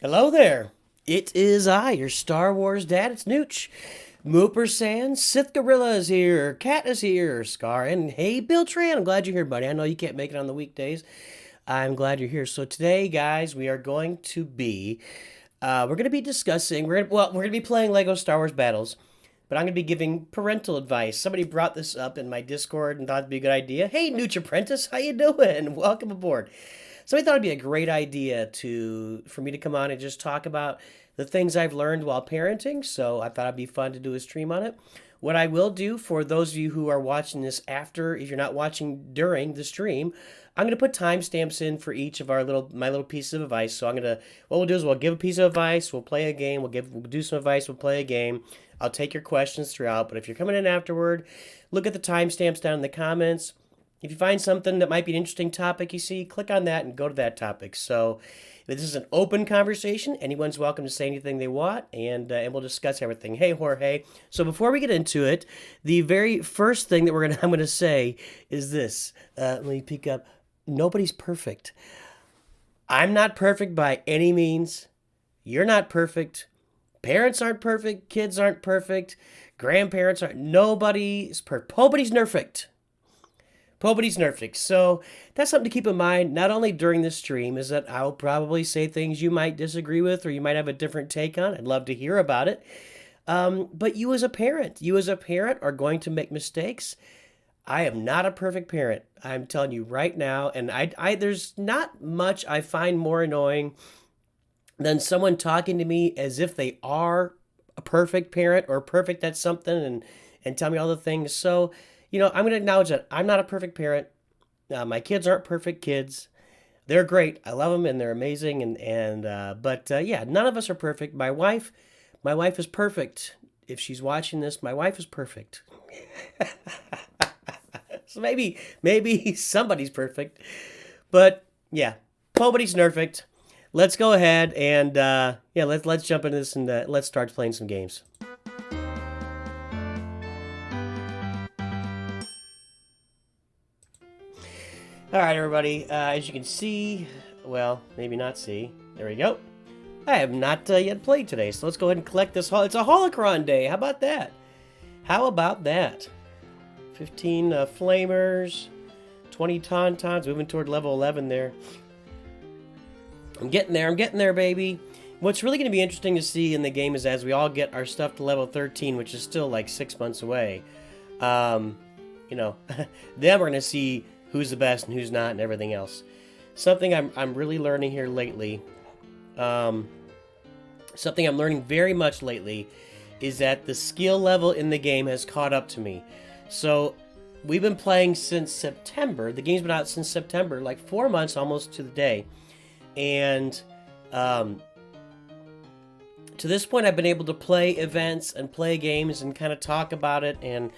Hello there. It is I, your Star Wars dad. It's Nooch. Mooper Sans, Sith Gorilla is here, Cat is here, Scar, and hey, Bill Tran. I'm glad you're here, buddy. I know you can't make it on the weekdays. I'm glad you're here. So today, guys, we are going to be, we're going to be discussing. We're going to be playing Lego Star Wars Battles, but I'm going to be giving parental advice. Somebody brought this up in my Discord and thought it'd be a good idea. Hey, Nooch Apprentice, how you doing? Welcome aboard. So I thought it'd be a great idea for me to come on and just talk about the things I've learned while parenting. So I thought it'd be fun to do a stream on it. What I will do for those of you who are watching this after, if you're not watching during the stream, I'm going to put timestamps in for each of my little pieces of advice. So what we'll do is we'll give a piece of advice, we'll play a game, we'll do some advice, we'll play a game. I'll take your questions throughout, but if you're coming in afterward, look at the timestamps down in the comments. If you find something that might be an interesting topic you see, click on that and go to that topic. So this is an open conversation. Anyone's welcome to say anything they want, and we'll discuss everything. Hey, Jorge. So before we get into it, the very first thing that I'm going to say is this. Let me pick up. Nobody's perfect. I'm not perfect by any means. You're not perfect. Parents aren't perfect. Kids aren't perfect. Grandparents aren't. Nobody's perfect. Nobody's perfect. Nobody's perfect. So that's something to keep in mind, not only during this stream, is that I'll probably say things you might disagree with or you might have a different take on. I'd love to hear about it. But you as a parent are going to make mistakes. I am not a perfect parent. I'm telling you right now. And there's not much I find more annoying than someone talking to me as if they are a perfect parent or perfect at something and tell me all the things. So, I'm going to acknowledge that I'm not a perfect parent. My kids aren't perfect kids. They're great. I love them and they're amazing. But none of us are perfect. My wife is perfect. If she's watching this, my wife is perfect. So maybe somebody's perfect. But yeah, nobody's perfect. Let's go ahead and let's jump into this and let's start playing some games. All right, everybody. As you can see, well, maybe not see. There we go. I have not yet played today, so let's go ahead and collect this. It's a holocron day. How about that? 15 flamers, 20 tauntauns. Moving toward level 11 there. I'm getting there, baby. What's really going to be interesting to see in the game is as we all get our stuff to level 13, which is still like 6 months away. Then we're going to see who's the best and who's not and everything else. Something I'm really learning here lately, something I'm learning very much lately, is that the skill level in the game has caught up to me. So we've been playing since September. The game's been out since September, like 4 months almost to the day. And to this point, I've been able to play events and play games and kind of talk about it and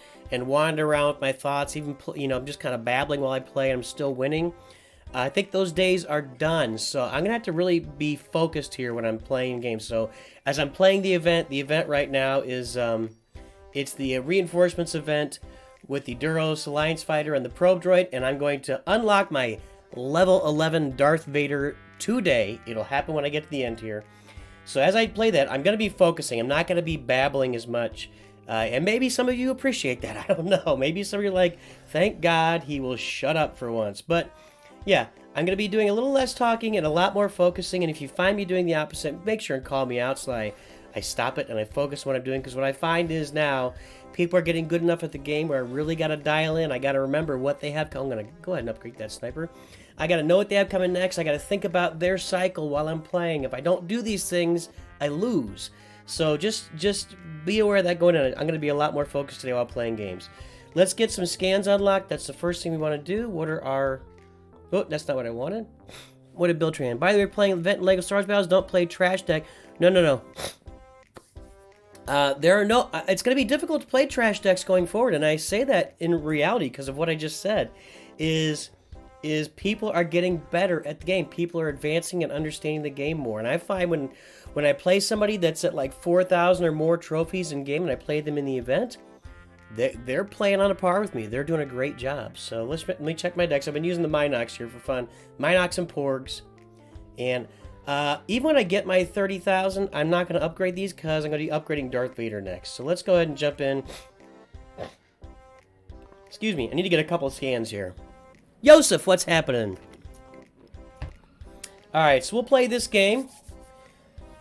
wander around with my thoughts. Even I'm just kind of babbling while I play. And I'm still winning. I think those days are done. So I'm gonna have to really be focused here when I'm playing games. So as I'm playing the event right now is it's the reinforcements event with the Duros Alliance Fighter and the Probe Droid, and I'm going to unlock my level 11 Darth Vader today. It'll happen when I get to the end here. So as I play that, I'm going to be focusing. I'm not going to be babbling as much. And maybe some of you appreciate that. I don't know. Maybe some of you are like, thank God he will shut up for once. But yeah, I'm going to be doing a little less talking and a lot more focusing. And if you find me doing the opposite, make sure and call me out so I stop it and I focus on what I'm doing. Because what I find is now people are getting good enough at the game where I really got to dial in. I got to remember what they have. I'm going to go ahead and upgrade that sniper. I got to know what they have coming next. I got to think about their cycle while I'm playing. If I don't do these things, I lose. So just be aware of that going on. I'm going to be a lot more focused today while playing games. Let's get some scans unlocked. That's the first thing we want to do. What are our... Oh, that's not what I wanted. What did Bill Tran? By the way, playing Event and Lego Star Wars Battles, don't play Trash Deck. No. There are no... It's going to be difficult to play Trash Decks going forward, and I say that in reality because of what I just said, is people are getting better at the game. People are advancing and understanding the game more. And I find when I play somebody that's at like 4,000 or more trophies in game and I play them in the event, they're playing on a par with me. They're doing a great job. So let me check my decks. I've been using the Minox here for fun. Minox and Porgs. And Even when I get my 30,000, I'm not going to upgrade these because I'm going to be upgrading Darth Vader next. So let's go ahead and jump in. Excuse me, I need to get a couple of scans here. Yosef, what's happening? Alright, so we'll play this game.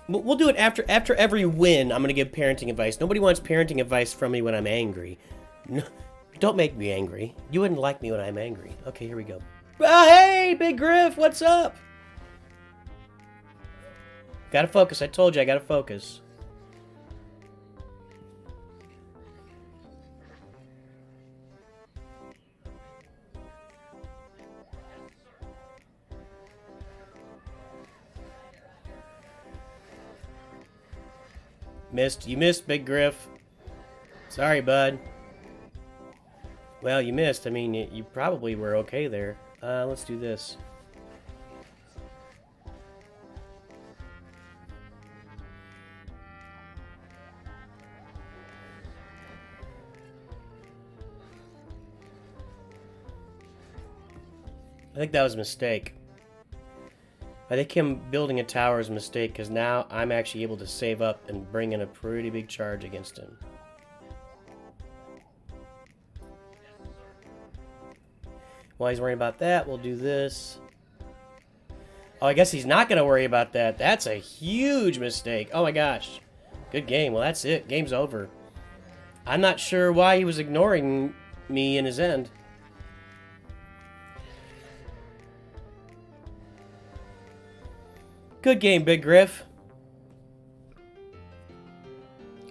We'll do it after every win. I'm going to give parenting advice. Nobody wants parenting advice from me when I'm angry. No, don't make me angry. You wouldn't like me when I'm angry. Okay, here we go. Oh, hey, Big Griff, what's up? Gotta focus. I told you I gotta focus. Missed. You missed, Big Griff. Sorry, bud. Well, you missed. I mean, you probably were okay there. Let's do this. I think that was a mistake. I think him building a tower is a mistake because now I'm actually able to save up and bring in a pretty big charge against him. While he's worrying about that, we'll do this. Oh, I guess he's not going to worry about that. That's a huge mistake. Oh my gosh. Good game. Well, that's it. Game's over. I'm not sure why he was ignoring me in his end. Good game, Big Griff.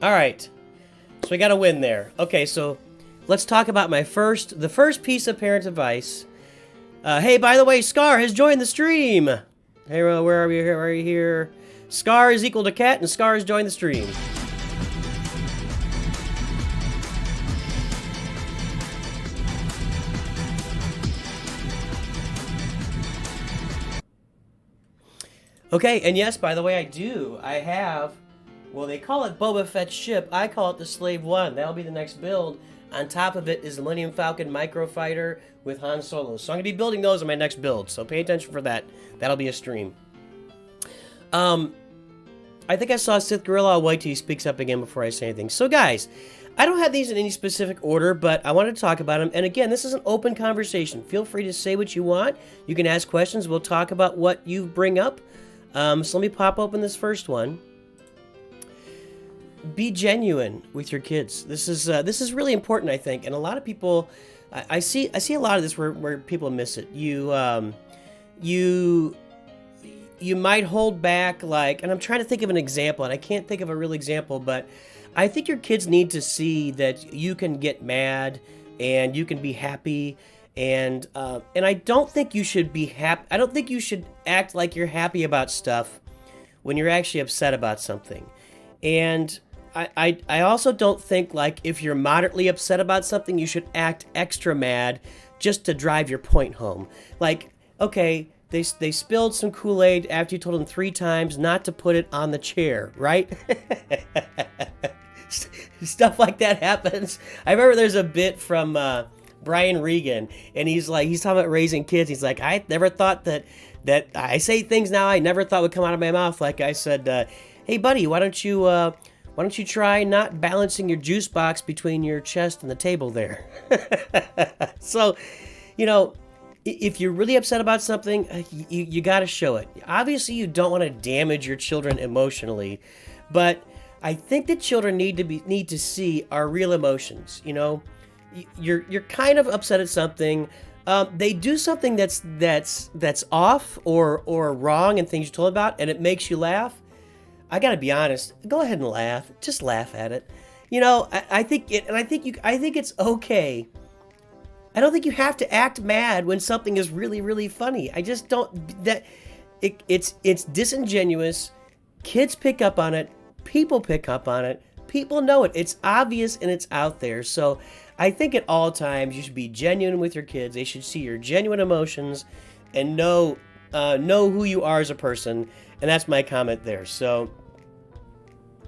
Alright. So we got a win there. Okay, so let's talk about the first piece of parent advice. Hey, by the way, Scar has joined the stream. Hey, where are we here? Where are you here? Scar is equal to cat, and Scar has joined the stream. Okay, and yes, by the way, I have, well, they call it Boba Fett's ship. I call it the Slave One. That'll be the next build. On top of it is the Millennium Falcon Microfighter with Han Solo. So I'm going to be building those in my next build, so pay attention for that. That'll be a stream. I think I saw Sith Gorilla. I'll wait till he speaks up again before I say anything. So guys, I don't have these in any specific order, but I wanted to talk about them. And again, this is an open conversation. Feel free to say what you want. You can ask questions. We'll talk about what you bring up. So let me pop open this first one. Be genuine with your kids. This is really important, I think, and a lot of people, I see a lot of this where people miss it. You might hold back, like, and I'm trying to think of an example, and I can't think of a real example, but I think your kids need to see that you can get mad and you can be happy. And I don't think you should be happy. I don't think you should act like you're happy about stuff when you're actually upset about something. And I also don't think, like, if you're moderately upset about something, you should act extra mad just to drive your point home. Like, okay, they spilled some Kool-Aid after you told them 3 times not to put it on the chair, right? Stuff like that happens. I remember there's a bit from Brian Regan, and he's talking about raising kids. He's like, I never thought that I say things now I never thought would come out of my mouth. Like I said, hey buddy, why don't you try not balancing your juice box between your chest and the table there? So, you know, if you're really upset about something, you got to show it. Obviously, you don't want to damage your children emotionally, but I think that children need to see our real emotions. You know, you're kind of upset at something. They do something that's off or wrong and things you told about, and it makes you laugh. I gotta be honest. Go ahead and laugh. Just laugh at it. You know, I think it's okay. I don't think you have to act mad when something is really, really funny. I just don't. It's disingenuous. Kids pick up on it. People pick up on it. People know it. It's obvious and it's out there. So I think at all times you should be genuine with your kids. They should see your genuine emotions and know who you are as a person. And that's my comment there. So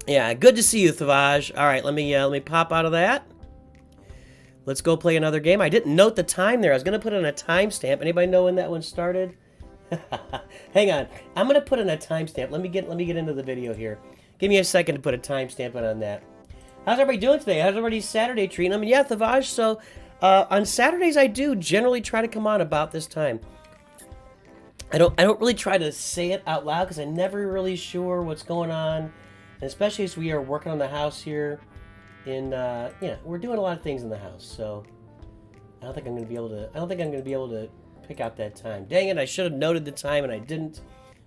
yeah, good to see you, Thavaj. All right, let me pop out of that. Let's go play another game. I didn't note the time there. I was going to put in a timestamp. Anybody know when that one started? Hang on. I'm gonna put in a timestamp. Let me get into the video here. Give me a second to put a timestamp on that. How's everybody doing today? How's everybody's Saturday treating them? Yeah, Thavaj, so on Saturdays I do generally try to come on about this time. I don't really try to say it out loud because I'm never really sure what's going on. And especially as we are working on the house here we're doing a lot of things in the house, so I don't think I'm gonna be able to pick out that time. Dang it, I should have noted the time and I didn't.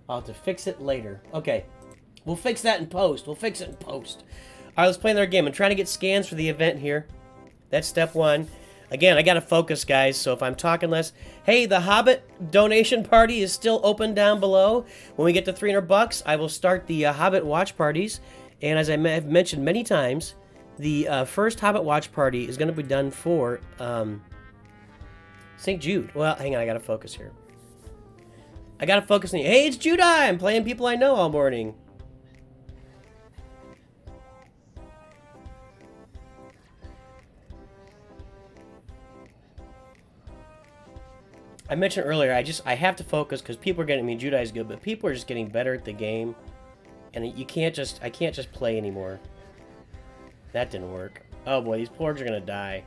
I'll have to fix it later. Okay. We'll fix that in post. All right, let's play another game. I'm trying to get scans for the event here. That's step one. Again, I gotta focus, guys, so if I'm talking less... Hey, the Hobbit donation party is still open down below. When we get to 300 bucks, I will start the Hobbit watch parties. And as I have mentioned many times, the first Hobbit watch party is going to be done for St. Jude. Well, hang on, I gotta focus here. I gotta focus on you. Hey, it's Judah! I'm playing people I know all morning. I mentioned earlier, I have to focus because people are getting, I mean, Judah is good, but people are just getting better at the game. And I can't just play anymore. That didn't work. Oh boy, these porgs are gonna die.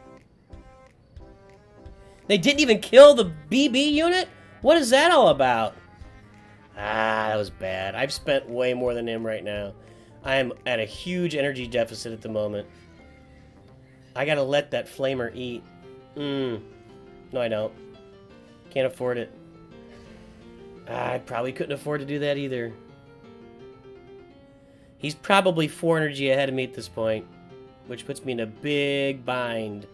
They didn't even kill the BB unit? What is that all about? Ah, that was bad. I've spent way more than him right now. I am at a huge energy deficit at the moment. I gotta let that flamer eat. No, I don't. Can't afford it. I probably couldn't afford to do that either. He's probably 4 energy ahead of me at this point, which puts me in a big bind.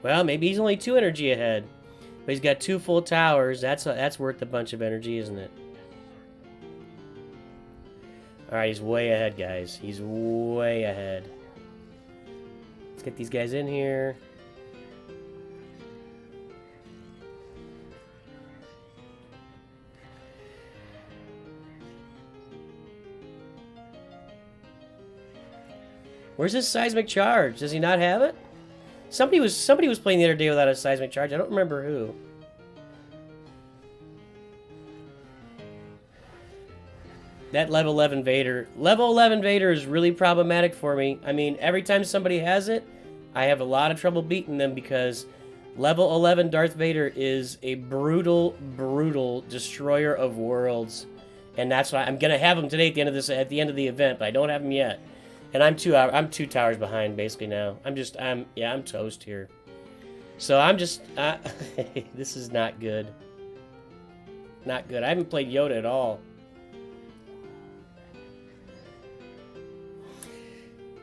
Well, maybe he's only 2 energy ahead, but he's got 2 full towers. That's worth a bunch of energy, isn't it? All right, he's way ahead, guys. He's way ahead. Let's get these guys in here. Where's his seismic charge? Does he not have it? Somebody was playing the other day without a seismic charge. I don't remember who. That level 11 Vader. Level 11 Vader is really problematic for me. I mean, every time somebody has it, I have a lot of trouble beating them because level 11 Darth Vader is a brutal, brutal destroyer of worlds. And that's why I'm gonna have him today at the end of the event, but I don't have him yet. And I'm 2 towers behind basically now. I'm toast here. So I'm just this is not good. Not good. I haven't played Yoda at all.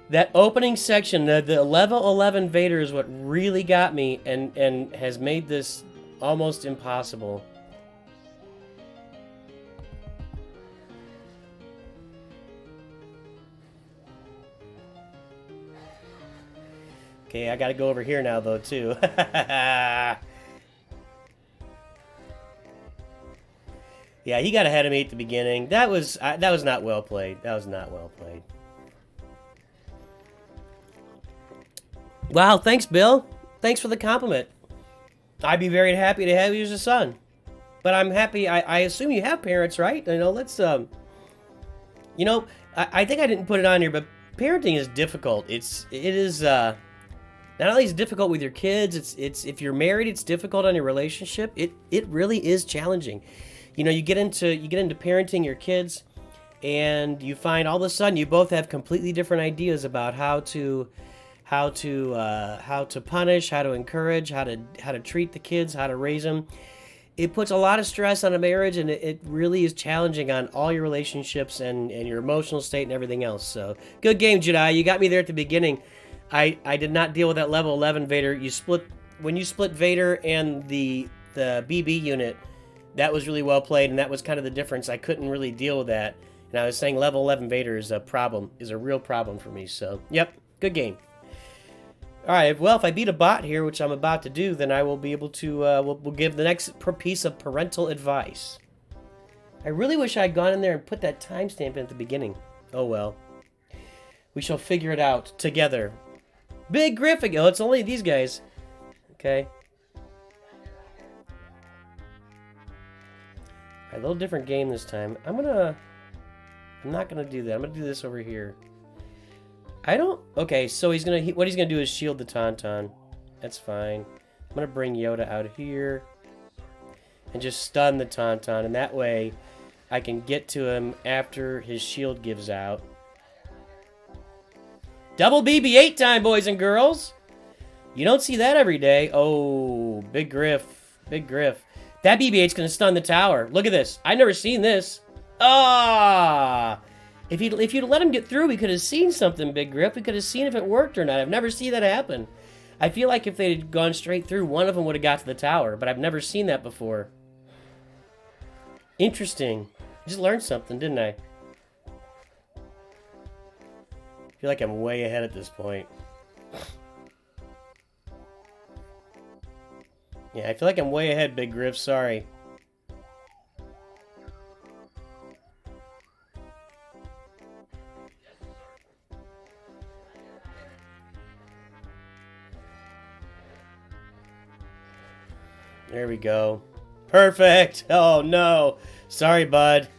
That opening section, the level 11 Vader is what really got me and has made this almost impossible. Okay, I gotta go over here now, though, too. Yeah, he got ahead of me at the beginning. That was not well played. That was not well played. Wow, thanks, Bill. Thanks for the compliment. I'd be very happy to have you as a son. But I'm happy, I assume you have parents, right? You know, let's, you know, I think I didn't put it on here, but parenting is difficult. It is, not only is it difficult with your kids, it's if you're married, it's difficult on your relationship. It really is challenging. You know, you get into parenting your kids, and you find all of a sudden you both have completely different ideas about how to punish, how to encourage, how to treat the kids, how to raise them. It puts a lot of stress on a marriage, and it really is challenging on all your relationships and your emotional state and everything else. So, good game, Jedi. You got me there at the beginning. I did not deal with that level 11 Vader. When you split Vader and the BB unit, that was really well played, and that was kind of the difference. I couldn't really deal with that. And I was saying level 11 Vader is a real problem for me. So, yep, good game. All right, well, if I beat a bot here, which I'm about to do, then I will be able to, we'll give the next piece of parental advice. I really wish I had gone in there and put that timestamp in at the beginning. Oh, well. We shall figure it out together. Big Griffin! Oh, it's only these guys. Okay. A little different game this time. I'm not gonna do that. I'm gonna do this over here. Okay, so what he's gonna do is shield the Tauntaun. That's fine. I'm gonna bring Yoda out here and just stun the Tauntaun, and that way I can get to him after his shield gives out. Double BB-8 time, boys and girls! You don't see that every day. Oh, big Griff. Big Griff. That BB-8's gonna stun the tower. Look at this. I've never seen this. Ah! If you'd let him get through, we could have seen something, Big Griff. We could have seen if it worked or not. I've never seen that happen. I feel like if they'd gone straight through, one of them would have got to the tower, but I've never seen that before. Interesting. I just learned something, didn't I? I feel like I'm way ahead at this point. Yeah, I feel like I'm way ahead, Big Griff. Sorry. There we go. Perfect! Oh, no. Sorry, bud.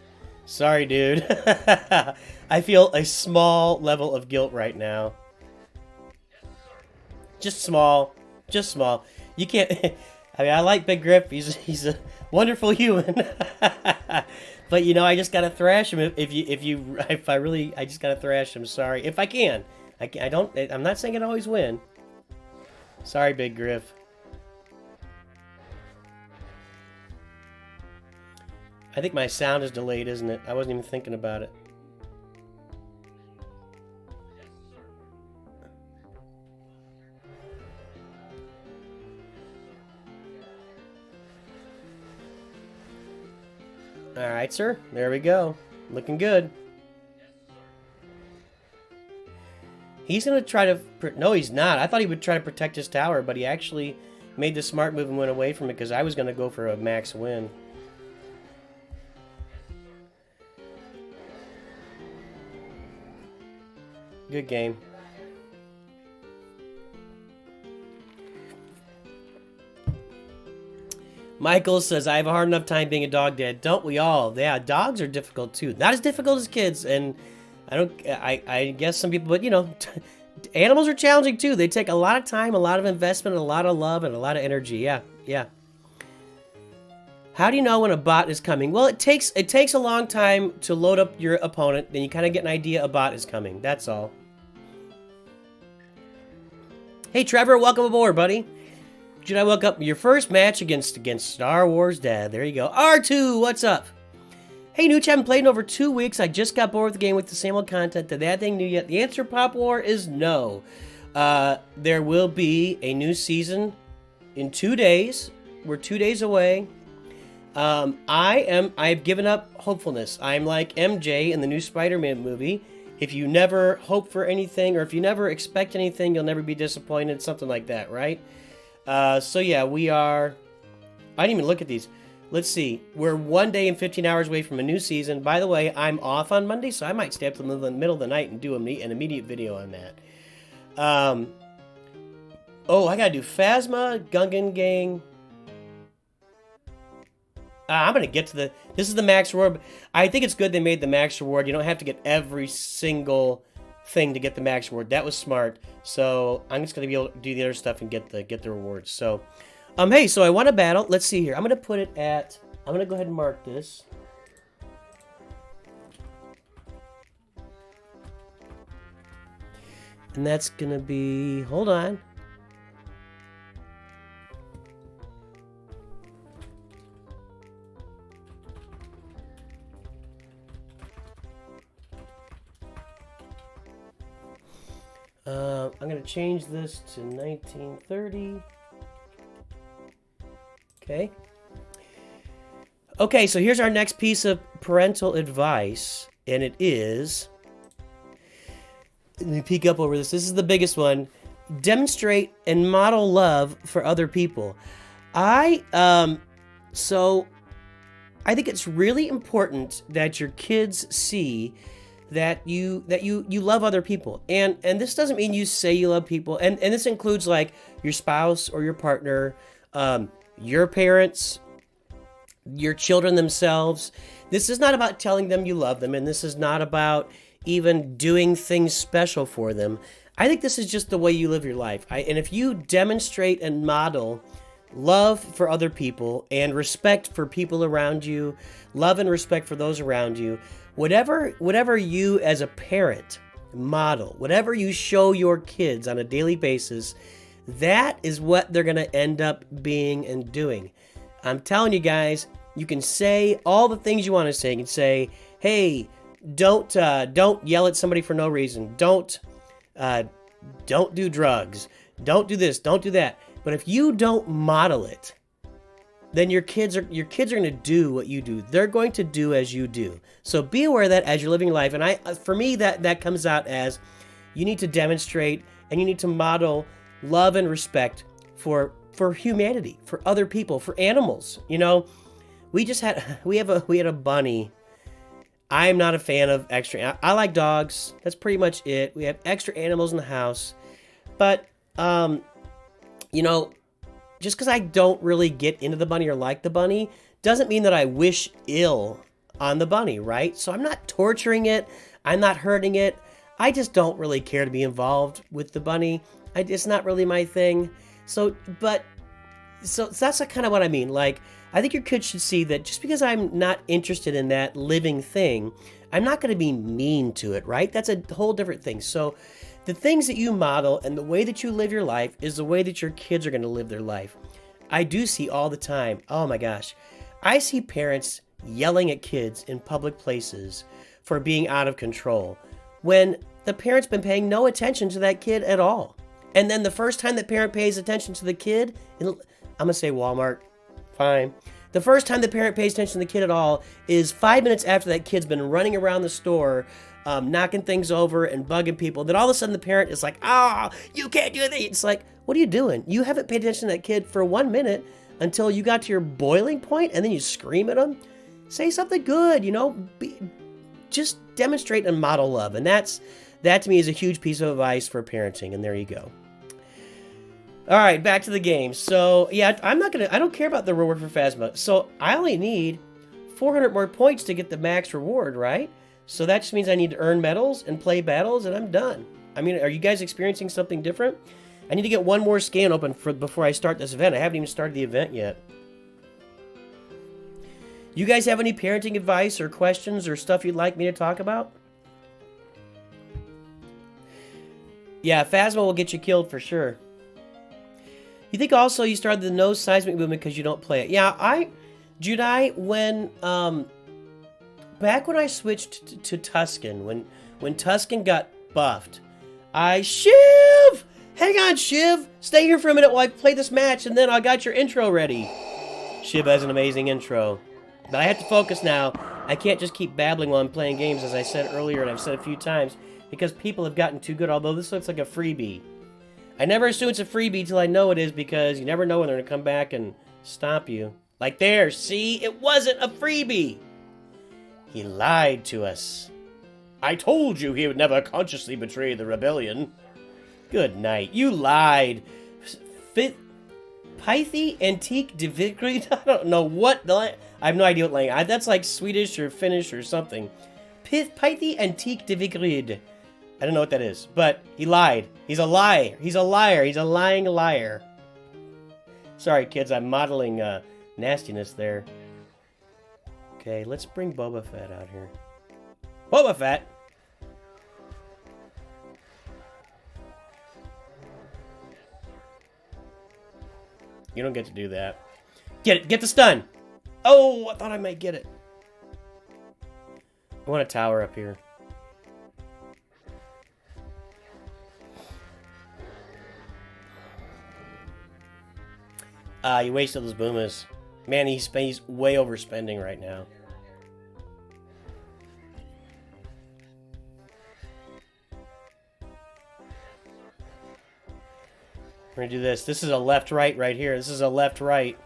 Sorry, dude. I feel a small level of guilt right now. Just small. Just small. You can't... I mean, I like Big Griff. He's a wonderful human. But, you know, I just gotta thrash him I just gotta thrash him. Sorry. If I can. I'm not saying I always win. Sorry, Big Griff. I think my sound is delayed, isn't it? I wasn't even thinking about it. Alright, sir. There we go. Looking good. He's going to try to... No, he's not. I thought he would try to protect his tower, but he actually made the smart move and went away from it because I was going to go for a max win. Good game. Michael says, I have a hard enough time being a dog dad. Don't we all? Yeah, dogs are difficult too. Not as difficult as kids, and I guess some people, but you know, animals are challenging too. They take a lot of time, a lot of investment, a lot of love, and a lot of energy. Yeah, yeah. How do you know when a bot is coming? Well, it takes a long time to load up your opponent, then you kind of get an idea a bot is coming. That's all. Hey, Trevor, welcome aboard, buddy. Should I welcome your first match against Star Wars Dad? There you go. R2, what's up? Hey, Nooch, haven't played in over 2 weeks. I just got bored with the game with the same old content. Did that thing new yet? The answer, Pop War, is no. There will be a new season in 2 days. We're 2 days away. I've given up hopefulness. I'm like MJ in the new Spider-Man movie. If you never hope for anything, or if you never expect anything, you'll never be disappointed. Something like that, right? So yeah, we are... I didn't even look at these. Let's see. We're 1 day and 15 hours away from a new season. By the way, I'm off on Monday, so I might stay up to the middle of the night and do an immediate video on that. Oh, I gotta do Phasma, Gungan Gang... I'm going to get to the... This is the max reward. I think it's good they made the max reward. You don't have to get every single thing to get the max reward. That was smart. So I'm just going to be able to do the other stuff and get the rewards. So, hey, so I won a battle. Let's see here. I'm going to put it at... I'm going to go ahead and mark this. And that's going to be... Hold on. I'm going to change this to 1930. Okay. Okay, so here's our next piece of parental advice, and it is... Let me peek up over this. This is the biggest one. Demonstrate and model love for other people. So I think it's really important that your kids see that you love other people, and this doesn't mean you say you love people, and this includes like your spouse or your partner, your parents, your children themselves. This is not about telling them you love them, and this is not about even doing things special for them. I think this is just the way you live your life. And if you demonstrate and model love for other people and respect for people around you, love and respect for those around you, whatever you as a parent model, whatever you show your kids on a daily basis, that is what they're going to end up being and doing. I'm telling you guys, you can say all the things you want to say. You can say, hey, don't yell at somebody for no reason. Don't do drugs. Don't do this. Don't do that. But if you don't model it, then your kids are going to do what you do. They're going to do as you do. So be aware of that as you're living life. And for me, that comes out as you need to demonstrate and you need to model love and respect for humanity, for other people, for animals. You know, we had a bunny. I'm not a fan of extra. I like dogs. That's pretty much it. We have extra animals in the house, but you know, just because I don't really get into the bunny or like the bunny doesn't mean that I wish ill on the bunny, right? So I'm not torturing it. I'm not hurting it. I just don't really care to be involved with the bunny. It's not really my thing. So that's kind of what I mean. Like, I think your kids should see that just because I'm not interested in that living thing, I'm not going to be mean to it, right? That's a whole different thing. So the things that you model and the way that you live your life is the way that your kids are going to live their life. I do see all the time, oh my gosh, I see parents yelling at kids in public places for being out of control when the parent's been paying no attention to that kid at all. And then the first time the parent pays attention to the kid, I'm going to say Walmart, fine. The first time the parent pays attention to the kid at all is 5 minutes after that kid's been running around the store, knocking things over and bugging people. Then all of a sudden the parent is like, you can't do that. It's like, what are you doing? You haven't paid attention to that kid for 1 minute until you got to your boiling point and then you scream at them. Say something good, you know, just demonstrate and model love. And that to me is a huge piece of advice for parenting. And there you go. All right, back to the game. So yeah, I don't care about the reward for Phasma. So I only need 400 more points to get the max reward, right? So that just means I need to earn medals and play battles and I'm done. I mean, are you guys experiencing something different? I need to get one more scan open before I start this event. I haven't even started the event yet. You guys have any parenting advice or questions or stuff you'd like me to talk about? Yeah, Phasma will get you killed for sure. You think also you started the no seismic movement because you don't play it. Yeah, Judai, back when I switched to Tuscan, when Tuscan got buffed, Shiv! Hang on, Shiv! Stay here for a minute while I play this match, and then I got your intro ready. Shiv has an amazing intro. But I have to focus now. I can't just keep babbling while I'm playing games, as I said earlier, and I've said a few times, because people have gotten too good, although this looks like a freebie. I never assume it's a freebie till I know it is, because you never know when they're going to come back and stop you. Like there, see? It wasn't a freebie! He lied to us. I told you he would never consciously betray the rebellion. Good night. You lied. Pythie Antique Dividgrid? I don't know what. I have no idea what language. That's like Swedish or Finnish or something. Pythie Antique Dividgrid. I don't know what that is. But he lied. He's a liar. He's a liar. He's a lying liar. Sorry, kids. I'm modeling nastiness there. Okay, let's bring Boba Fett out here. Boba Fett! You don't get to do that. Get it! Get the stun! Oh, I thought I might get it. I want a tower up here. You wasted those boomas. Man, he's way overspending right now. We're gonna do this. This is a left-right right here. This is a left-right.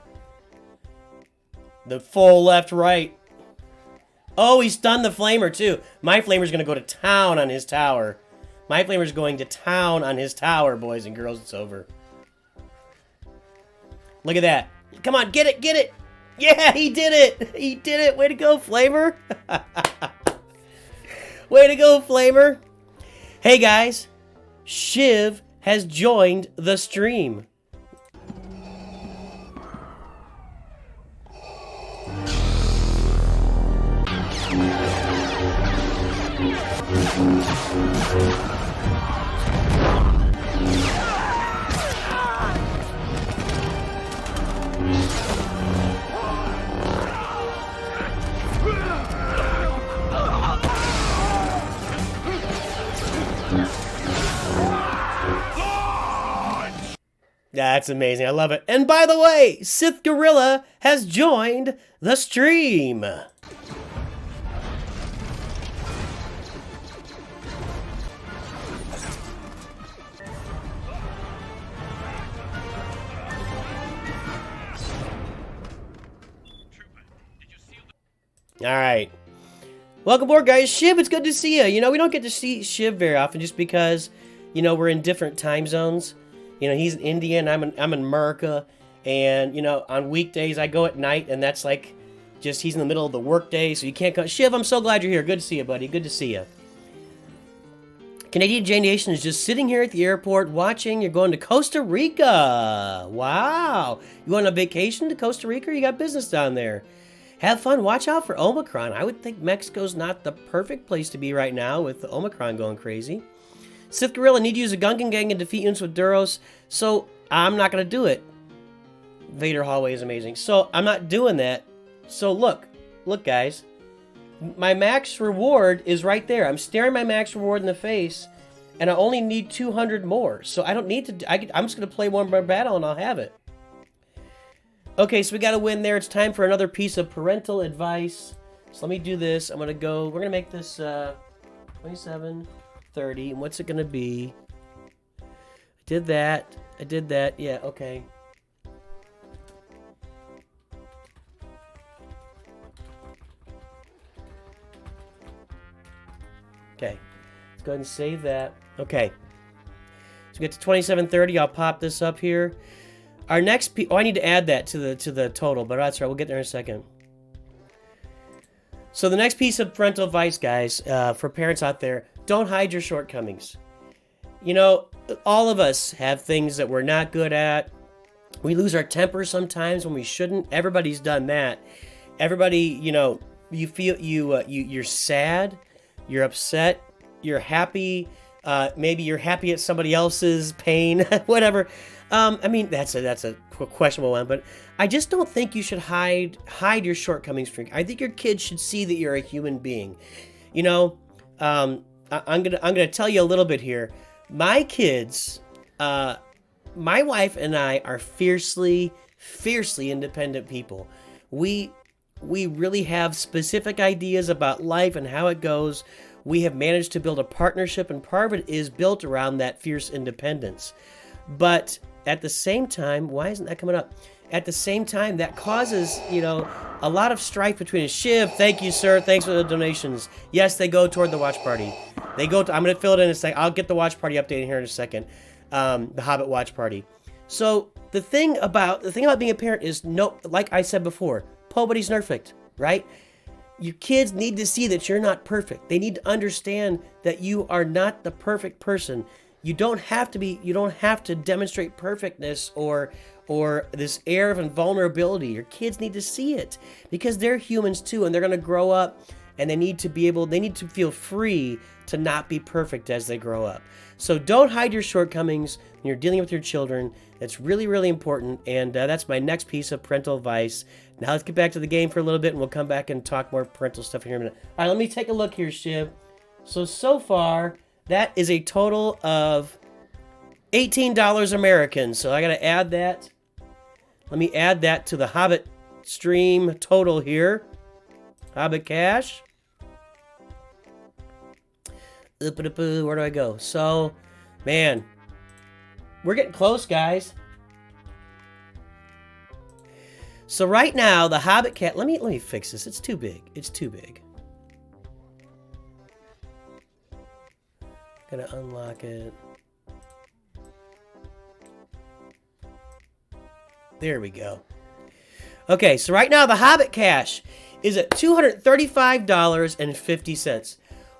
The full left-right. Oh, he stunned the flamer too. My flamer's gonna go to town on his tower. My flamer's going to town on his tower, boys and girls. It's over. Look at that. Come on, get it, get it! Yeah, he did it! He did it! Way to go, Flamer! Way to go, Flamer! Hey guys, Shiv has joined the stream. That's amazing. I love it. And by the way, Sith Gorilla has joined the stream. All right. Welcome aboard, guys. Shiv, it's good to see you. You know, we don't get to see Shiv very often just because, you know, we're in different time zones. You know, he's in India and I'm in America. And, you know, on weekdays I go at night and that's like just he's in the middle of the workday, so you can't come. Shiv, I'm so glad you're here. Good to see you, buddy. Good to see you. Canadian J Nation is just sitting here at the airport watching. You're going to Costa Rica. Wow. You going on vacation to Costa Rica or you got business down there? Have fun. Watch out for Omicron. I would think Mexico's not the perfect place to be right now with the Omicron going crazy. Sith Gorilla, need to use a Gungan gang and defeat units with Duros, so I'm not going to do it. Vader Hallway is amazing. So I'm not doing that. So look, guys. My max reward is right there. I'm staring my max reward in the face, and I only need 200 more. So I don't need to. I'm just going to play one more battle, and I'll have it. Okay, so we got to win there. It's time for another piece of parental advice. So let me do this. I'm going to go. We're going to make this 27, 30. And what's it going to be? I did that. Yeah, okay. Okay, let's go ahead and save that. Okay, so we get to 2730. I'll pop this up here. Our next piece. Oh, I need to add that to the total, but that's right. We'll get there in a second. So the next piece of parental advice, guys, for parents out there: don't hide your shortcomings. You know, all of us have things that we're not good at. We lose our temper sometimes when we shouldn't. Everybody's done that. Everybody, you know, you feel you're sad. You're upset, you're happy, maybe you're happy at somebody else's pain, whatever. I mean, that's a questionable one, but I just don't think you should hide your shortcomings. I think your kids should see that you're a human being. You know, I'm gonna tell you a little bit here. My kids, my wife and I are fiercely independent people. We really have specific ideas about life and how it goes. We have managed to build a partnership, and part of it is built around that fierce independence. But at the same time, why isn't that coming up? At the same time, that causes, you know, a lot of strife between us. Shiv, thank you, sir. Thanks for the donations. Yes, they go toward the watch party. They go. I'm going to fill it in a second. I'll get the watch party updated here in a second. The Hobbit watch party. So the thing about being a parent is, no, like I said before, nobody's perfect, right? Your kids need to see that you're not perfect. They need to understand that you are not the perfect person. You don't have to be. You don't have to demonstrate perfectness or this air of invulnerability. Your kids need to see it because they're humans too, and they're going to grow up, and they need to feel free to not be perfect as they grow up. So don't hide your shortcomings when you're dealing with your children. That's really, really important, and that's my next piece of parental advice. Now let's get back to the game for a little bit, and we'll come back and talk more parental stuff here in a minute. All right, let me take a look here, Shiv. So far, that is a total of $18 American. So I got to add that. Let me add that to the Hobbit stream total here. Hobbit cash. Where do I go? So, man, we're getting close, guys. So right now, the Hobbit cat. Let me fix this. It's too big. It's too big. Gotta unlock it. There we go. Okay, so right now the Hobbit cash is at $235.50.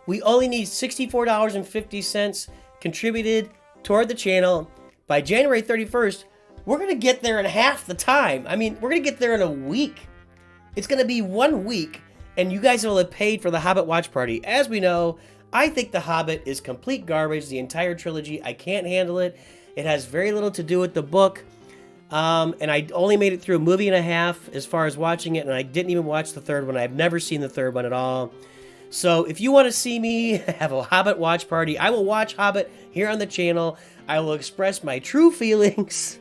We only need $64.50 contributed toward the channel. By January 31st, we're going to get there in half the time. I mean, we're going to get there in a week. It's going to be 1 week, and you guys will have paid for the Hobbit watch party. As we know, I think The Hobbit is complete garbage, the entire trilogy. I can't handle it. It has very little to do with the book. And I only made it through a movie and a half as far as watching it, and I didn't even watch the third one. I've never seen the third one at all. So if you want to see me have a Hobbit watch party, I will watch Hobbit here on the channel. I will express my true feelings.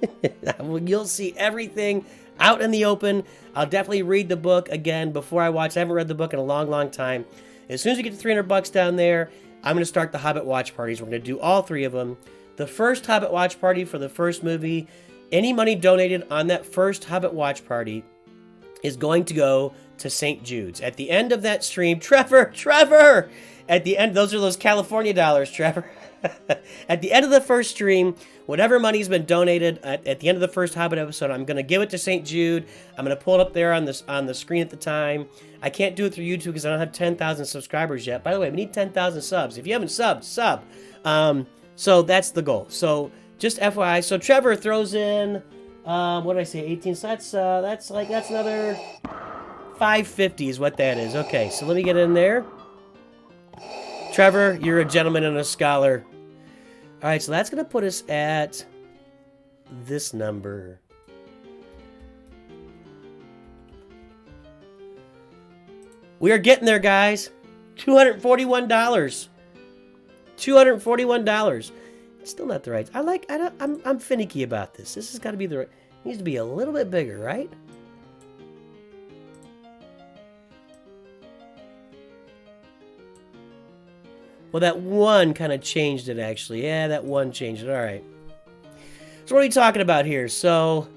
You'll see everything out in the open. I'll definitely read the book again before I watch. I haven't read the book in a long, long time. As soon as we get to $300 down there, I'm going to start the Hobbit watch parties. We're going to do all 3 of them. The first Hobbit watch party for the first movie, any money donated on that first Hobbit watch party is going to go to St. Jude's. At the end of that stream, Trevor! At the end, those are those California dollars, Trevor. At the end of the first stream, whatever money's been donated at the end of the first Hobbit episode, I'm going to give it to St. Jude. I'm going to pull it up there on the screen at the time. I can't do it through YouTube because I don't have 10,000 subscribers yet. By the way, we need 10,000 subs. If you haven't subbed, sub. So that's the goal. So just FYI. So Trevor throws in, what did I say, 18? So that's another 550 is what that is. Okay, so let me get in there. Trevor, you're a gentleman and a scholar. All right, so that's going to put us at this number. We are getting there, guys. $241. $241. It's still not the right. I'm finicky about this. This has got to be the right. It needs to be a little bit bigger, right? Well, that one kind of changed it, actually. Yeah, that one changed it. All right. So what are we talking about here? So,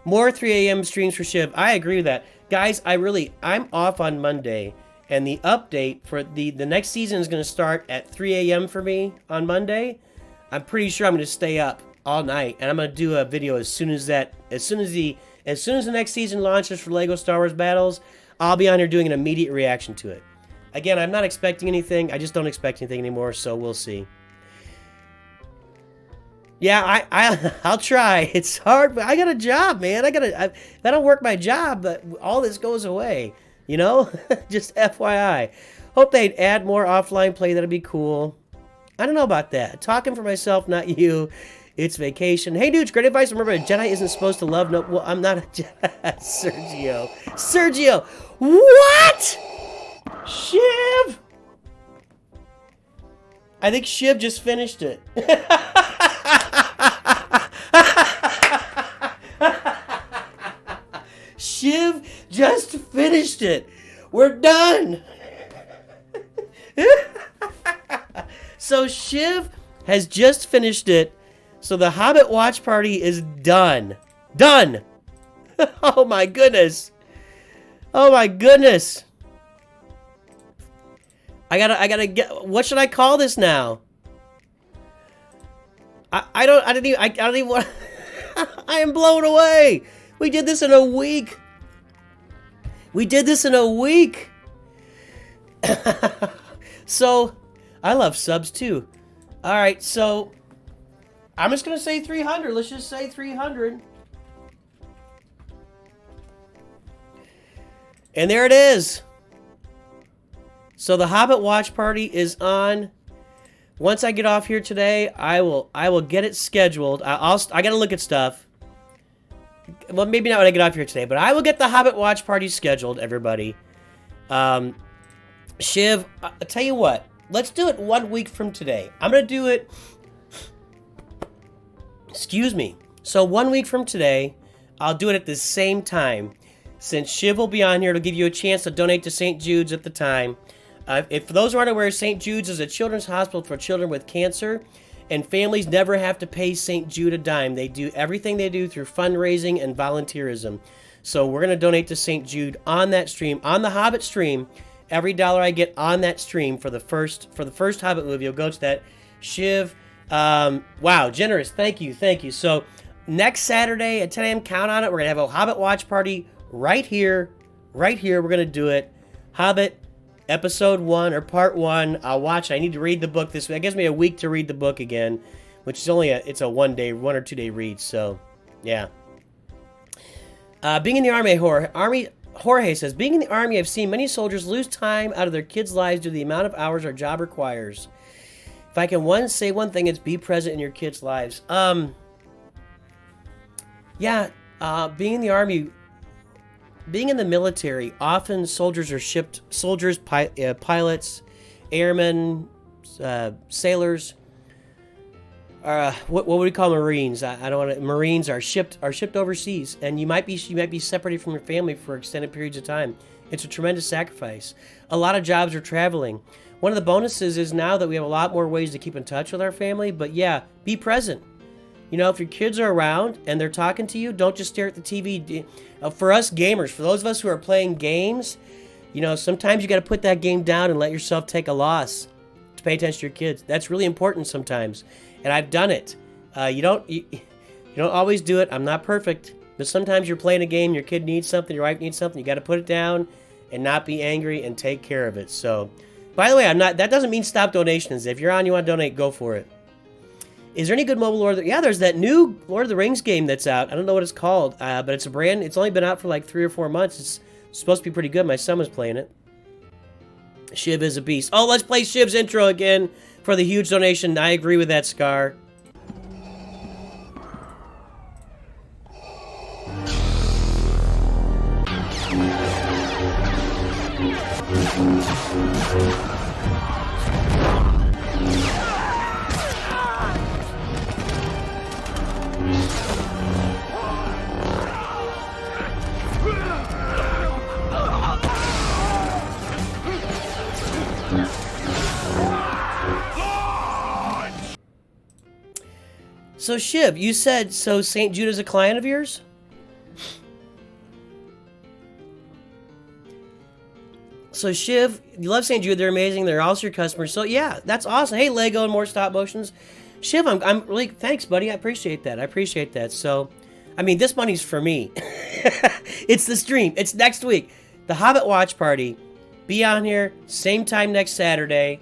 more 3 a.m. streams for Shiv. I agree with that. Guys, I'm off on Monday. And the update for the next season is going to start at 3 a.m. for me on Monday. I'm pretty sure I'm going to stay up all night. And I'm going to do a video as soon as the next season launches for LEGO Star Wars Battles. I'll be on here doing an immediate reaction to it. Again, I'm not expecting anything. I just don't expect anything anymore, so we'll see. Yeah, I'll try. It's hard, but I got a job, man. If I don't work my job, but all this goes away. You know? Just FYI. Hope they'd add more offline play. That'd be cool. I don't know about that. Talking for myself, not you. It's vacation. Hey, dudes, great advice. Remember, a Jedi isn't supposed to love no... Well, I'm not a Jedi. Sergio. What? Shiv? I think Shiv just finished it. Shiv just finished it. We're done. So Shiv has just finished it. So the Hobbit watch party is done. Done. Oh my goodness. Oh my goodness. I gotta get, what should I call this now? I don't even want, I am blown away. We did this in a week. We did this in a week. So, I love subs too. All right, so I'm just going to say 300. Let's just say 300. And there it is. So the Hobbit watch party is on. Once I get off here today, I will get it scheduled. I got to look at stuff. Well, maybe not when I get off here today, but I will get the Hobbit watch party scheduled, everybody. Shiv, I'll tell you what. Let's do it 1 week from today. I'm going to do it... Excuse me. So 1 week from today, I'll do it at the same time. Since Shiv will be on here, it'll give you a chance to donate to St. Jude's at the time. If for those who aren't aware, St. Jude's is a children's hospital for children with cancer, and families never have to pay St. Jude a dime. They do everything they do through fundraising and volunteerism. So we're going to donate to St. Jude on that stream, on the Hobbit stream. Every dollar I get on that stream for the first Hobbit movie will go to that. Shiv, wow, generous. Thank you. So next Saturday at 10 a.m. Count on it. We're gonna have a Hobbit watch party right here, right here. We're gonna do it. Hobbit episode 1 or part 1. I'll watch it. I need to read the book this week. It gives me a week to read the book again, which is only it's a 1 or 2 day read. So, yeah. Being in the army, Jorge says, being in the army, I've seen many soldiers lose time out of their kids' lives due to the amount of hours our job requires. If I can say one thing, it's be present in your kids' lives. Yeah, being in the army, being in the military, often soldiers are shipped, pilots, airmen, sailors, what would we call Marines? I don't want to. Marines are shipped overseas, and you might be separated from your family for extended periods of time. It's a tremendous sacrifice. A lot of jobs are traveling. One of the bonuses is now that we have a lot more ways to keep in touch with our family. But yeah, be present. You know, if your kids are around and they're talking to you, don't just stare at the TV. For us gamers, for those of us who are playing games, you know, sometimes you got to put that game down and let yourself take a loss to pay attention to your kids. That's really important sometimes. And I've done it. You don't always do it. I'm not perfect. But sometimes you're playing a game, your kid needs something, your wife needs something, you got to put it down and not be angry and take care of it. So, by the way, that doesn't mean stop donations. If you're on, you want to donate, go for it. Is there any good mobile Lord of the... Yeah, there's that new Lord of the Rings game that's out. I don't know what it's called, but it's it's only been out for like 3 or 4 months. It's supposed to be pretty good. My son was playing it. Shiv is a beast. Oh, let's play Shiv's intro again for the huge donation. I agree with that, Scar. So Shiv, you said so St. Jude is a client of yours? So Shiv, you love St. Jude, they're amazing, they're also your customers. So yeah, that's awesome. Hey Lego and more stop motions. Shiv, I'm really thanks, buddy. I appreciate that. So I mean, this money's for me. It's the stream. It's next week. The Hobbit watch party. Be on here same time next Saturday.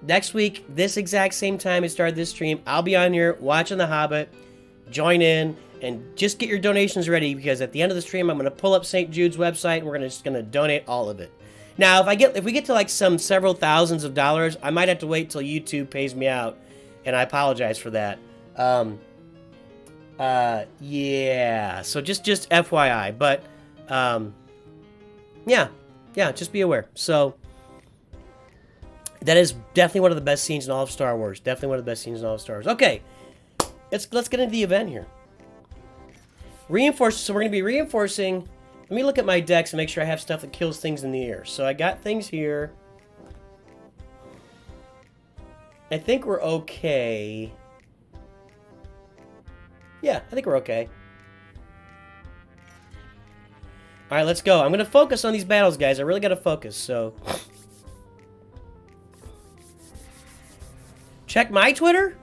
Next week, this exact same time it started this stream, I'll be on here watching The Hobbit. Join in and just get your donations ready because at the end of the stream, I'm going to pull up St. Jude's website and we're just going to donate all of it. Now, if we get to like several thousands of dollars, I might have to wait till YouTube pays me out, and I apologize for that. Yeah. So just FYI, but yeah, just be aware. So. That is definitely one of the best scenes in all of Star Wars. Definitely one of the best scenes in all of Star Wars. Okay, let's get into the event here. Reinforce. So we're going to be reinforcing. Let me look at my decks and make sure I have stuff that kills things in the air. So I got things here. I think we're okay. Yeah, I think we're okay. All right, let's go. I'm going to focus on these battles, guys. I really got to focus, so... Check my Twitter.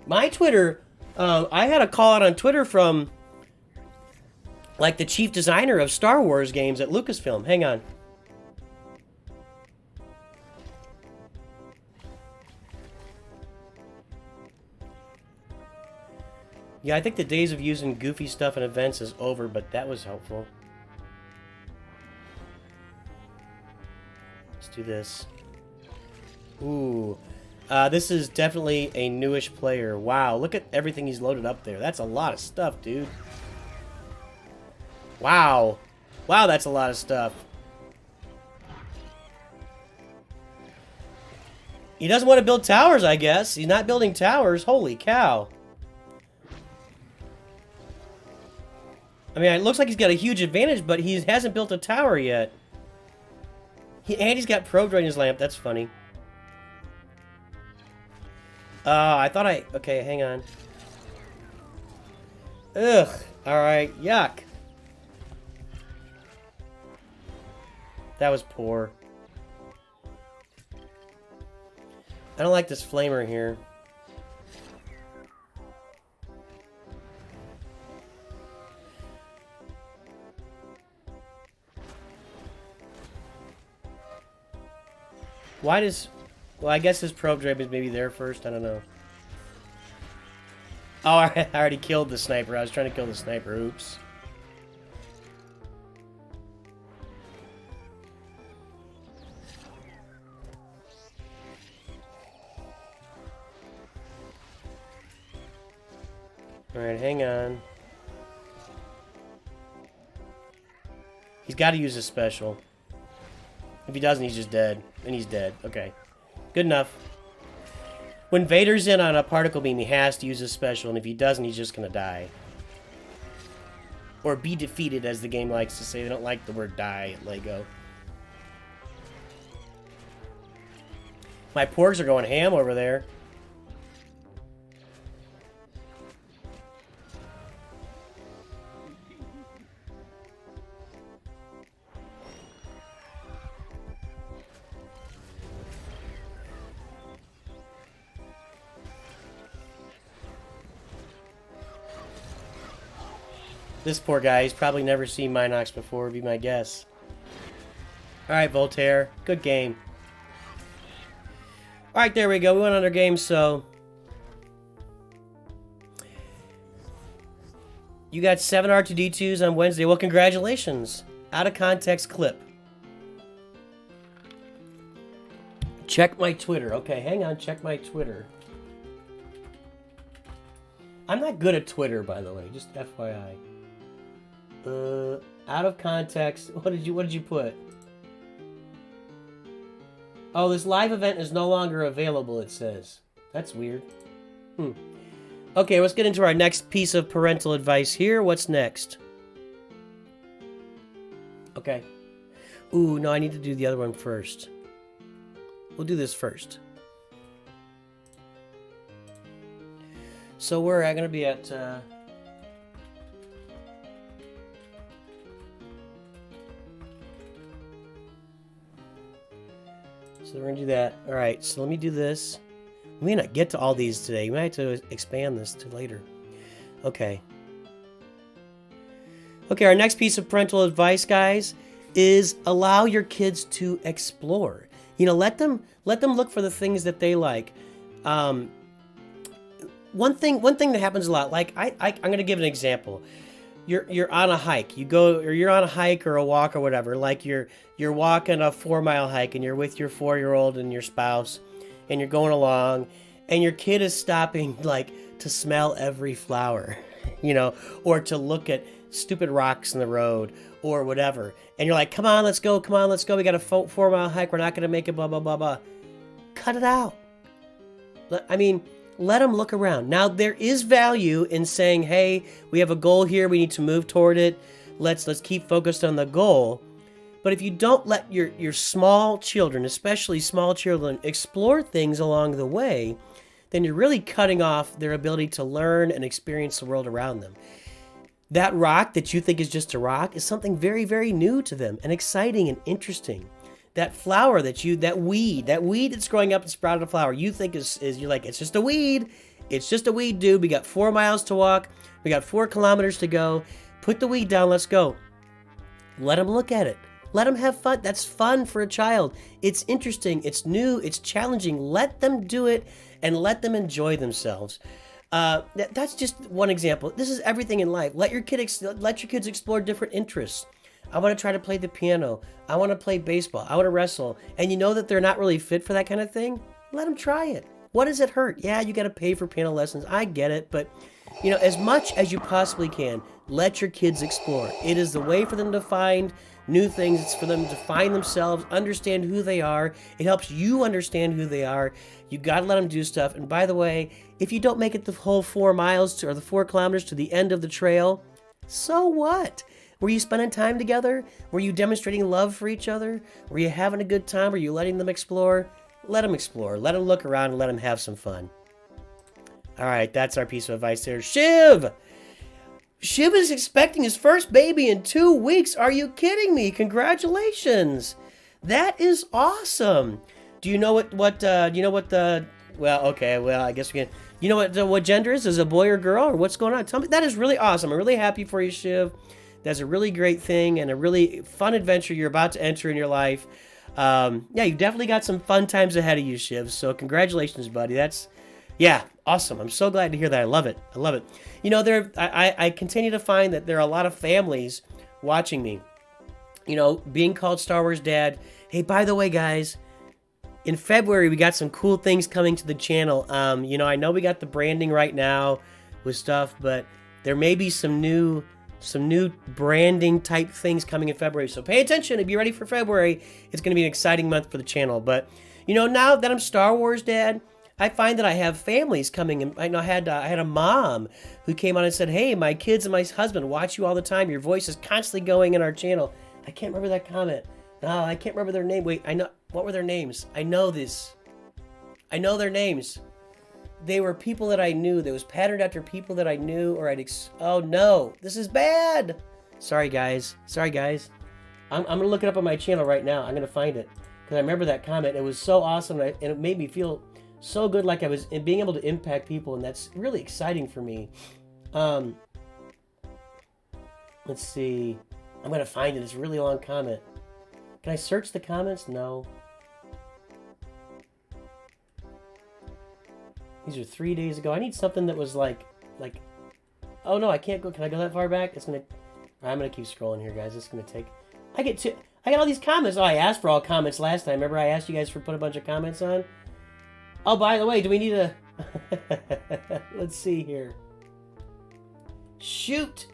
My Twitter, I had a call out on Twitter from, like, the chief designer of Star Wars games at Lucasfilm. Hang on. Yeah, I think the days of using goofy stuff in events is over, but that was helpful. Let's do this. Ooh, this is definitely a newish player. Wow, look at everything he's loaded up there. That's a lot of stuff, dude. Wow. Wow, that's a lot of stuff. He doesn't want to build towers, I guess. He's not building towers. Holy cow. I mean, it looks like he's got a huge advantage, but he hasn't built a tower yet. And he's got Pro Droid in his lamp. That's funny. I thought okay, hang on. Ugh. Alright, yuck. That was poor. I don't like this flamer here. Why does... Well, I guess his probe drive is maybe there first. I don't know. Oh, I already killed the sniper. I was trying to kill the sniper. Oops. Alright, hang on. He's got to use his special. If he doesn't, he's just dead. And he's dead. Okay. Good enough. When Vader's in on a particle beam, he has to use his special, and if he doesn't, he's just going to die. Or be defeated, as the game likes to say. They don't like the word die at LEGO. My porgs are going ham over there. This poor guy, he's probably never seen Minox before, would be my guess. Alright, Voltaire. Good game. Alright, there we go. We went on our game, so... You got 7 R2-D2s on Wednesday. Well, congratulations. Out of context clip. Check my Twitter. Okay, hang on. Check my Twitter. I'm not good at Twitter, by the way. Just FYI. Out of context. What did you put? Oh, this live event is no longer available, it says. That's weird. Okay, let's get into our next piece of parental advice here. What's next? Okay. Ooh, no, I need to do the other one first. We'll do this first. So we're going to be at... So we're going to do that. Alright, so let me do this. We may not get to all these today. We might have to expand this to later. Okay. Okay, our next piece of parental advice, guys, is allow your kids to explore. You know, let them look for the things that they like. One thing that happens a lot, like I'm going to give an example. You're on a hike. You're on a hike or a walk or whatever. Like you're walking a 4-mile hike and you're with your 4-year-old and your spouse and you're going along and your kid is stopping like to smell every flower, you know, or to look at stupid rocks in the road or whatever. And you're like, come on, let's go. We got a 4-mile hike. We're not going to make it, blah, blah, blah, blah. Cut it out. I mean, let them look around. Now, there is value in saying, hey, we have a goal here. We need to move toward it. Let's keep focused on the goal. But if you don't let your small children, especially small children, explore things along the way, then you're really cutting off their ability to learn and experience the world around them. That rock that you think is just a rock is something very, very new to them and exciting and interesting. That flower that weed that's growing up and sprouted a flower, you think is you're like, it's just a weed. It's just a weed, dude. We got 4 miles to walk. We got 4 kilometers to go. Put the weed down. Let's go. Let them look at it. Let them have fun. That's fun for a child. It's interesting. It's new. It's challenging. Let them do it and let them enjoy themselves. That's just one example. This is everything in life. Let your kids explore different interests. I want to try to play the piano. I want to play baseball. I want to wrestle. And you know that they're not really fit for that kind of thing? Let them try it. What does it hurt? Yeah, you got to pay for piano lessons. I get it. But, you know, as much as you possibly can, let your kids explore. It is the way for them to find new things. It's for them to find themselves, understand who they are. It helps you understand who they are. You got to let them do stuff. And by the way, if you don't make it the whole 4 miles or the 4 kilometers to the end of the trail, so what? Were you spending time together? Were you demonstrating love for each other? Were you having a good time? Were you letting them explore? Let them explore. Let them look around and let them have some fun. All right, that's our piece of advice there. Shiv! Shiv is expecting his first baby in 2 weeks. Are you kidding me? Congratulations. That is awesome. Do you know what well, okay, well, I guess we can. You know what gender is? Is it a boy or girl or what's going on? Tell me. That is really awesome. I'm really happy for you, Shiv. That's a really great thing and a really fun adventure you're about to enter in your life. Yeah, you definitely got some fun times ahead of you, Shiv. So congratulations, buddy. That's, yeah, awesome. I'm so glad to hear that. I love it. I love it. You know, I continue to find that there are a lot of families watching me. You know, being called Star Wars Dad. Hey, by the way, guys, in February we got some cool things coming to the channel. You know, I know we got the branding right now with stuff, but there may be some new branding type things coming in February. So pay attention and be ready for February. It's going to be an exciting month for the channel. But you know, now that I'm Star Wars Dad, I find that I have families coming, and I know I had a mom who came on and said, "Hey, my kids and my husband watch you all the time. Your voice is constantly going in our channel." I can't remember that comment. No, I can't remember their name. Wait, I know. What were their names? I know this. I know their names. They were people that I knew. That was patterned after people that I knew, or oh no, this is bad. Sorry guys. Sorry guys. I'm gonna look it up on my channel right now. I'm gonna find it because I remember that comment. It was so awesome, and it made me feel so good, like I was being able to impact people, and that's really exciting for me. Let's see. I'm gonna find it. It's a really long comment. Can I search the comments? No. These are 3 days ago. I need something that was like, oh no, I can't go. Can I go that far back? I'm gonna keep scrolling here, guys. It's gonna take. I got all these comments. Oh, I asked for all comments last time. Remember, I asked you guys for put a bunch of comments on. Oh, by the way, do we need a? Let's see here. Shoot!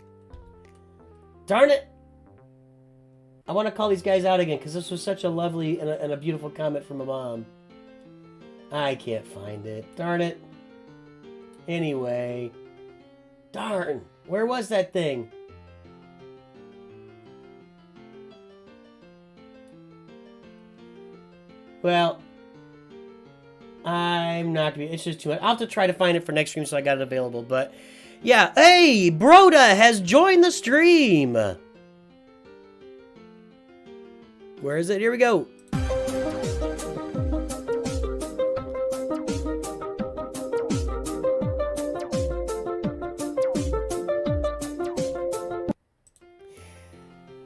Darn it! I want to call these guys out again because this was such a lovely and a beautiful comment from a mom. I can't find it. Darn it. Anyway. Darn. Where was that thing? Well, I'm not gonna be. It's just too much. I'll have to try to find it for next stream so I got it available. But yeah. Hey, Broda has joined the stream. Where is it? Here we go.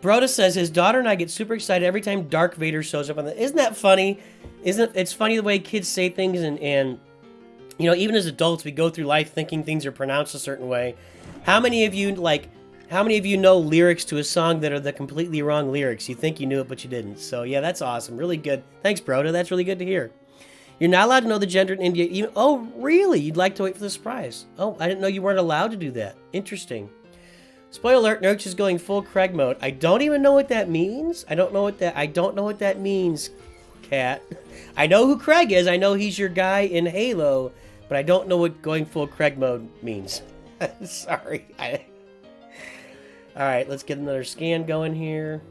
Broda says his daughter and I get super excited every time Dark Vader shows up on the. Isn't that funny? It's funny the way kids say things, and you know, even as adults we go through life thinking things are pronounced a certain way. How many of you know lyrics to a song that are the completely wrong lyrics? You think you knew it, but you didn't. So yeah, that's awesome. Really good. Thanks, Broda. That's really good to hear. You're not allowed to know the gender in India. Even, oh, really? You'd like to wait for the surprise? Oh, I didn't know you weren't allowed to do that. Interesting. Spoiler alert, Nurch is going full Craig mode. I don't even know what that means. I don't know what that means, Cat. I know who Craig is. I know he's your guy in Halo, but I don't know what going full Craig mode means. Sorry. Alright, let's get another scan going here.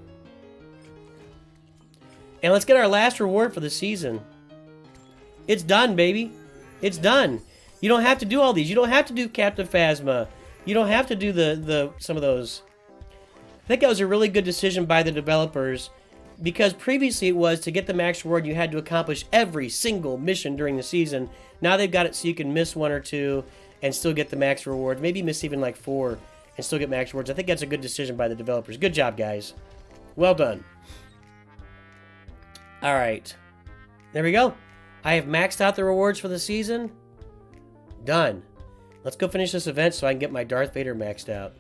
And let's get our last reward for the season. It's done, baby. It's done. You don't have to do all these. You don't have to do Captain Phasma. You don't have to do some of those. I think that was a really good decision by the developers, because previously it was to get the max reward you had to accomplish every single mission during the season. Now they've got it so you can miss 1 or 2 and still get the max rewards. Maybe miss even like 4 and still get max rewards. I think that's a good decision by the developers. Good job, guys. Well done. Alright. There we go. I have maxed out the rewards for the season. Done. Let's go finish this event so I can get my Darth Vader maxed out.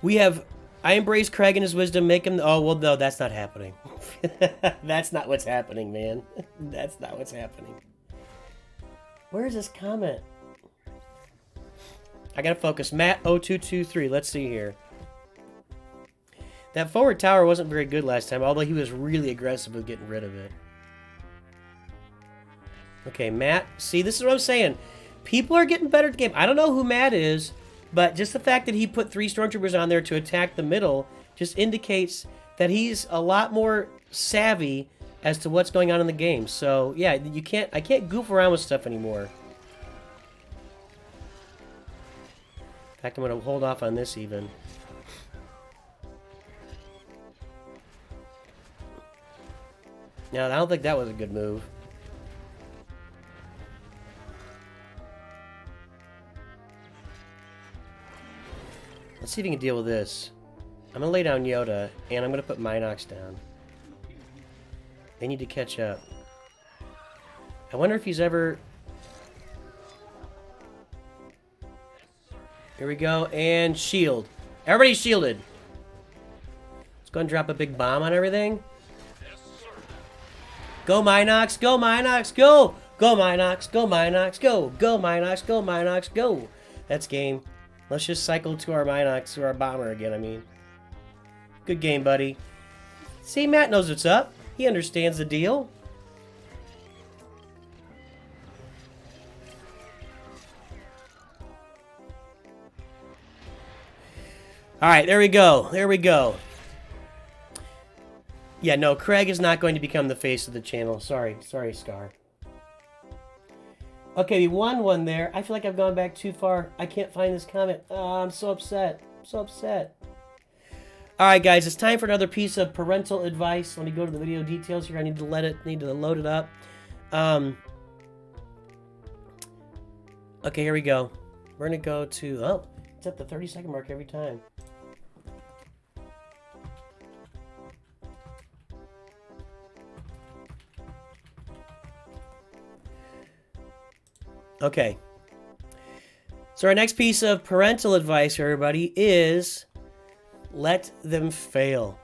We have... I embrace Craig and his wisdom, make him... Oh, well, no, that's not happening. That's not what's happening, man. That's not what's happening. Where is this comment? I gotta focus. Matt0223, let's see here. That forward tower wasn't very good last time, although he was really aggressive with getting rid of it. Okay, Matt. See, this is what I'm saying. People are getting better at the game. I don't know who Matt is, but just the fact that he put 3 stormtroopers on there to attack the middle just indicates that he's a lot more savvy as to what's going on in the game. So, yeah, I can't goof around with stuff anymore. In fact, I'm going to hold off on this even. No, I don't think that was a good move. Let's see if we can deal with this. I'm gonna lay down Yoda, and I'm gonna put Minox down. They need to catch up. I wonder if he's ever... Here we go, and shield. Everybody's shielded. Let's go and drop a big bomb on everything. Go Minox, go Minox, go! Go Minox, go Minox, go! Go Minox, go Minox, go! That's game. Let's just cycle to our Minox, to our bomber again, I mean. Good game, buddy. See, Matt knows what's up. He understands the deal. Alright, there we go. There we go. Yeah, no, Craig is not going to become the face of the channel. Sorry. Sorry, Scar. Okay, we won one there. I feel like I've gone back too far. I can't find this comment. Oh, I'm so upset. I'm so upset. Alright, guys, it's time for another piece of parental advice. Let me go to the video details here. I need to load it up. Okay, here we go. We're gonna go to... Oh, it's at the 30-second mark every time. Okay. So our next piece of parental advice, everybody, is let them fail.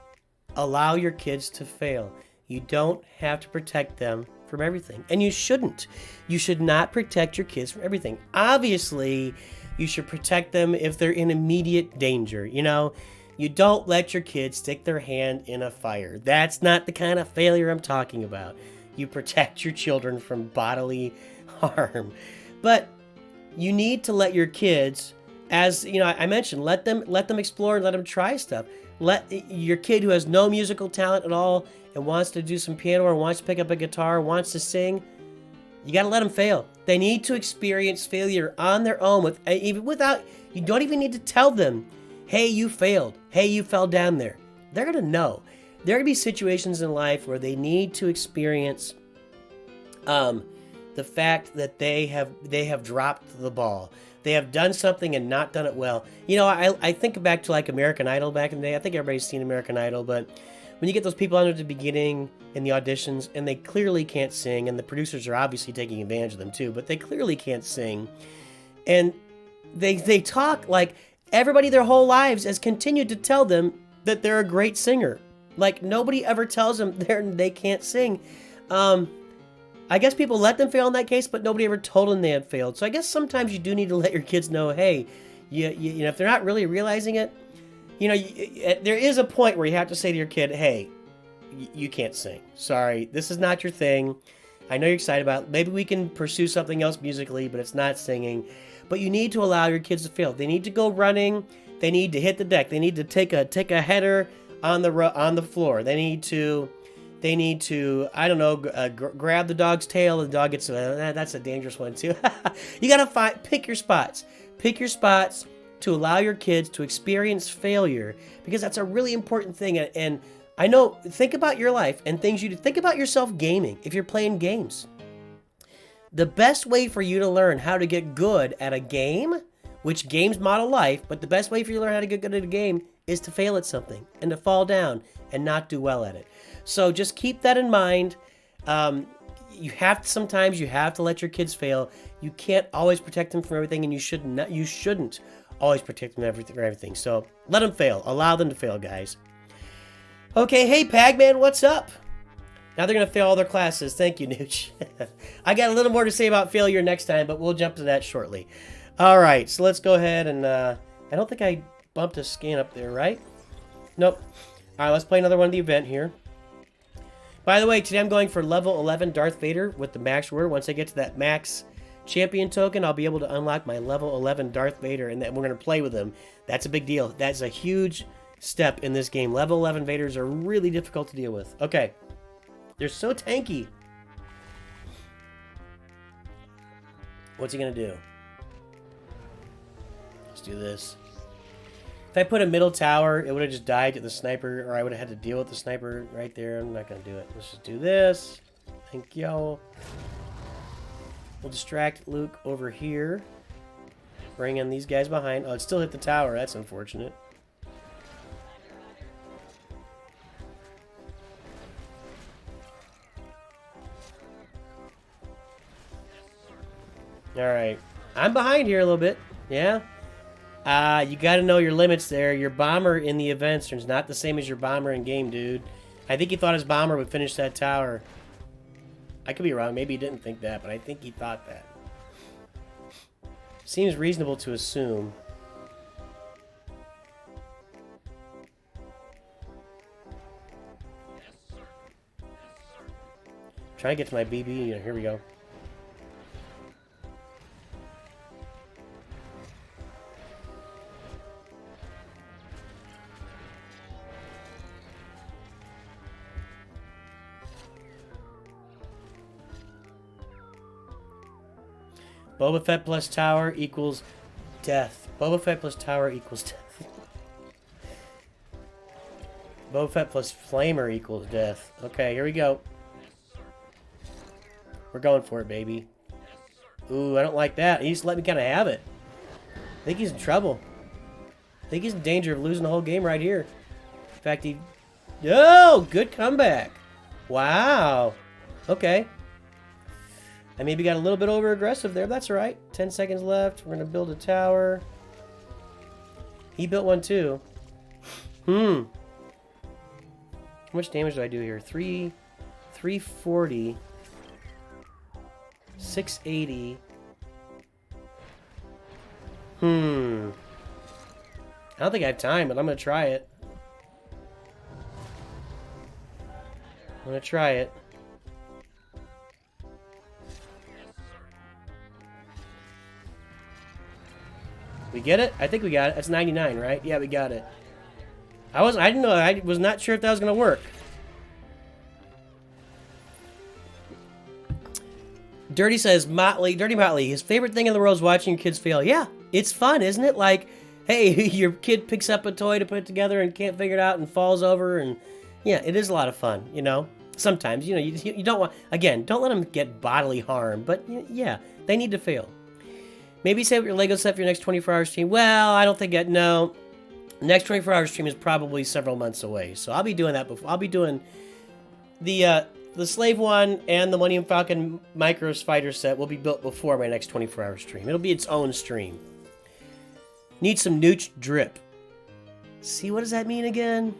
Allow your kids to fail. You don't have to protect them from everything. And you shouldn't. You should not protect your kids from everything. Obviously, you should protect them if they're in immediate danger. You know, you don't let your kids stick their hand in a fire. That's not the kind of failure I'm talking about. You protect your children from bodily harm. But you need to let your kids, as you know, I mentioned, let them explore and let them try stuff. Let your kid who has no musical talent at all and wants to do some piano or wants to pick up a guitar, wants to sing, you got to let them fail. They need to experience failure on their own, even without, you don't even need to tell them, hey, you failed. Hey, you fell down there. They're going to know. There are going to be situations in life where they need to experience the fact that they have dropped the ball. They have done something and not done it well. You know, I think back to like American Idol back in the day. I think everybody's seen American Idol, but when you get those people on at the beginning in the auditions and they clearly can't sing, and the producers are obviously taking advantage of them too, but they clearly can't sing, and they talk like everybody their whole lives has continued to tell them that they're a great singer. Like nobody ever tells them they can't sing. I guess people let them fail in that case, but nobody ever told them they had failed. So I guess sometimes you do need to let your kids know, hey, you know, if they're not really realizing it, you know, there is a point where you have to say to your kid, hey, you can't sing. Sorry, this is not your thing. I know you're excited about it. Maybe we can pursue something else musically, but it's not singing. But you need to allow your kids to fail. They need to go running. They need to hit the deck. They need to take a header on the floor. They need to, I don't know, grab the dog's tail. The dog gets, that's a dangerous one too. You gotta pick your spots. Pick your spots to allow your kids to experience failure, because that's a really important thing. And I know, think about your life and things you do. Think about yourself gaming. If you're playing games, the best way for you to learn how to get good at a game, which games model life, but the best way for you to learn how to get good at a game is to fail at something and to fall down and not do well at it. So just keep that in mind. Sometimes you have to let your kids fail. You can't always protect them from everything, and you shouldn't always protect them from everything. So let them fail. Allow them to fail, guys. Okay, hey, Pagman, what's up? Now they're going to fail all their classes. Thank you, Nooch. I got a little more to say about failure next time, but we'll jump to that shortly. All right, so let's go ahead and... I don't think I bumped a scan up there, right? Nope. All right, let's play another one of the event here. By the way, today I'm going for level 11 Darth Vader with the max reward. Once I get to that max champion token, I'll be able to unlock my level 11 Darth Vader, and then we're going to play with him. That's a big deal. That's a huge step in this game. Level 11 Vaders are really difficult to deal with. Okay. They're so tanky. What's he going to do? Let's do this. If I put a middle tower, it would have just died to the sniper, or I would have had to deal with the sniper right there. I'm not going to do it. Let's just do this. Thank you. We'll distract Luke over here. Bring in these guys behind. Oh, it still hit the tower. That's unfortunate. Alright. I'm behind here a little bit. Yeah. You gotta know your limits there. Your bomber in the events is not the same as your bomber in game, dude. I think he thought his bomber would finish that tower. I could be wrong. Maybe he didn't think that, but I think he thought that. Seems reasonable to assume. Trying to get to my BB. Here we go. Boba Fett plus tower equals death. Boba Fett plus tower equals death. Boba Fett plus flamer equals death. Okay, here we go. We're going for it, baby. Ooh, I don't like that. He just let me kind of have it. I think he's in trouble. I think he's in danger of losing the whole game right here. In fact, he... Oh, good comeback. Wow. Okay. I maybe got a little bit over-aggressive there. That's all right. 10 seconds left. We're going to build a tower. He built one, too. How much damage do I do here? 340. 680. I don't think I have time, but I'm going to try it. I'm going to try it. We get it? I think we got it. That's 99, right? Yeah, we got it. I didn't know. I was not sure if that was going to work. Dirty says, Dirty Motley, his favorite thing in the world is watching your kids fail. Yeah, it's fun, isn't it? Like, hey, your kid picks up a toy to put it together and can't figure it out and falls over. And yeah, it is a lot of fun, you know? Sometimes, you know, you don't want, again, don't let them get bodily harm. But yeah, they need to fail. Maybe save your Lego set for your next 24-hour stream. Well, I don't think that, no. The next 24-hour stream is probably several months away. So I'll be doing that before. I'll be doing the Slave One and the Millennium Falcon Micros Fighter set will be built before my next 24-hour stream. It'll be its own stream. Need some Nooch drip. See, what does that mean again?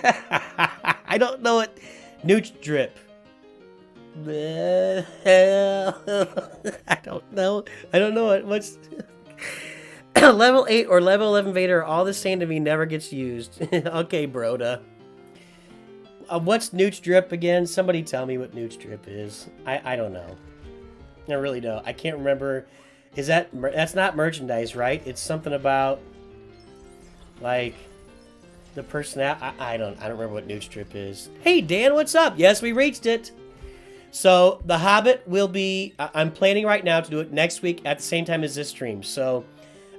I don't know what Nooch drip. I don't know. I don't know what's... Level 8 or level 11 Vader are all the same to me, never gets used. Okay, Broda. What's Nooch drip again? Somebody tell me what Nooch drip is. I don't know. I really don't. I can't remember. Is that's not merchandise, right? It's something about like the person. I don't remember what Nooch drip is. Hey Dan, what's up? Yes, we reached it. So The Hobbit will be. I'm planning right now to do it next week at the same time as this stream. So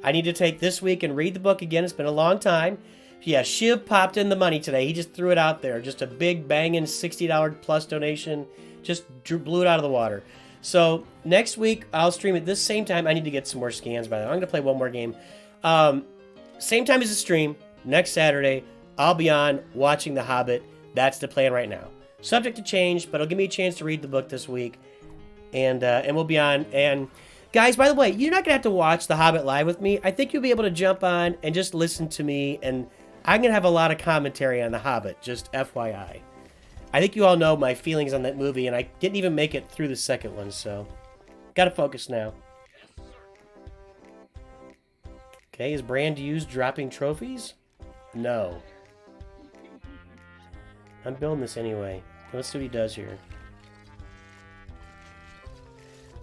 I need to take this week and read the book again. It's been a long time. Yeah, Shiv popped in the money today. He just threw it out there. Just a big banging $60 plus donation. Just blew it out of the water. So next week, I'll stream at this same time. I need to get some more scans by the way. I'm going to play one more game. Same time as the stream. Next Saturday, I'll be on watching The Hobbit. That's the plan right now. Subject to change, but it'll give me a chance to read the book this week. And we'll be on. And guys, by the way, you're not going to have to watch The Hobbit live with me. I think you'll be able to jump on and just listen to me. And I'm going to have a lot of commentary on The Hobbit, just FYI. I think you all know my feelings on that movie, and I didn't even make it through the second one, so got to focus now. Okay, is Brand used dropping trophies? No. I'm building this anyway. Let's see what he does here.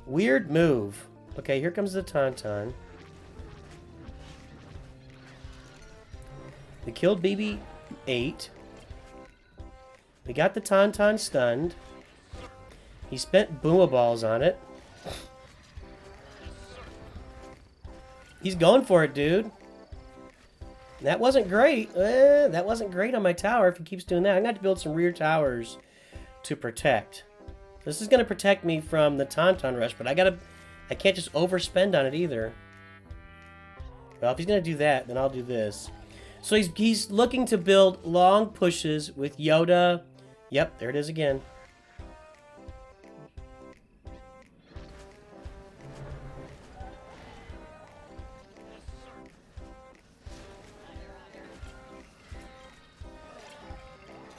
Weird move. Okay, here comes the Tauntaun. We killed BB-8. We got the Tauntaun stunned. He spent Boomaballs on it. He's going for it, dude. That wasn't great. That wasn't great on my tower if he keeps doing that. I'm going to have to build some rear towers to protect. This is going to protect me from the Tauntaun rush, but I can't just overspend on it either. Well, if he's going to do that, then I'll do this. So he's looking to build long pushes with Yoda. Yep, there it is again.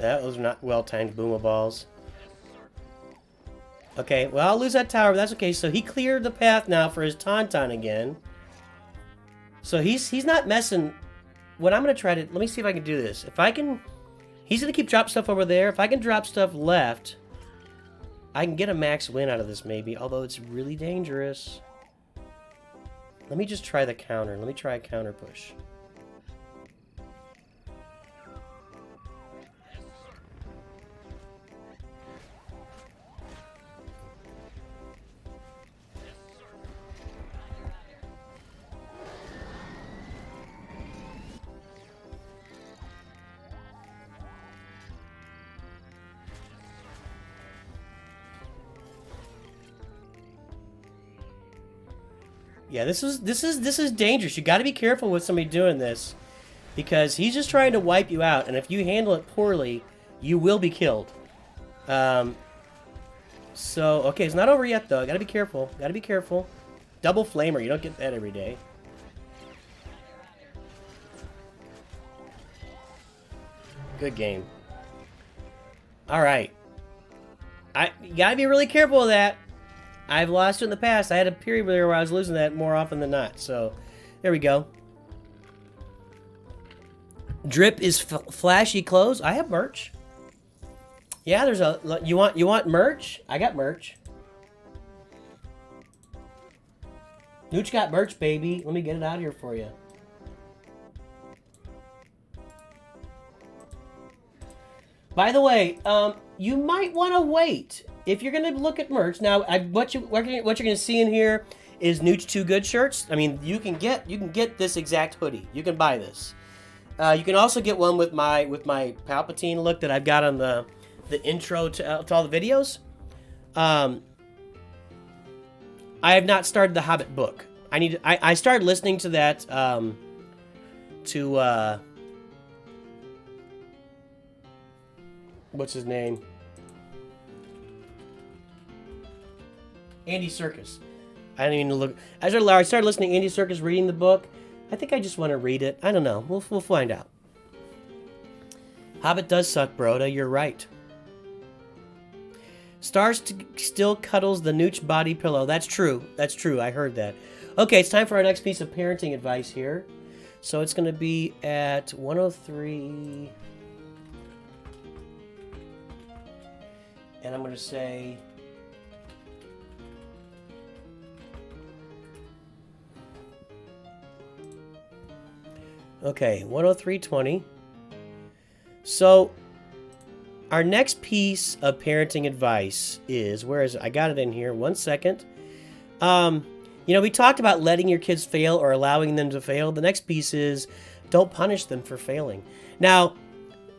That was not well-timed boomer balls. Okay, well, I'll lose that tower, but that's okay. So he cleared the path now for his Tauntaun again. So he's not messing. What I'm going to try to... Let me see if I can do this. If I can... He's going to keep dropping stuff over there. If I can drop stuff left, I can get a max win out of this, maybe. Although it's really dangerous. Let me just try the counter. Let me try a counter push. Yeah, this is dangerous. You got to be careful with somebody doing this, because he's just trying to wipe you out, and if you handle it poorly, you will be killed. So okay, it's not over yet though. Got to be careful. Got to be careful. Double flamer. You don't get that every day. Good game. All right. You got to be really careful with that. I've lost it in the past. I had a period where I was losing that more often than not. So, there we go. Drip is flashy clothes. I have merch. Yeah, there's a... You want merch? I got merch. Nooch got merch, baby. Let me get it out of here for you. By the way, you might want to wait. If you're going to look at merch, now what you're going to see in here is Nooch Too Good shirts. I mean, you can get this exact hoodie. You can buy this. You can also get one with my Palpatine look that I've got on the intro to all the videos. I have not started the Hobbit book. I started listening to that what's his name? Andy Serkis. I didn't even look. I started listening to Andy Serkis reading the book. I think I just want to read it. I don't know. We'll find out. Hobbit does suck, Broda. You're right. Stars still cuddles the Nooch body pillow. That's true. That's true. I heard that. Okay, it's time for our next piece of parenting advice here. So it's going to be at 103. And I'm going to say... Okay, 103.20. So, our next piece of parenting advice is, where is it? I got it in here. 1 second. We talked about letting your kids fail or allowing them to fail. The next piece is, don't punish them for failing. Now,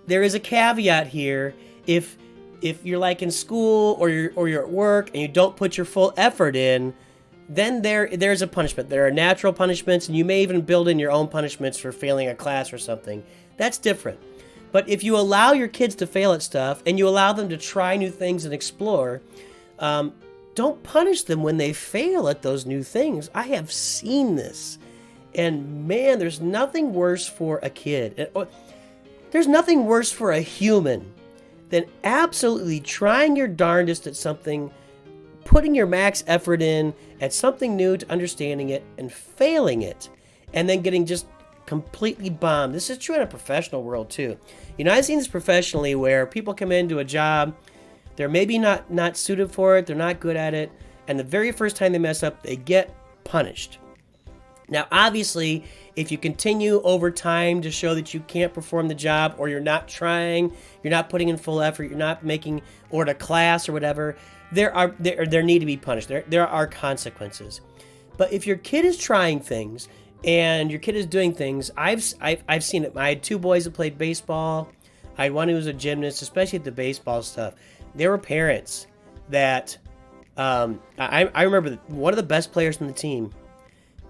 there is a caveat here. If you're like in school or you're at work and you don't put your full effort in, then there's a punishment. There are natural punishments, and you may even build in your own punishments for failing a class or something. That's different. But if you allow your kids to fail at stuff, and you allow them to try new things and explore, don't punish them when they fail at those new things. I have seen this. And man, there's nothing worse for a kid. There's nothing worse for a human than absolutely trying your darndest at something, putting your max effort in at something new to understanding it and failing it, and then getting just completely bombed. This is true in a professional world too. I've seen this professionally where people come into a job, they're maybe not suited for it, they're not good at it, and the very first time they mess up, they get punished. Now, obviously, if you continue over time to show that you can't perform the job, or you're not trying, you're not putting in full effort, you're not making, or to class or whatever, there need to be punished. There are consequences. But if your kid is trying things and your kid is doing things, I've seen it. I had two boys that played baseball. I had one who was a gymnast, especially at the baseball stuff. There were parents that I remember one of the best players on the team.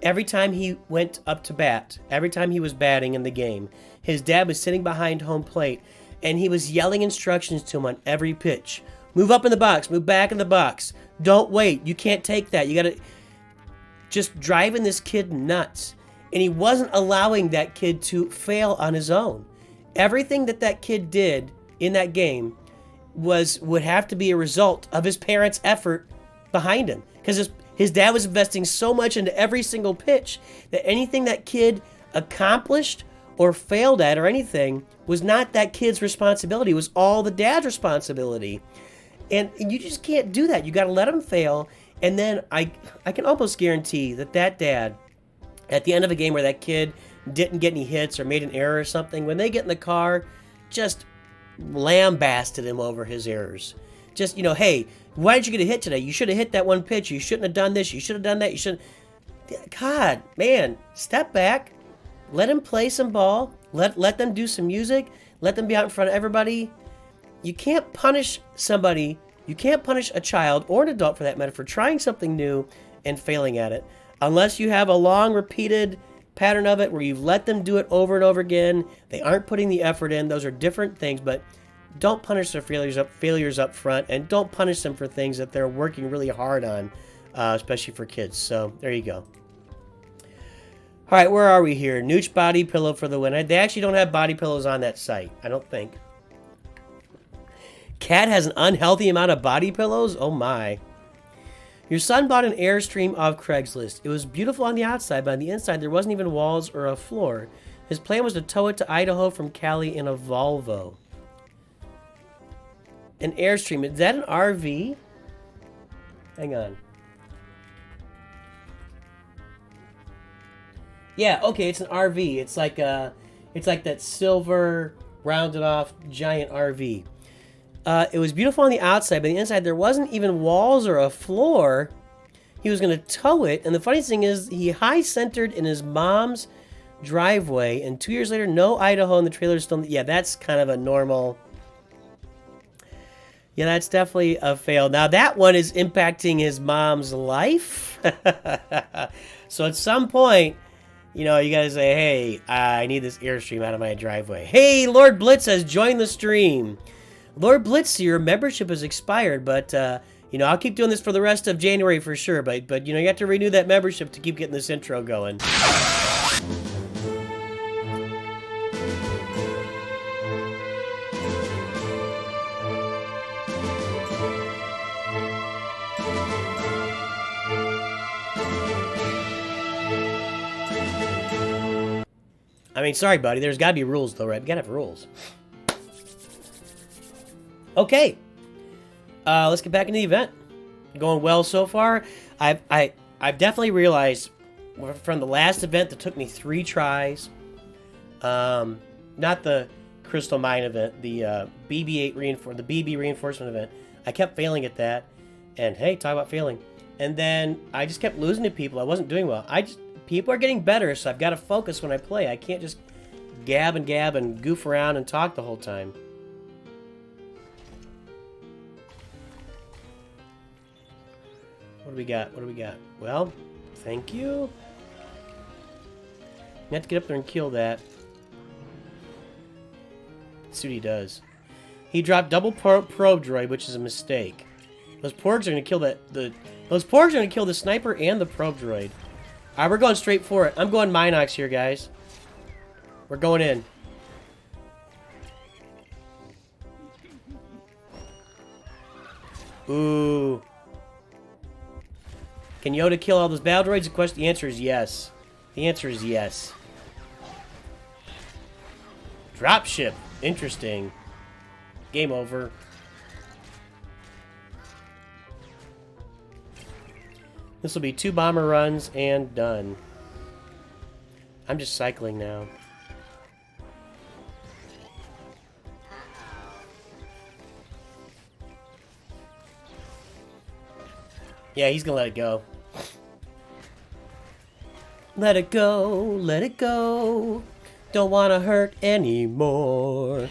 Every time he went up to bat, every time he was batting in the game, his dad was sitting behind home plate, and he was yelling instructions to him on every pitch. Move up in the box, move back in the box. Don't wait. You can't take that. You got to... Just driving this kid nuts. And he wasn't allowing that kid to fail on his own. Everything that kid did in that game would have to be a result of his parents' effort behind him. Because his dad was investing so much into every single pitch that anything that kid accomplished or failed at or anything was not that kid's responsibility. It was all the dad's responsibility. And you just can't do that. You got to let him fail. And then I can almost guarantee that dad, at the end of a game where that kid didn't get any hits or made an error or something, when they get in the car, just lambasted him over his errors. Just, hey, why didn't you get a hit today? You should have hit that one pitch. You shouldn't have done this. You should have done that. You shouldn't. God, man, step back. Let him play some ball. Let them do some music. Let them be out in front of everybody. You can't punish somebody. You can't punish a child or an adult, for that matter, for trying something new and failing at it, unless you have a long, repeated pattern of it where you've let them do it over and over again. They aren't putting the effort in. Those are different things, but don't punish their failures up front, and don't punish them for things that they're working really hard on, especially for kids. So there you go. All right, where are we here? Nooch body pillow for the win. They actually don't have body pillows on that site, I don't think. Cat has an unhealthy amount of body pillows? Oh my. Your son bought an Airstream off Craigslist. It was beautiful on the outside, but on the inside there wasn't even walls or a floor. His plan was to tow it to Idaho from Cali in a Volvo. An Airstream. Is that an RV? Hang on. Yeah, okay, it's an RV. It's like that silver, rounded off, giant RV. It was beautiful on the outside, but on the inside there wasn't even walls or a floor. He was going to tow it, and the funny thing is, he high-centered in his mom's driveway, and 2 years later, no Idaho, and the trailer is still... Yeah, that's kind of a normal... Yeah, that's definitely a fail. Now, that one is impacting his mom's life. So at some point, you gotta say, hey, I need this Airstream out of my driveway. Hey, Lord Blitz has joined the stream. Lord Blitz, your membership has expired, but, I'll keep doing this for the rest of January for sure. But you have to renew that membership to keep getting this intro going. I mean, sorry, buddy. There's got to be rules, though, right? We got to have rules. Okay. Let's get back into the event. Going well so far. I've definitely realized from the last event that took me 3 tries, not the Crystal Mine event, the BB-8 the BB reinforcement event. I kept failing at that, and hey, talk about failing. And then I just kept losing to people. I wasn't doing well. People are getting better, so I've got to focus when I play. I can't just gab and goof around and talk the whole time. What do we got? What do we got? Well, thank you. You have to get up there and kill that. Let's see what he does. He dropped double probe droid, which is a mistake. Those porgs are going to kill those porgs are going to kill the sniper and the probe droid. Alright, we're going straight for it. I'm going Minox here, guys. We're going in. Ooh. Can Yoda kill all those battle droids? The answer is yes. The answer is yes. Dropship. Interesting. Game over. This will be 2 bomber runs and done. I'm just cycling now. Yeah, he's gonna let it go. Let it go, let it go. Don't want to hurt anymore.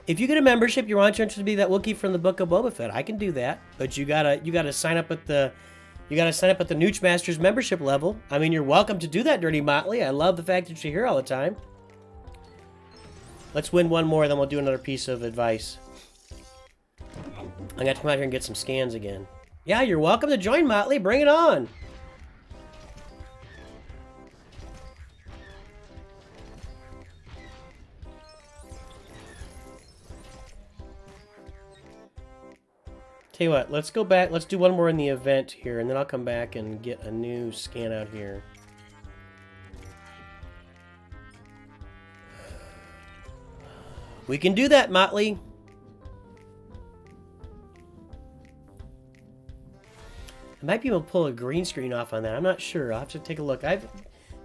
If you get a membership, you want your interest to be that Wookiee from the Book of Boba Fett, I can do that. But you gotta sign up at the Nooch Masters membership level. I mean, you're welcome to do that, Dirty Motley. I love the fact that you're here all the time. Let's win one more, then we'll do another piece of advice. I got to come out here and get some scans again. Yeah, you're welcome to join, Motley. Bring it on. Tell you what, let's go back. Let's do one more in the event here, and then I'll come back and get a new scan out here. We can do that, Motley. I might be able to pull a green screen off on that. I'm not sure. I'll have to take a look. I've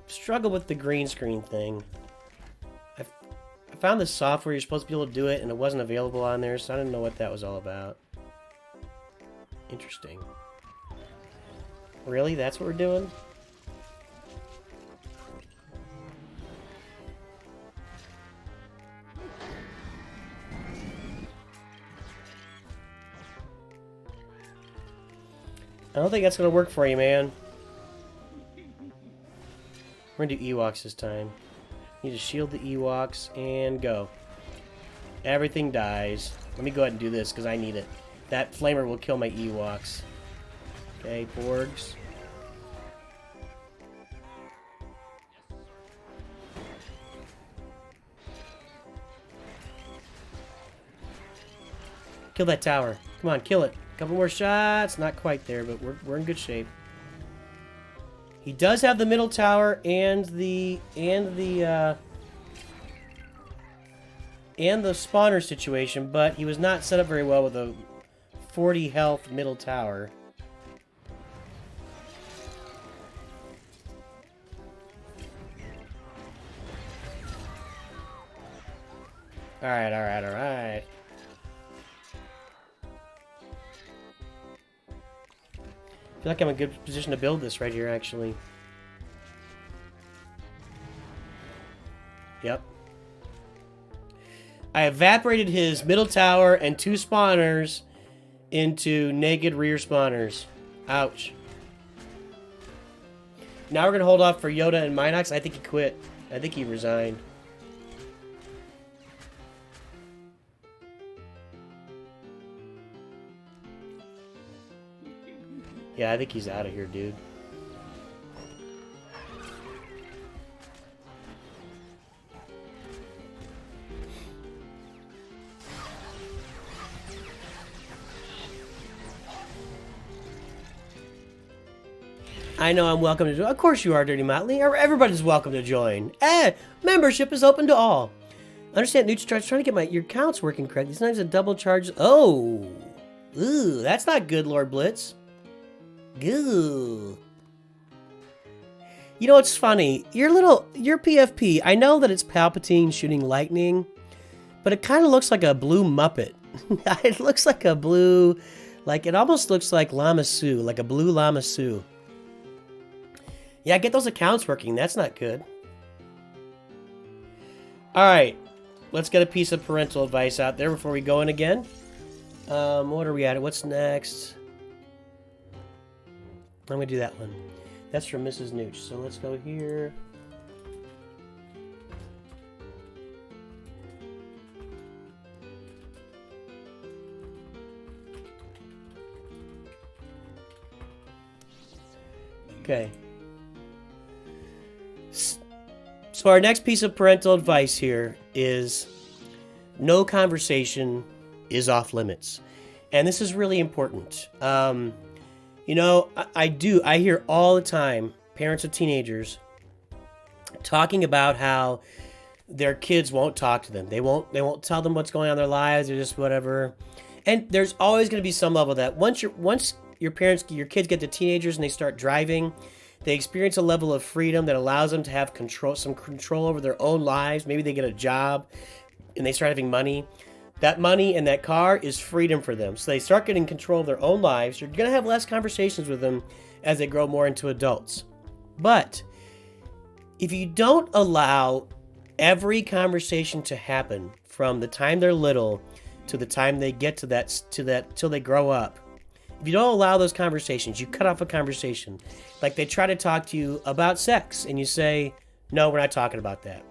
struggled with the green screen thing. I found the software you're supposed to be able to do it, and it wasn't available on there, so I didn't know what that was all about. Interesting. Really? That's what we're doing? I don't think that's going to work for you, man. We're going to do Ewoks this time. Need to shield the Ewoks and go. Everything dies. Let me go ahead and do this because I need it. That flamer will kill my Ewoks. Okay, Borgs. Kill that tower. Come on, kill it. Couple more shots. Not quite there, but we're in good shape. He does have the middle tower and the spawner situation, but he was not set up very well with a 40 health middle tower. Alright, alright, alright. I feel like I'm in a good position to build this right here, actually. Yep. I evaporated his middle tower and 2 spawners into naked rear spawners. Ouch. Now we're going to hold off for Yoda and Minox. I think he quit. I think he resigned. Yeah, I think he's out of here, dude. I know I'm welcome to join. Of course you are, Dirty Motley. Everybody's welcome to join. Membership is open to all. Understand, Nooch trying to get your counts working correctly. Sometimes a double charge. Oh. Ooh, that's not good, Lord Blitz. Goo. You know what's funny? Your PFP, I know that it's Palpatine shooting lightning, but it kind of looks like a blue Muppet. It looks like a blue, it almost looks like Lamassu, like a blue Lamassu. Yeah, get those accounts working. That's not good. Alright, let's get a piece of parental advice out there before we go in again. What are we at? What's next? I'm going to do that one. That's from Mrs. Nooch. So let's go here. Okay. So our next piece of parental advice here is no conversation is off limits. And this is really important. You know, I hear all the time parents of teenagers talking about how their kids won't talk to them. They won't tell them what's going on in their lives or just whatever. And there's always going to be some level of that. Once your kids get to teenagers and they start driving, they experience a level of freedom that allows them to have some control over their own lives. Maybe they get a job and they start having money. That money and that car is freedom for them. So they start getting control of their own lives. You're going to have less conversations with them as they grow more into adults. But if you don't allow every conversation to happen from the time they're little to the time they get to that till they grow up, if you don't allow those conversations, you cut off a conversation. Like they try to talk to you about sex and you say, no, we're not talking about that.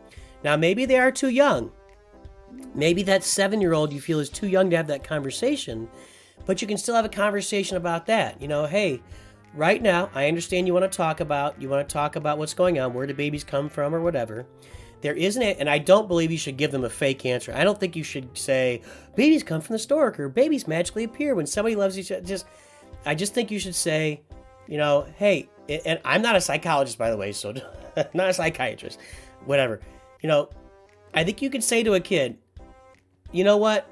Now, maybe they are too young. Maybe that 7-year-old you feel is too young to have that conversation, but you can still have a conversation about that. You know, hey, right now, I understand you want to talk about what's going on, where the babies come from or whatever. There isn't, and I don't believe you should give them a fake answer. I don't think you should say, babies come from the stork, or babies magically appear when somebody loves each other. I just think you should say, hey, and I'm not a psychologist, by the way, so not a psychiatrist, whatever. I think you could say to a kid, you know what?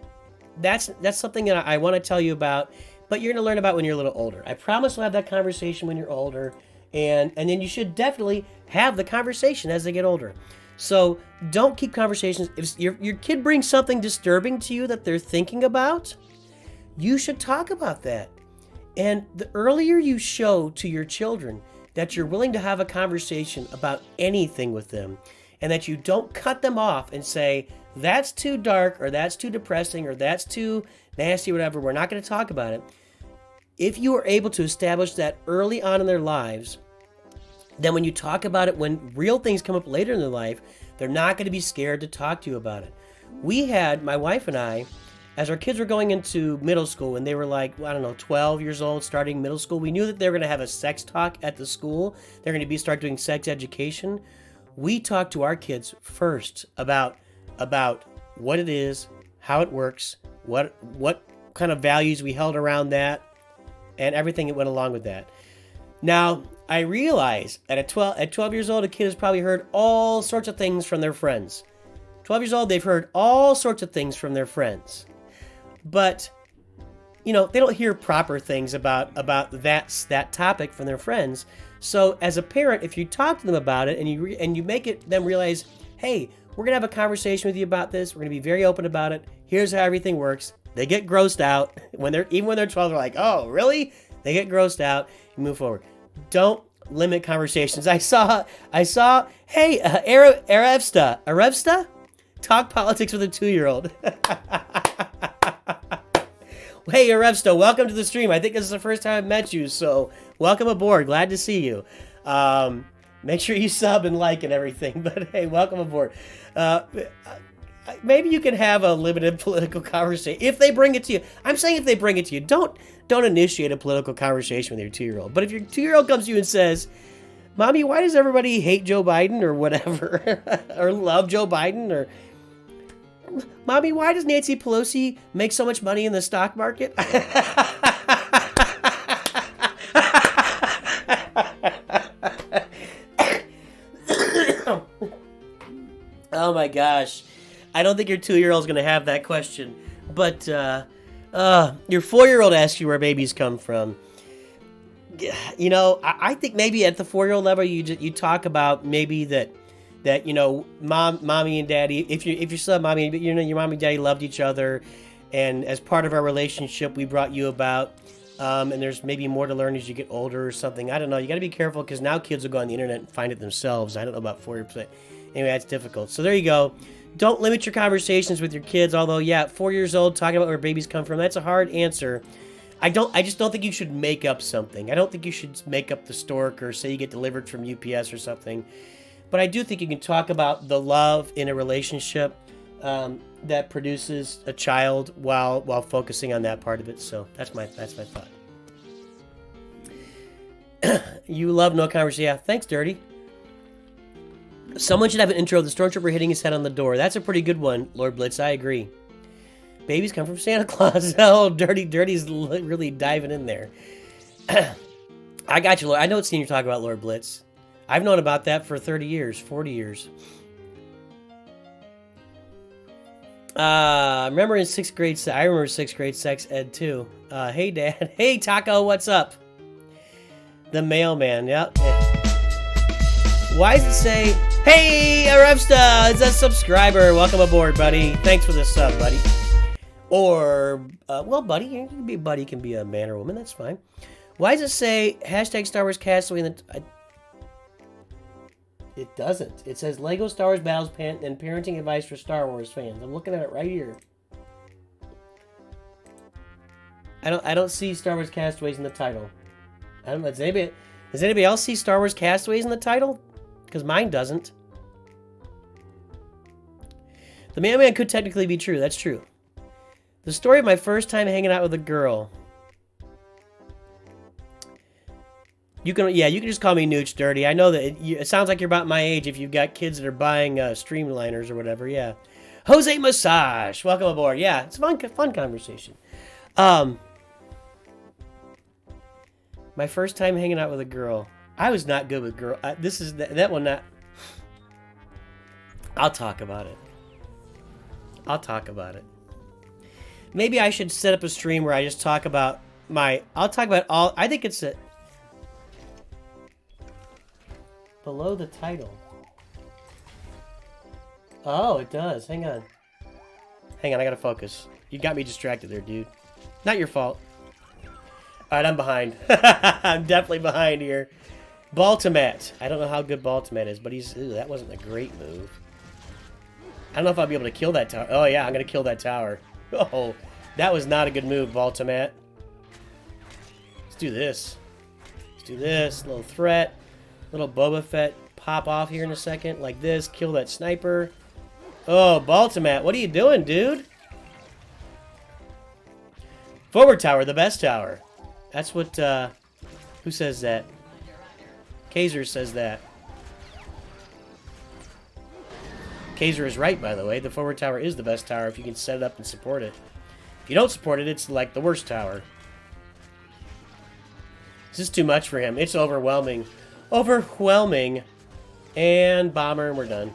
That's something that I want to tell you about, but you're going to learn about when you're a little older. I promise we'll have that conversation when you're older, and then you should definitely have the conversation as they get older. So don't keep conversations. If your kid brings something disturbing to you that they're thinking about, you should talk about that. And the earlier you show to your children that you're willing to have a conversation about anything with them, and that you don't cut them off and say, that's too dark, or that's too depressing, or that's too nasty, whatever, we're not going to talk about it. If you are able to establish that early on in their lives, then when you talk about it, when real things come up later in their life, they're not going to be scared to talk to you about it. We had, my wife and I, as our kids were going into middle school, and they were 12 years old, starting middle school, we knew that they were going to have a sex talk at the school. They're going to start doing sex education. We talked to our kids first about what it is, how it works, what kind of values we held around that, and everything that went along with that. Now, I realize that at 12 years old, a kid has probably heard all sorts of things from their friends. 12 years old, they've heard all sorts of things from their friends. But, they don't hear proper things about that topic from their friends. So as a parent, if you talk to them about it and you make them realize, hey, we're going to have a conversation with you about this. We're going to be very open about it. Here's how everything works. They get grossed out. Even when they're 12, they're like, oh, really? They get grossed out. You move forward. Don't limit conversations. I saw, hey, Arevsta, talk politics with a 2-year-old. Hey, Arevsta, welcome to the stream. I think this is the first time I've met you, so welcome aboard. Glad to see you. Make sure you sub and like and everything, but hey, welcome aboard. Maybe you can have a limited political conversation if they bring it to you. I'm saying if they bring it to you, don't initiate a political conversation with your 2-year-old. But if your 2-year-old comes to you and says, Mommy, why does everybody hate Joe Biden or whatever, or love Joe Biden, or Mommy, why does Nancy Pelosi make so much money in the stock market? Oh my gosh. I don't think your 2-year-old is going to have that question. But your 4-year-old asks you where babies come from. I think maybe at the 4-year-old level, you talk about maybe that mommy and daddy, if you still have mommy, your mommy and daddy loved each other, and as part of our relationship, we brought you about, and there's maybe more to learn as you get older or something. I don't know. You got to be careful because now kids will go on the internet and find it themselves. I don't know about 4%. Anyway, that's difficult. So there you go. Don't limit your conversations with your kids. Although, yeah, at 4 years old, talking about where babies come from, that's a hard answer. I just don't think you should make up something. I don't think you should make up the stork or say you get delivered from UPS or something. But I do think you can talk about the love in a relationship that produces a child while focusing on that part of it. So that's my thought. You love no conversation. Yeah, thanks, Dirty. Someone should have an intro of the stormtrooper hitting his head on the door. That's a pretty good one, Lord Blitz. I agree. Babies come from Santa Claus. Oh, Dirty's really diving in there. I got you, Lord. I know what scene you're talking about, Lord Blitz. I've known about that for 30 years, 40 years. I remember 6th grade sex ed too. Hey, Dad. Hey, Taco, what's up? The mailman, yep. Why does it say, hey, Arevsta, it's a subscriber. Welcome aboard, buddy. Thanks for the sub, buddy. Or, buddy, you can be a buddy, can be a man or woman, that's fine. Why does it say hashtag Star Wars Castaway in the... It doesn't. It says Lego Star Wars Battles and Parenting Advice for Star Wars Fans. I'm looking at it right here. I don't see Star Wars Castaways in the title. I don't know. Does anybody else see Star Wars Castaways in the title? Because mine doesn't. The mailman could technically be true. That's true. The story of my first time hanging out with a girl. You can, yeah, you can just call me Nooch Dirty. I know that it sounds like you're about my age if you've got kids that are buying streamliners or whatever. Yeah, Jose Massage, welcome aboard. Yeah, it's a fun conversation. My first time hanging out with a girl. I was not good with girl. This is that one. Not. I'll talk about it. I'll talk about it. Maybe I should set up a stream where I just talk about my. I'll talk about all. I think it's a. Below the title. Oh, it does. Hang on. Hang on, I gotta focus. You got me distracted there, dude. Not your fault. Alright, I'm behind. I'm definitely behind here. Baltimat. I don't know how good Baltimat is, but he's... Ooh, that wasn't a great move. I don't know if I'll be able to kill that tower. Oh, yeah, I'm gonna kill that tower. Oh, that was not a good move, Baltimat. Let's do this. Let's do this. Little threat. Little Boba Fett pop off here in a second. Like this. Kill that sniper. Oh, Baltimat, what are you doing, dude? Forward tower, the best tower. That's what, who says that? Kaiser says that. Kaiser is right, by the way. The forward tower is the best tower if you can set it up and support it. If you don't support it, it's like the worst tower. This is too much for him. It's overwhelming. Overwhelming. And bomber, and we're done.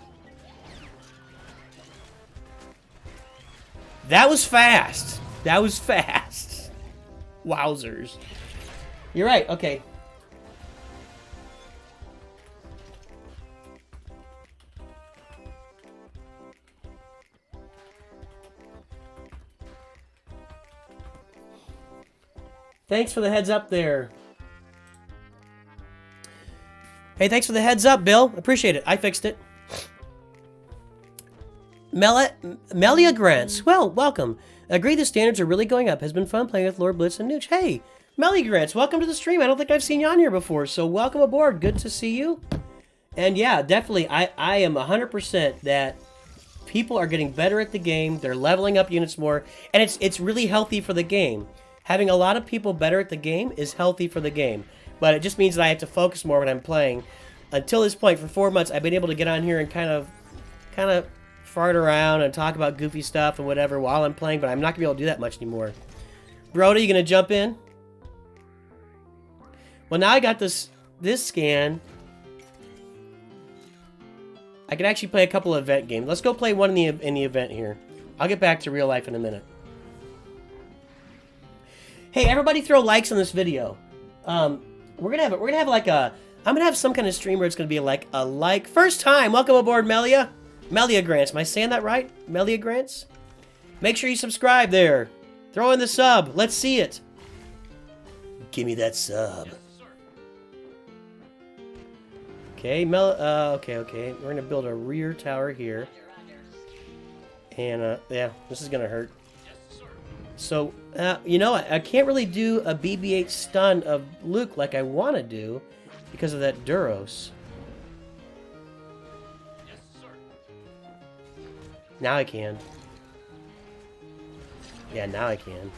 That was fast. That was fast. Wowzers. You're right. Okay. Thanks for the heads up there. Hey, thanks for the heads up, Bill. Appreciate it. I fixed it. Melia Grants. Well, welcome. Agree the standards are really going up. Has been fun playing with Lord Blitz and Nooch. Hey, Melia Grants, welcome to the stream. I don't think I've seen you on here before, so welcome aboard. Good to see you. And yeah, definitely, I am 100% that people are getting better at the game. They're leveling up units more, and it's really healthy for the game. Having a lot of people better at the game is healthy for the game. But it just means that I have to focus more when I'm playing. Until this point, for 4 months, I've been able to get on here and kind of fart around and talk about goofy stuff and whatever while I'm playing, but I'm not going to be able to do that much anymore. Brody, you going to jump in? Well, now I got this scan. I can actually play a couple of event games. Let's go play one in the event here. I'll get back to real life in a minute. Hey, everybody throw likes on this video. We're gonna have like a... I'm gonna have some kind of stream where it's gonna be like a like... First time! Welcome aboard, Melia. Melia Grants. Am I saying that right? Melia Grants? Make sure you subscribe there. Throw in the sub. Let's see it. Give me that sub. Okay, okay. We're gonna build a rear tower here. And, yeah, this is gonna hurt. So, you know, I can't really do a BB-8 stun of Luke like I want to do because of that Duros. Now I can. Yeah, now I can.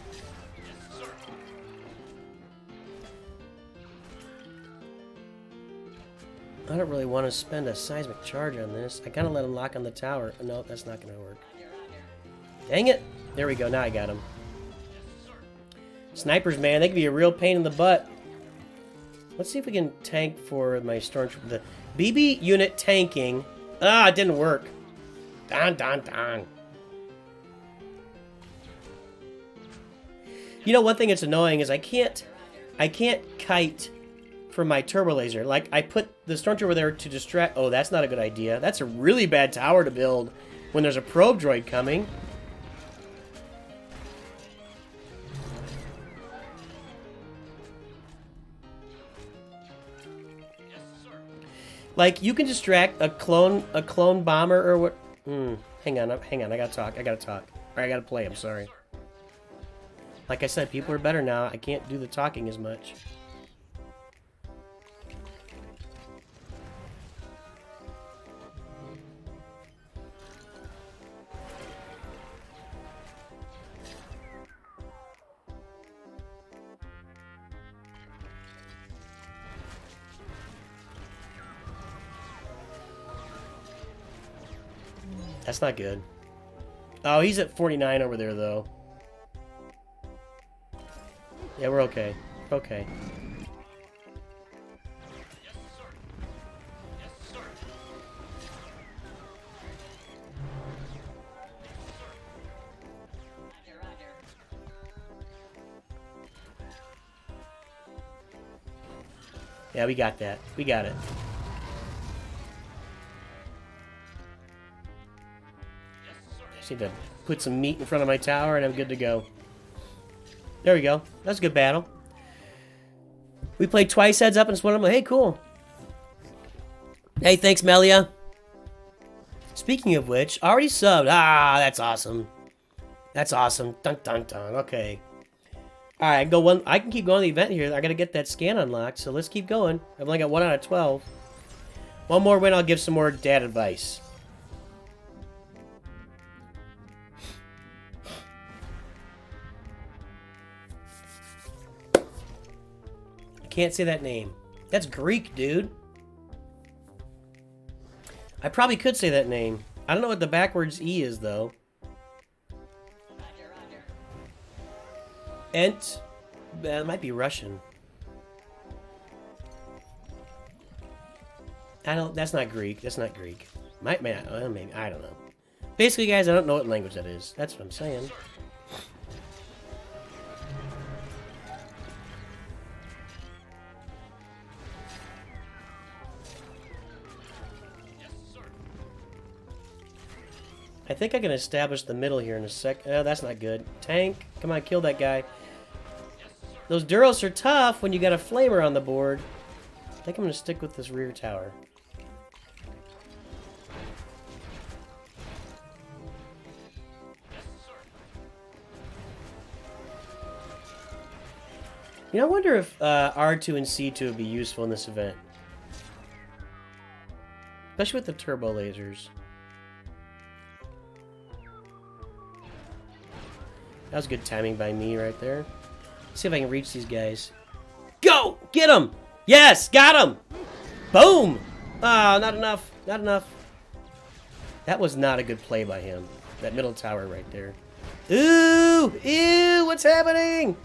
I don't really want to spend a seismic charge on this. I kind of let him lock on the tower. No, that's not going to work. Dang it! There we go, now I got him. Snipers, man, they can be a real pain in the butt. Let's see if we can tank for my stormtrooper. The BB unit tanking. Ah, it didn't work. Don. You know, one thing that's annoying is I can't kite from my turbo laser. Like, I put the stormtrooper there to distract. Oh, that's not a good idea. That's a really bad tower to build when there's a probe droid coming. Like, you can distract a clone bomber or what? Hang on, I gotta talk. Or I gotta play, I'm sorry. Like I said, people are better now. I can't do the talking as much. That's not good. Oh, he's at 49 over there, though. Yeah, we're okay. Okay. Yeah, we got that. We got it. Just need to put some meat in front of my tower and I'm good to go. There we go. That's a good battle. We played twice heads up and split them. Hey, cool. Hey, thanks, Melia. Speaking of which, already subbed. Ah, that's awesome. That's awesome. Dun dun dun. Okay. All right, go one. I can keep going to the event here. I gotta get that scan unlocked, so let's keep going. I've only got 1 out of 12. One more win, I'll give some more dad advice. I can't say that name. That's Greek, dude. I probably could say that name. I don't know what the backwards E is, though. Ent. That might be Russian. That's not Greek. That's not Greek. Maybe, I don't know. Basically, guys, I don't know what language that is. That's what I'm saying. I think I can establish the middle here in a sec. Oh, that's not good. Tank. Come on, kill that guy. Those Duros are tough when you got a flamer on the board. I think I'm going to stick with this rear tower. You know, I wonder if R2 and C2 would be useful in this event. Especially with the turbo lasers. That was good timing by me right there. Let's see if I can reach these guys. Go! Get him! Yes! Got him! Boom! Ah, not enough. Not enough. That was not a good play by him. That middle tower right there. Ooh! Ew! What's happening?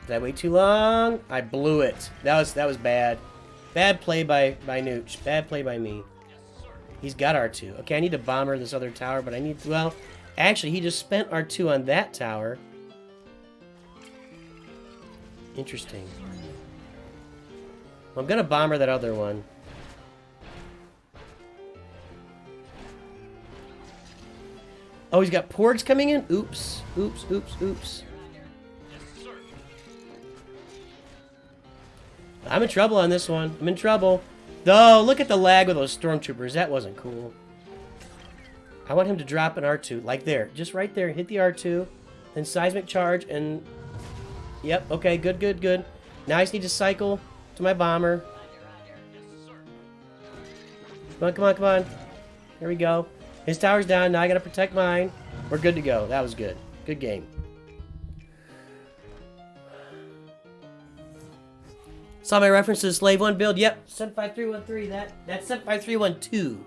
Did I wait too long? I blew it. That was bad. Bad play by Nooch. Bad play by me. He's got R2. Okay, I need to bomber this other tower, but I need... Well, actually, he just spent R2 on that tower. Interesting. Well, I'm gonna bomber that other one. Oh, he's got porgs coming in? Oops. Oops, oops, oops. I'm in trouble on this one. I'm in trouble. Though, look at the lag with those stormtroopers. That wasn't cool. I want him to drop an R2. Like there. Just right there. Hit the R2. Then seismic charge and... Yep. Okay. Good, good, good. Now I just need to cycle to my bomber. Come on, come on, come on. Here we go. His tower's down. Now I gotta protect mine. We're good to go. That was good. Good game. Saw my references, Slave 1 build. Yep, 75313. That's 75312.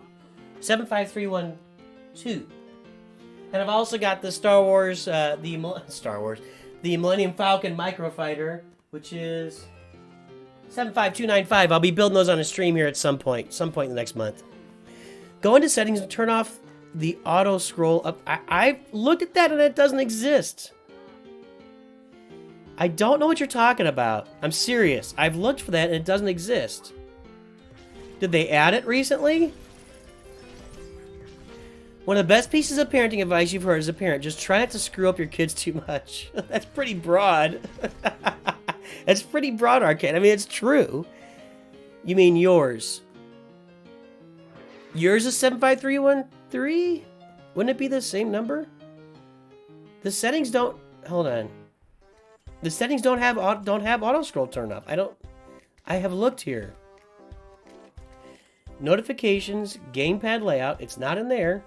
75312. And I've also got the Star Wars, the Millennium Falcon Microfighter, which is 75295. I'll be building those on a stream here at some point in the next month. Go into settings and turn off the auto scroll up. I looked at that and it doesn't exist. I don't know what you're talking about. I'm serious. I've looked for that and it doesn't exist. Did they add it recently? One of the best pieces of parenting advice you've heard as a parent, just try not to screw up your kids too much. That's pretty broad. That's pretty broad, Arcade. I mean, it's true. You mean yours? Yours is 75313? Wouldn't it be the same number? The settings don't... Hold on. The settings don't have auto scroll turned up. I have looked here. Notifications, gamepad layout, it's not in there.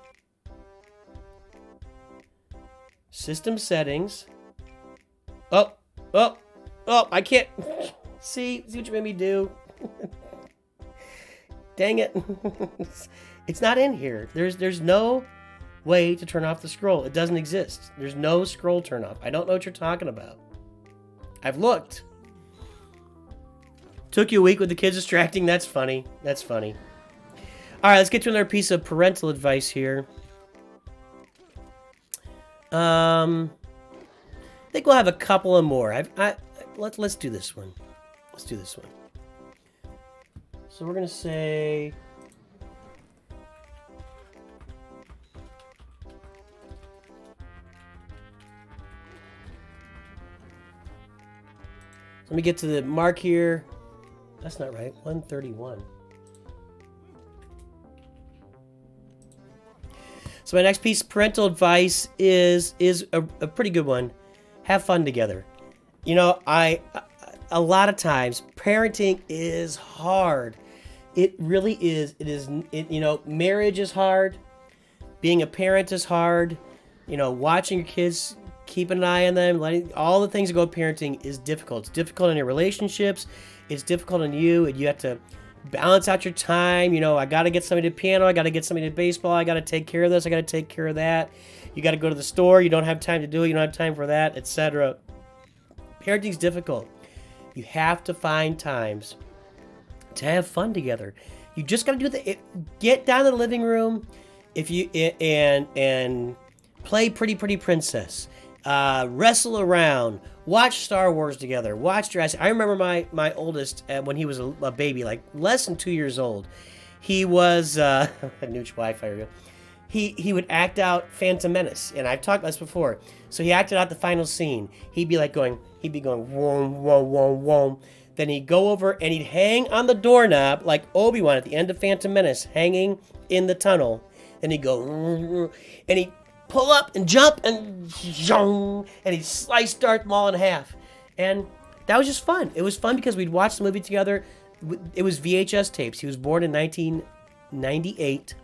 System settings. Oh, oh, oh, I can't. See what you made me do. Dang it. It's not in here. There's no way to turn off the scroll. It doesn't exist. There's no scroll turn off. I don't know what you're talking about. I've looked. Took you a week with the kids distracting. That's funny. That's funny. All right, let's get to another piece of parental advice here. I think we'll have a couple of more. Let's do this one. Let's do this one. So we're gonna say. Let me get to the mark here. That's not right. 131. So my next piece of parental advice is a pretty good one. Have fun together. You know, a lot of times parenting is hard. It really is. You know, marriage is hard. Being a parent is hard. You know, watching your kids, keeping an eye on them, letting all the things that go with parenting is difficult. It's difficult in your relationships. It's difficult on you, and you have to balance out your time. You know, I got to get somebody to piano. I got to get somebody to baseball. I got to take care of this. I got to take care of that. You got to go to the store. You don't have time to do it. You don't have time for that, etc. Parenting's difficult. You have to find times to have fun together. You just got to do get down to the living room, and play Pretty Princess. Wrestle around, watch Star Wars together, watch Jurassic. I remember my oldest when he was a baby, like less than 2 years old. He was Nooch Wi-Fi. He would act out Phantom Menace, and I've talked about this before. So he acted out the final scene. He'd be going, whoom, whoom, whoom, whoom. Then he'd go over and he'd hang on the doorknob like Obi-Wan at the end of Phantom Menace, hanging in the tunnel. Then he'd go, and he'd pull up and jump and he'd slice Darth Maul in half. And that was just fun. It was fun because we'd watch the movie together. It was VHS tapes. He was born in 1998.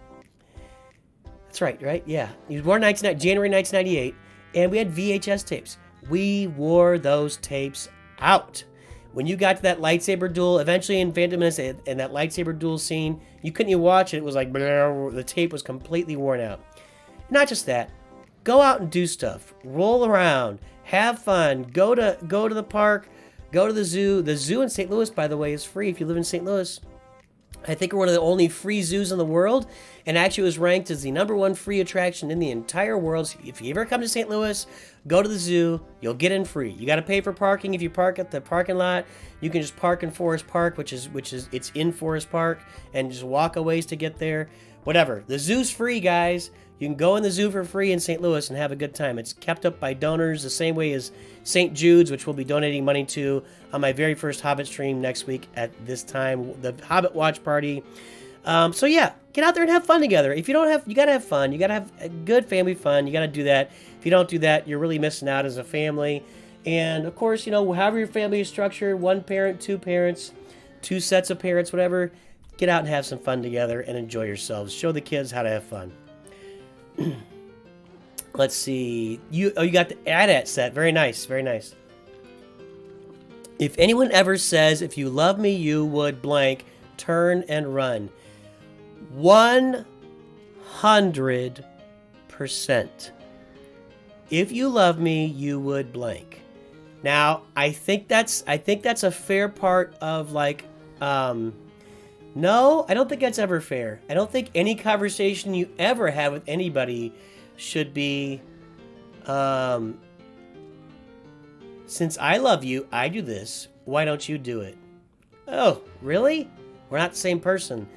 That's right? Yeah. He was born January 1998, and we had VHS tapes. We wore those tapes out. When you got to that lightsaber duel, eventually in Phantom Menace, and that lightsaber duel scene, you couldn't even watch it. It was like, the tape was completely worn out. Not just that. Go out and do stuff. Roll around. Have fun. Go to the park. Go to the zoo. The zoo in St. Louis, by the way, is free if you live in St. Louis. I think we're one of the only free zoos in the world, and actually was ranked as the #1 free attraction in the entire world. So if you ever come to St. Louis, go to the zoo. You'll get in free. You got to pay for parking if you park at the parking lot. You can just park in Forest Park, which is it's in Forest Park, and just walk a ways to get there. Whatever. The zoo's free, guys. You can go in the zoo for free in St. Louis and have a good time. It's kept up by donors the same way as St. Jude's, which we'll be donating money to on my very first Hobbit stream next week at this time, the Hobbit Watch Party. So yeah, get out there and have fun together. If you don't have, you gotta have fun. You gotta have a good family fun. You gotta do that. If you don't do that, you're really missing out as a family. And of course, you know, however your family is structured, 1 parent, 2 parents, 2 sets of parents, whatever, get out and have some fun together and enjoy yourselves. Show the kids how to have fun. Let's see. You got the AT-AT set. Very nice. Very nice. If anyone ever says, if you love me, you would blank, turn and run. 100%. If you love me, you would blank. Now, I think that's a fair part of like, no, I don't think that's ever fair. I don't think any conversation you ever have with anybody should be, since I love you, I do this. Why don't you do it? Oh, really? We're not the same person.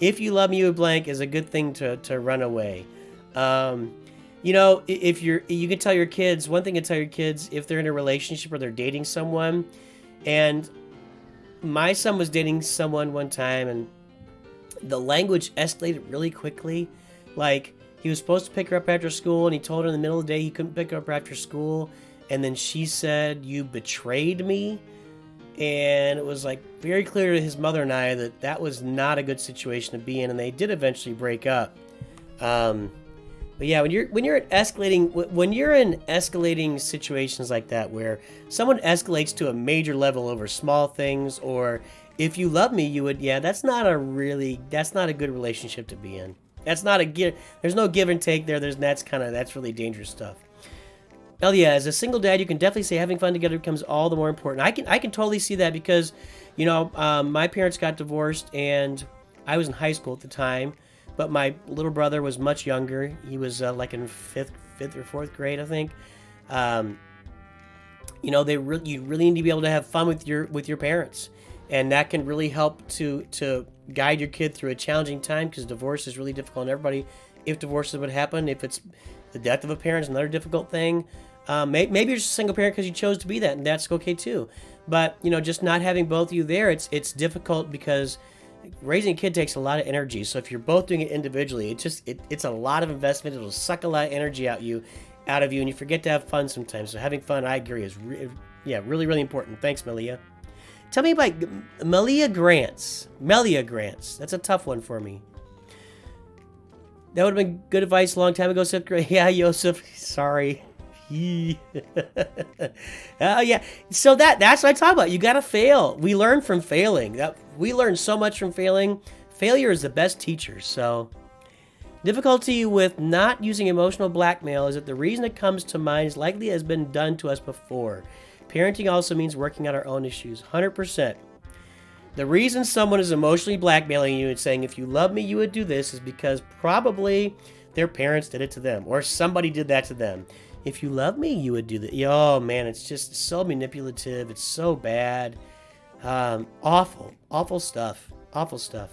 If you love me, you would blank is a good thing to run away. You know, if you can tell your kids, one thing to tell your kids if they're in a relationship or they're dating someone, and my son was dating someone one time, and the language escalated really quickly. Like, he was supposed to pick her up after school, and he told her in the middle of the day he couldn't pick her up after school, and then she said, "You betrayed me." And it was like very clear to his mother and I that that was not a good situation to be in, and they did eventually break up. But But yeah, when you're in escalating situations like that where someone escalates to a major level over small things, or if you love me, you would, yeah, that's not a good relationship to be in. That's not a give. There's no give and take there. That's really dangerous stuff. Hell yeah, as a single dad, you can definitely say having fun together becomes all the more important. I can totally see that because, my parents got divorced and I was in high school at the time, but my little brother was much younger. He was like in fifth or fourth grade, I think. You really need to be able to have fun with your parents, and that can really help to guide your kid through a challenging time, because divorce is really difficult on everybody. If divorces would happen, if it's the death of a parent is another difficult thing. Maybe you're just a single parent because you chose to be that, and that's okay too. But just not having both of you there, it's difficult because raising a kid takes a lot of energy. So if you're both doing it individually, it's a lot of investment. It'll suck a lot of energy out of you, and you forget to have fun sometimes. So having fun, I agree, is really, really important. Thanks, Melia. Tell me about Melia Grants. That's a tough one for me. That would have been good advice a long time ago, Sith. Yeah, Yosef. Sorry. Yeah. So that's what I talk about. You gotta fail. We learn from failing. We learn so much from failing. Failure is the best teacher. So, difficulty with not using emotional blackmail is that the reason it comes to mind is likely has been done to us before. Parenting also means working on our own issues. 100%. The reason someone is emotionally blackmailing you and saying, if you love me, you would do this, is because probably their parents did it to them, or somebody did that to them. If you love me, you would do that. Oh, man, it's just so manipulative. It's so bad. Awful stuff. Awful stuff.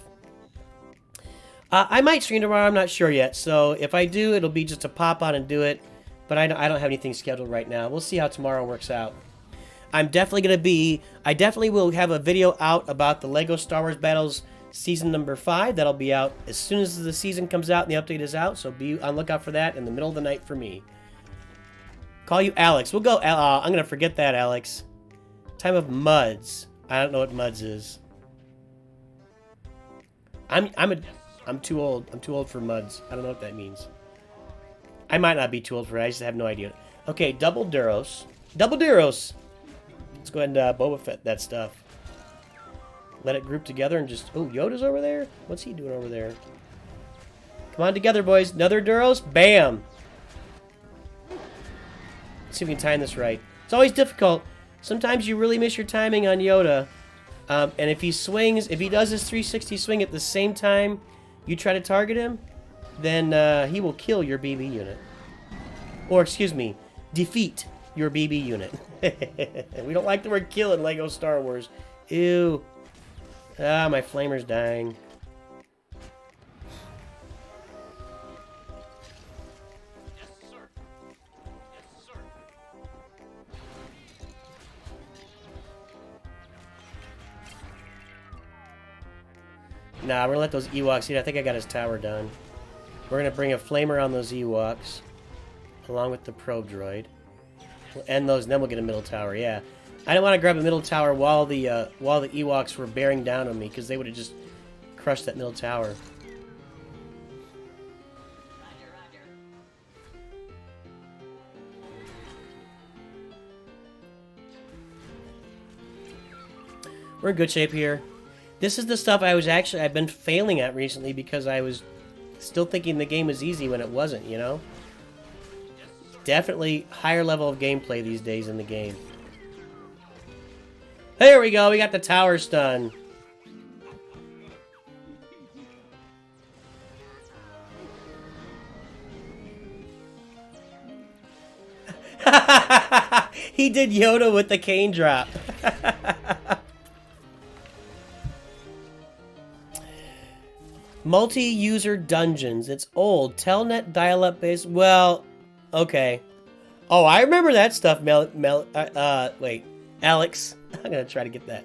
I might stream tomorrow. I'm not sure yet. So if I do, it'll be just to pop on and do it. But I don't have anything scheduled right now. We'll see how tomorrow works out. I definitely will have a video out about the LEGO Star Wars Battles Season number 5. That'll be out as soon as the season comes out and the update is out. So be on lookout for that in the middle of the night for me. Call you Alex. We'll go. I'm gonna forget that, Alex. Time of Muds. I don't know what Muds is. I'm too old. I'm too old for Muds. I don't know what that means. I might not be too old for it. I just have no idea. Okay, Double Duros. Let's go ahead and Boba Fett that stuff. Let it group together and just... Oh, Yoda's over there? What's he doing over there? Come on together, boys. Another Duros. Bam. Let's see if we can time this right. It's always difficult. Sometimes you really miss your timing on Yoda. And if he does his 360 swing at the same time you try to target him, then he will kill your BB unit. Or, excuse me, defeat your BB unit. We don't like the word kill in LEGO Star Wars. Ew. Ah, my flamer's dying. Nah, we're gonna let those Ewoks eat. I think I got his tower done. We're gonna bring a flamer on those Ewoks, along with the probe droid. We'll end those, and then we'll get a middle tower. Yeah, I didn't want to grab a middle tower while the Ewoks were bearing down on me, because they would have just crushed that middle tower. We're in good shape here. This is the stuff I've been failing at recently because I was still thinking the game was easy when it wasn't, you know? Definitely higher level of gameplay these days in the game. There we go, we got the tower stun. He did Yoda with the cane drop. Multi-user dungeons. It's old. Telnet dial-up base. Well, okay. Oh, I remember that stuff, wait. Alex. I'm gonna try to get that.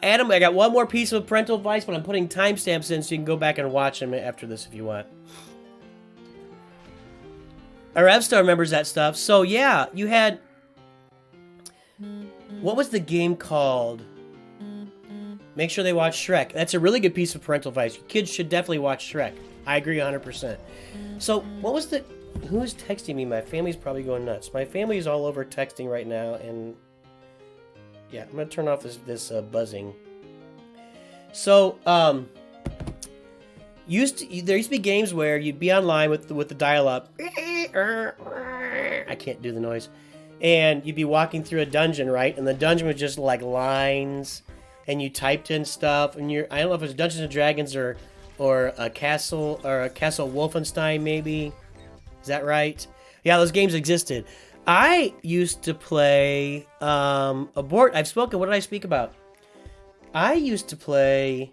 Adam, I got one more piece of parental advice, but I'm putting timestamps in so you can go back and watch them after this if you want. Revstar remembers that stuff. So, yeah, you had... What was the game called? Make sure they watch Shrek. That's a really good piece of parental advice. Your kids should definitely watch Shrek. I agree 100%. So, what was the... Who is texting me? My family's probably going nuts. My family's all over texting right now, and... Yeah, I'm going to turn off this buzzing. So, there used to be games where you'd be online with the dial-up. I can't do the noise. And you'd be walking through a dungeon, right? And the dungeon was just like lines, and you typed in stuff, and I don't know if it was Dungeons and Dragons or a Castle Wolfenstein, maybe. Is that right? Yeah, those games existed. I used to play I've spoken. What did I speak about? I used to play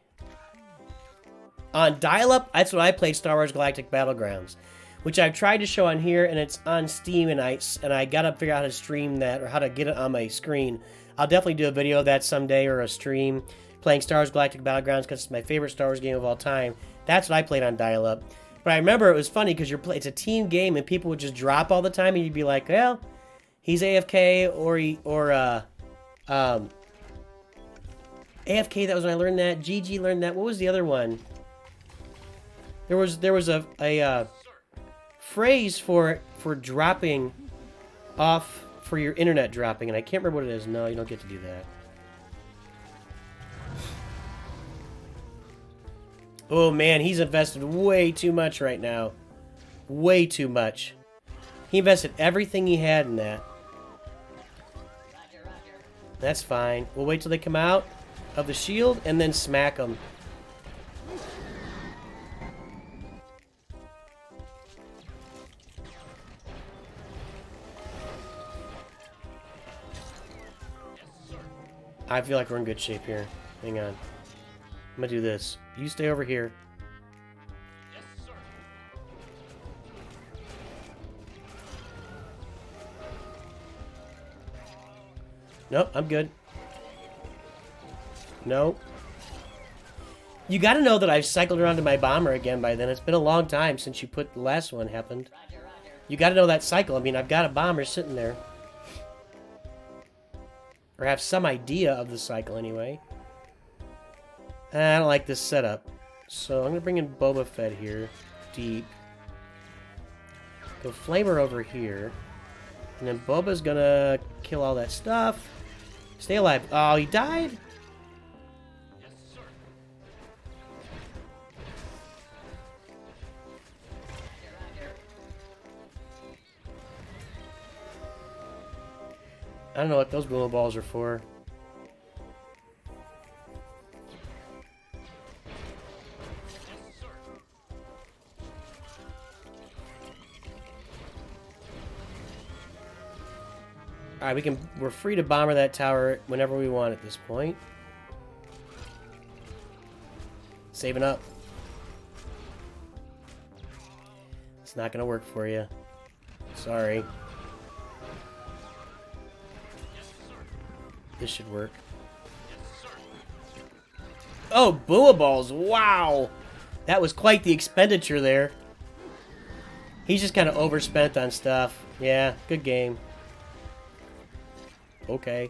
on dial-up. That's what I played, Star Wars Galactic Battlegrounds, which I've tried to show on here, and it's on Steam, and I gotta figure out how to stream that or how to get it on my screen. I'll definitely do a video of that someday or a stream playing Star Wars Galactic Battlegrounds because it's my favorite Star Wars game of all time. That's what I played on dial-up. But I remember it was funny because it's a team game and people would just drop all the time, and you'd be like, well, he's AFK AFK. That was when I learned that. GG learned that. What was the other one? There was a phrase for dropping off, for your internet dropping, and I can't remember what it is. No, you don't get to do that. Oh man, he's invested way too much right now. Way too much. He invested everything he had in that. That's fine. We'll wait till they come out of the shield and then smack them. I feel like we're in good shape here. Hang on. I'm gonna do this. You stay over here. Yes, sir. Nope, I'm good. Nope. You gotta know that I've cycled around to my bomber again by then. It's been a long time since the last one happened. Roger, roger. You gotta know that cycle. I mean, I've got a bomber sitting there. Or have some idea of the cycle anyway. I don't like this setup. So I'm going to bring in Boba Fett here. Deep. Go Flamer over here. And then Boba's going to kill all that stuff. Stay alive. Oh, he died? Yes, sir. I don't know what those boomer balls are for. Alright, we're free to bomber that tower whenever we want at this point. Saving up. It's not gonna work for you. Sorry. This should work. Oh, Booa Balls! Wow! That was quite the expenditure there. He's just kind of overspent on stuff. Yeah, good game. Okay.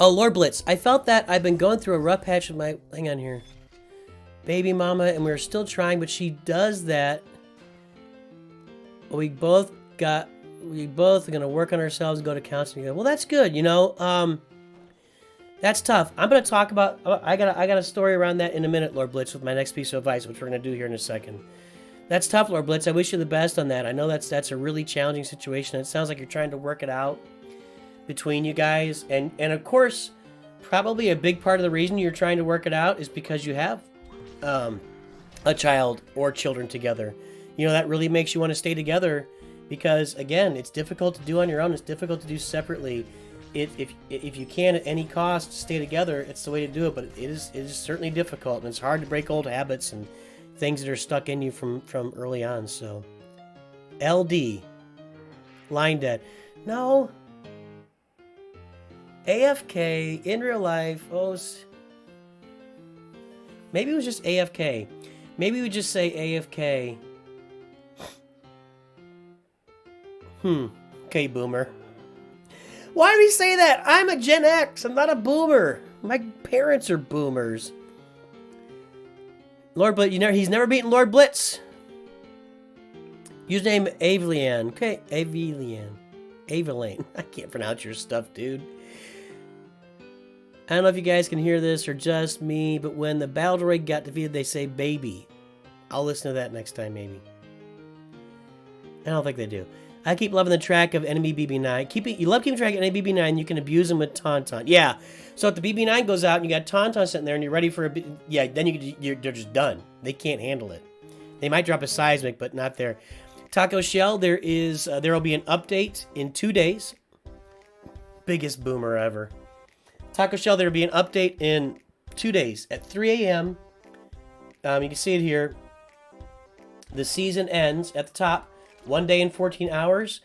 Oh, Lord Blitz, I felt that I've been going through a rough patch with my... Hang on here. Baby mama, and we're still trying, but she does that. We both are gonna work on ourselves and go to counseling. Well, that's good, you know. That's tough. I'm gonna talk about. I got a story around that in a minute, Lord Blitz, with my next piece of advice, which we're gonna do here in a second. That's tough, Lord Blitz. I wish you the best on that. I know that's a really challenging situation. It sounds like you're trying to work it out between you guys, and of course, probably a big part of the reason you're trying to work it out is because you have a child or children together. You know, that really makes you want to stay together because, again, it's difficult to do on your own. It's difficult to do separately. If you can at any cost stay together, it's the way to do it. But it is certainly difficult, and it's hard to break old habits and things that are stuck in you from early on. So, LD, line dead. No. AFK in real life. Oh, maybe it was just AFK. Maybe we just say AFK. Okay, Boomer. Why do we say that? I'm a Gen X. I'm not a boomer. My parents are boomers. Lord Blitz, he's never beaten Lord Blitz. Username Avelian. Okay, Avelian. I can't pronounce your stuff, dude. I don't know if you guys can hear this or just me, but when the battle droid got defeated, they say baby. I'll listen to that next time, maybe. I don't think they do. I keep loving the track of enemy BB9. You love keeping track of enemy BB9. You can abuse them with Tauntaun. Yeah. So if the BB9 goes out and you got Tauntaun sitting there and you're ready for then they're just done. They can't handle it. They might drop a seismic, but not there. Taco Shell, there will be an update in 2 days. Biggest boomer ever. Taco Shell, there will be an update in 2 days at 3 a.m. You can see it here. The season ends at the top. 1 day and 14 hours.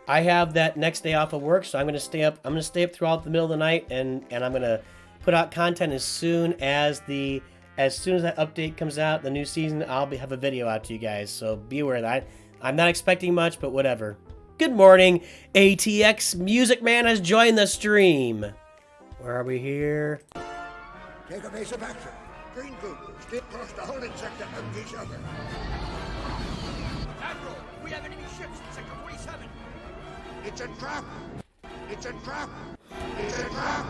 I have that next day off of work, so I'm going to stay up. I'm going to stay up throughout the middle of the night, and I'm going to put out content as soon as that update comes out, the new season. I'll have a video out to you guys, so be aware of that. I'm not expecting much, but whatever. Good morning, ATX Music Man has joined the stream. Where are we here? Take a base of action. Green group, stay across the holding sector of each other. Admiral, we have enemy ships in Sector 47. It's a trap! It's a trap! It's a trap!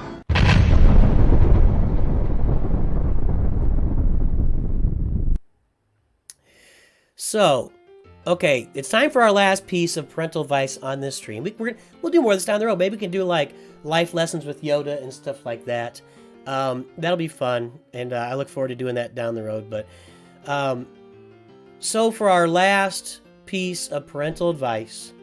So, okay, it's time for our last piece of parental advice on this stream. We'll do more of this down the road. Maybe we can do like life lessons with Yoda and stuff like that. That'll be fun, and I look forward to doing that down the road. But so for our last piece of parental advice,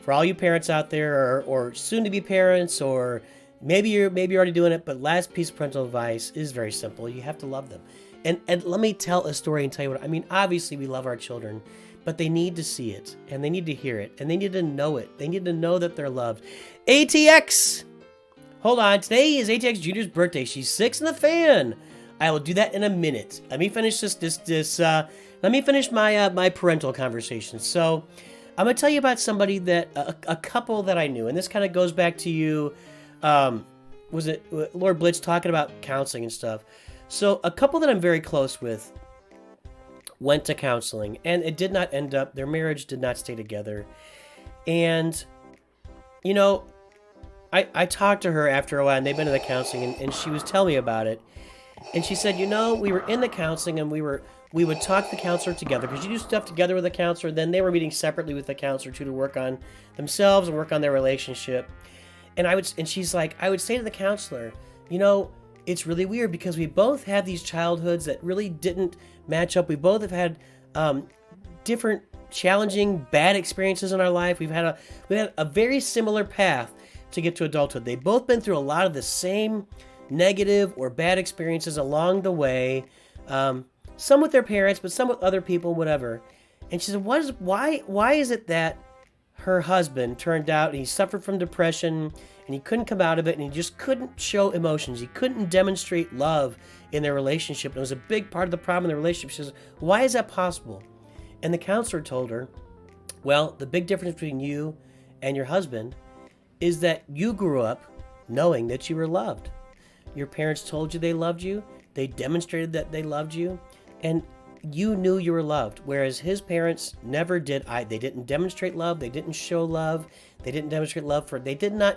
for all you parents out there, or soon-to-be parents, or maybe you're already doing it, but last piece of parental advice is very simple. You have to love them. And let me tell a story and tell you what I mean. Obviously, we love our children, but they need to see it, and they need to hear it, and they need to know it. They need to know that they're loved. ATX! Hold on. Today is ATX Junior's birthday. She's 6 in the fan. I will do that in a minute. Let me finish let me finish my parental conversation. So, I'm going to tell you about somebody that, a couple that I knew, and this kind of goes back to you, was it Lord Blitz talking about counseling and stuff. So, a couple that I'm very close with went to counseling, and it did not end up, their marriage did not stay together. And, I talked to her after a while, and they've been to the counseling, and she was telling me about it. And she said, we were in the counseling, and we would talk to the counselor together, because you do stuff together with the counselor. Then they were meeting separately with the counselor too, to work on themselves and work on their relationship. And she's like, I would say to the counselor, it's really weird because we both had these childhoods that really didn't match up. We both have had different challenging, bad experiences in our life. We had a very similar path to get to adulthood. They've both been through a lot of the same negative or bad experiences along the way. Some with their parents, but some with other people, whatever. And she said, why is it that her husband turned out, and he suffered from depression, and he couldn't come out of it, and he just couldn't show emotions. He couldn't demonstrate love in their relationship. And it was a big part of the problem in the relationship. She says, why is that possible? And the counselor told her, well, the big difference between you and your husband is that you grew up knowing that you were loved. Your parents told you they loved you. They demonstrated that they loved you. And you knew you were loved, whereas his parents never did. They didn't demonstrate love. They didn't show love. They didn't demonstrate love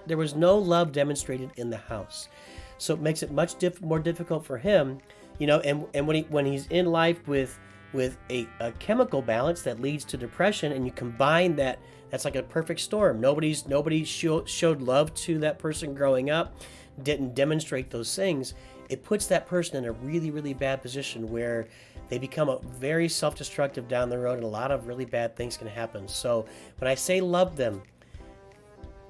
there was no love demonstrated in the house. So it makes it much more difficult for him, and when he's in life with a chemical balance that leads to depression, and you combine that's like a perfect storm. Nobody showed love to that person growing up, didn't demonstrate those things. It puts that person in a really, really bad position where they become very self-destructive down the road, and a lot of really bad things can happen. So when I say love them,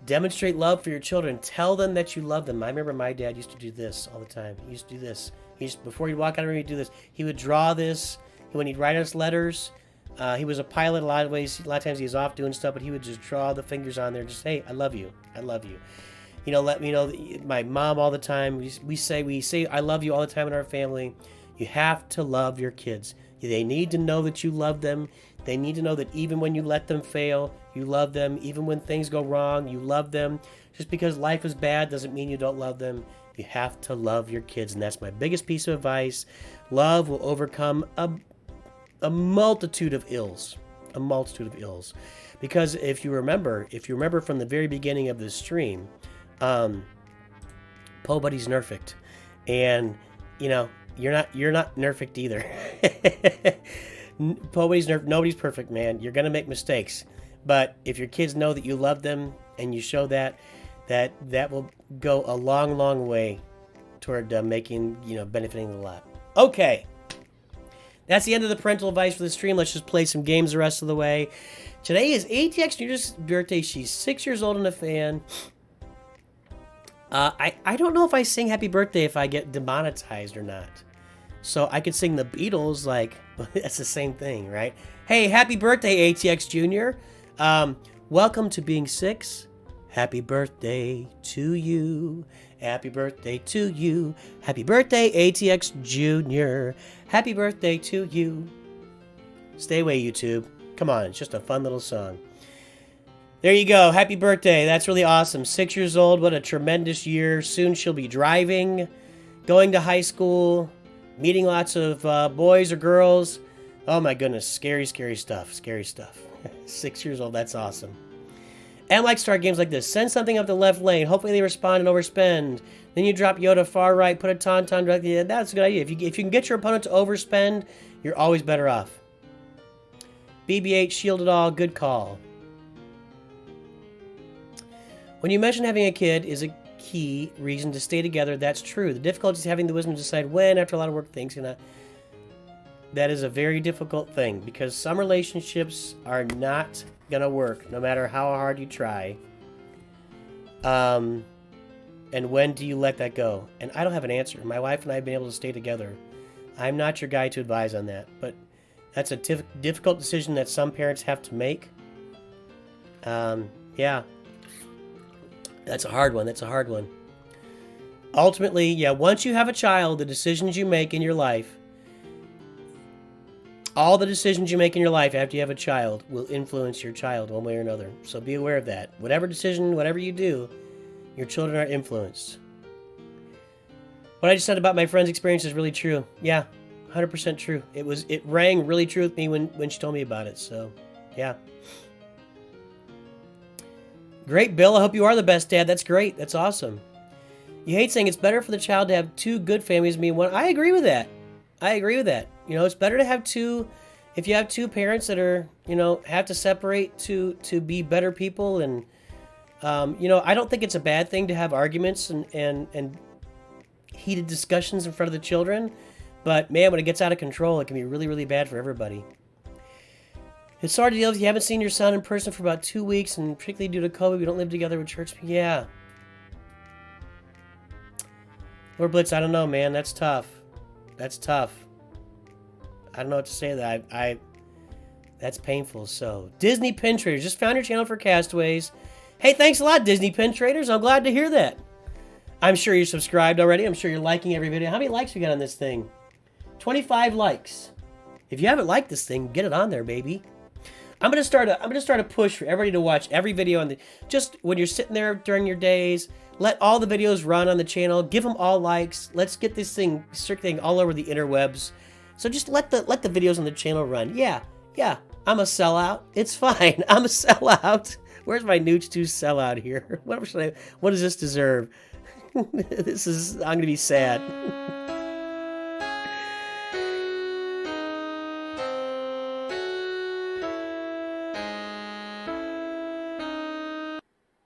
demonstrate love for your children. Tell them that you love them. I remember my dad used to do this all the time. He used to do this. Before he'd walk out of the room, he'd do this. He would draw this. When he'd write us letters, he was a pilot a lot of times he was off doing stuff, but he would just draw the fingers on there, just, hey, I love you. I love you. Let me know. My mom all the time, we say I love you all the time in our family. You have to love your kids. They need to know that you love them. They need to know that even when you let them fail, you love them. Even when things go wrong, you love them. Just because life is bad doesn't mean you don't love them. You have to love your kids, and that's my biggest piece of advice. Love will overcome a multitude of ills. A multitude of ills. Because if you remember from the very beginning of this stream, Po Buddy's nerfed. And, you know, you're not nerfed either. Po Buddy's nerfed. Nobody's perfect, man. You're going to make mistakes. But if your kids know that you love them and you show that will go a long, long way toward making, benefiting a lot. Okay. That's the end of the parental advice for the stream. Let's just play some games the rest of the way. Today is ATX Junior's birthday. She's 6 years old and a fan. I don't know if I sing happy birthday if I get demonetized or not. So I could sing the Beatles, like, that's the same thing, right? Hey, happy birthday, ATX Junior. Welcome to being 6. Happy birthday to you. Happy birthday to you. Happy birthday, ATX Junior. Happy birthday to you. Stay away, YouTube. Come on, it's just a fun little song. There you go. Happy birthday. That's really awesome. 6 years old. What a tremendous year. Soon she'll be driving, going to high school, meeting lots of boys or girls. Oh my goodness. Scary, scary stuff. Scary stuff. 6 years old. That's awesome. And like start games like this. Send something up the left lane. Hopefully they respond and overspend. Then you drop Yoda far right. Put a tauntaun directly. Yeah, that's a good idea. If you can get your opponent to overspend, you're always better off. BB-8, shield it all. Good call. When you mention having a kid is a key reason to stay together, that's true. The difficulty is having the wisdom to decide when, after a lot of work, things can. That is a very difficult thing because some relationships are not gonna work no matter how hard you try. And when do you let that go? And I don't have an answer. My wife and I have been able to stay together. I'm not your guy to advise on that, but that's a difficult decision that some parents have to make. Yeah. That's a hard one. That's a hard one. Ultimately, yeah, once you have a child, the decisions you make in your life, all the decisions you make in your life after you have a child will influence your child one way or another. So be aware of that. Whatever decision, whatever you do, your children are influenced. What I just said about my friend's experience is really true. Yeah, 100% true. It rang really true with me when she told me about it. So, yeah. Great, Bill. I hope you are the best dad. That's great. That's awesome. You hate saying it's better for the child to have two good families than one. I agree with that. I agree with that. You know, it's better to have two. If you have two parents that are, have to separate to be better people, and I don't think it's a bad thing to have arguments and heated discussions in front of the children. But man, when it gets out of control, it can be really, really bad for everybody. It's hard to deal with. You haven't seen your son in person for about 2 weeks, and particularly due to COVID, we don't live together with church. Yeah. Lord Blitz, I don't know, man. That's tough. That's tough. I don't know what to say to that. That's painful. So, Disney Pin Traders just found your channel for Castaways. Hey, thanks a lot, Disney Pin Traders. I'm glad to hear that. I'm sure you're subscribed already. I'm sure you're liking every video. How many likes we got on this thing? 25 likes. If you haven't liked this thing, get it on there, baby. I'm gonna start a push for everybody to watch every video on just when you're sitting there during your days. Let all the videos run on the channel. Give them all likes. Let's get this thing circulating all over the interwebs. So just let the videos on the channel run. Yeah. I'm a sellout. It's fine. I'm a sellout. Where's my Nooch 2 sellout here? What does this deserve? I'm gonna be sad.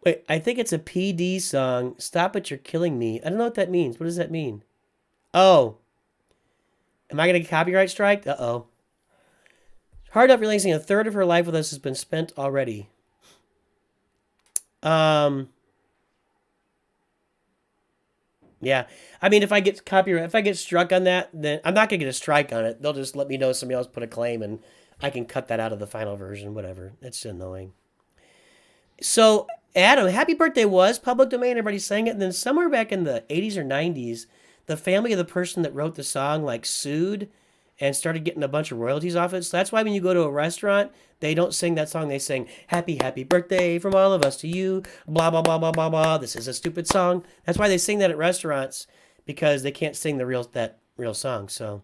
Wait, I think it's a PD song. Stop it, you're killing me. I don't know what that means. What does that mean? Oh. Am I going to get copyright striked? Uh-oh. Hard enough realizing a third of her life with us has been spent already. Yeah. I mean, if I get struck on that, then I'm not going to get a strike on it. They'll just let me know somebody else put a claim and I can cut that out of the final version, whatever. It's annoying. So, Adam, happy birthday was public domain. Everybody sang it. And then somewhere back in the 80s or 90s, the family of the person that wrote the song, sued and started getting a bunch of royalties off it. So that's why when you go to a restaurant, they don't sing that song. They sing "Happy, happy birthday from all of us to you." Blah blah blah blah blah blah. This is a stupid song. That's why they sing that at restaurants, because they can't sing that real song. So,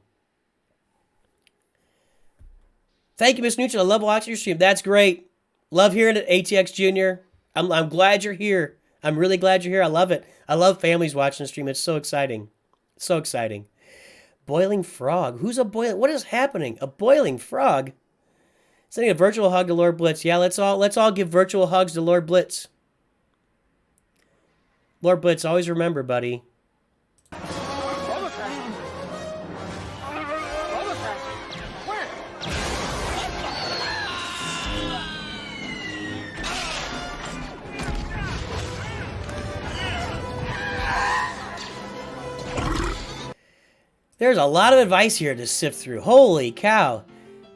thank you, Miss Nugent. I love watching your stream. That's great. Love hearing it, ATX Junior. I'm glad you're here. I'm really glad you're here. I love it. I love families watching the stream. It's so exciting. So exciting. Boiling frog. Who's a boiling? What is happening? A boiling frog? Sending a virtual hug to Lord Blitz. Yeah, let's all give virtual hugs to Lord Blitz. Lord Blitz, always remember, buddy. There's a lot of advice here to sift through. Holy cow.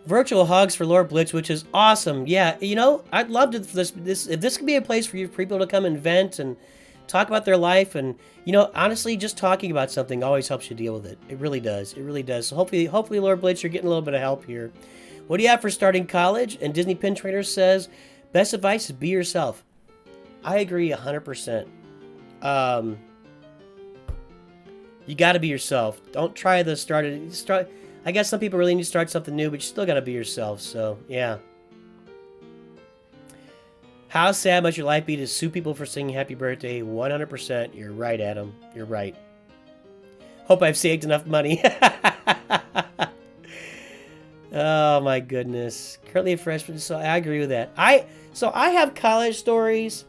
Virtual hugs for Lord Blitz, which is awesome. Yeah, you know, I'd love to if this could be a place for you for people to come and vent and talk about their life, and you know, honestly, just talking about something always helps you deal with it. It really does. It really does. So hopefully Lord Blitz, you're getting a little bit of help here. What do you have for starting college? And Disney Pin Trainer says, best advice is be yourself. I agree 100%. You got to be yourself. Don't try to start. I guess some people really need to start something new, but you still got to be yourself. So, yeah. How sad must your life be to sue people for singing happy birthday? 100%. You're right, Adam. You're right. Hope I've saved enough money. Oh, my goodness. Currently a freshman, so I agree with that. I have college stories,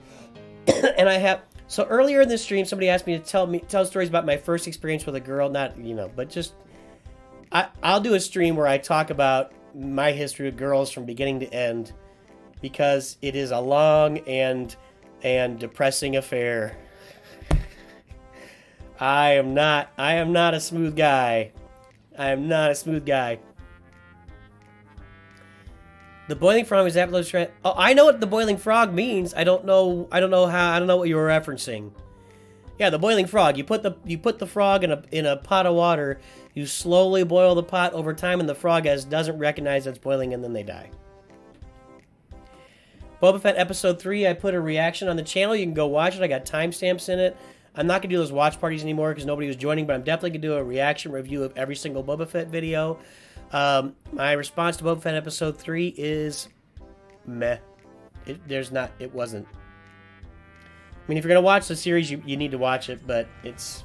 and I have... So earlier in the stream, somebody asked me to tell stories about my first experience with a girl. Not, you know, but just... I'll do a stream where I talk about my history with girls from beginning to end, because it is a long and depressing affair. I am not a smooth guy. I am not a smooth guy. The boiling frog is absolutely. Oh, I know what the boiling frog means. I don't know what you were referencing. Yeah, the boiling frog. You put the frog in a pot of water. You slowly boil the pot over time, and the frog doesn't recognize it's boiling, and then they die. Boba Fett Episode 3, I put a reaction on the channel. You can go watch it. I got timestamps in it. I'm not going to do those watch parties anymore because nobody was joining, but I'm definitely going to do a reaction review of every single Boba Fett video. My response to Boba Fett Episode 3 is meh. It wasn't. I mean, if you're going to watch the series, you need to watch it, but it's...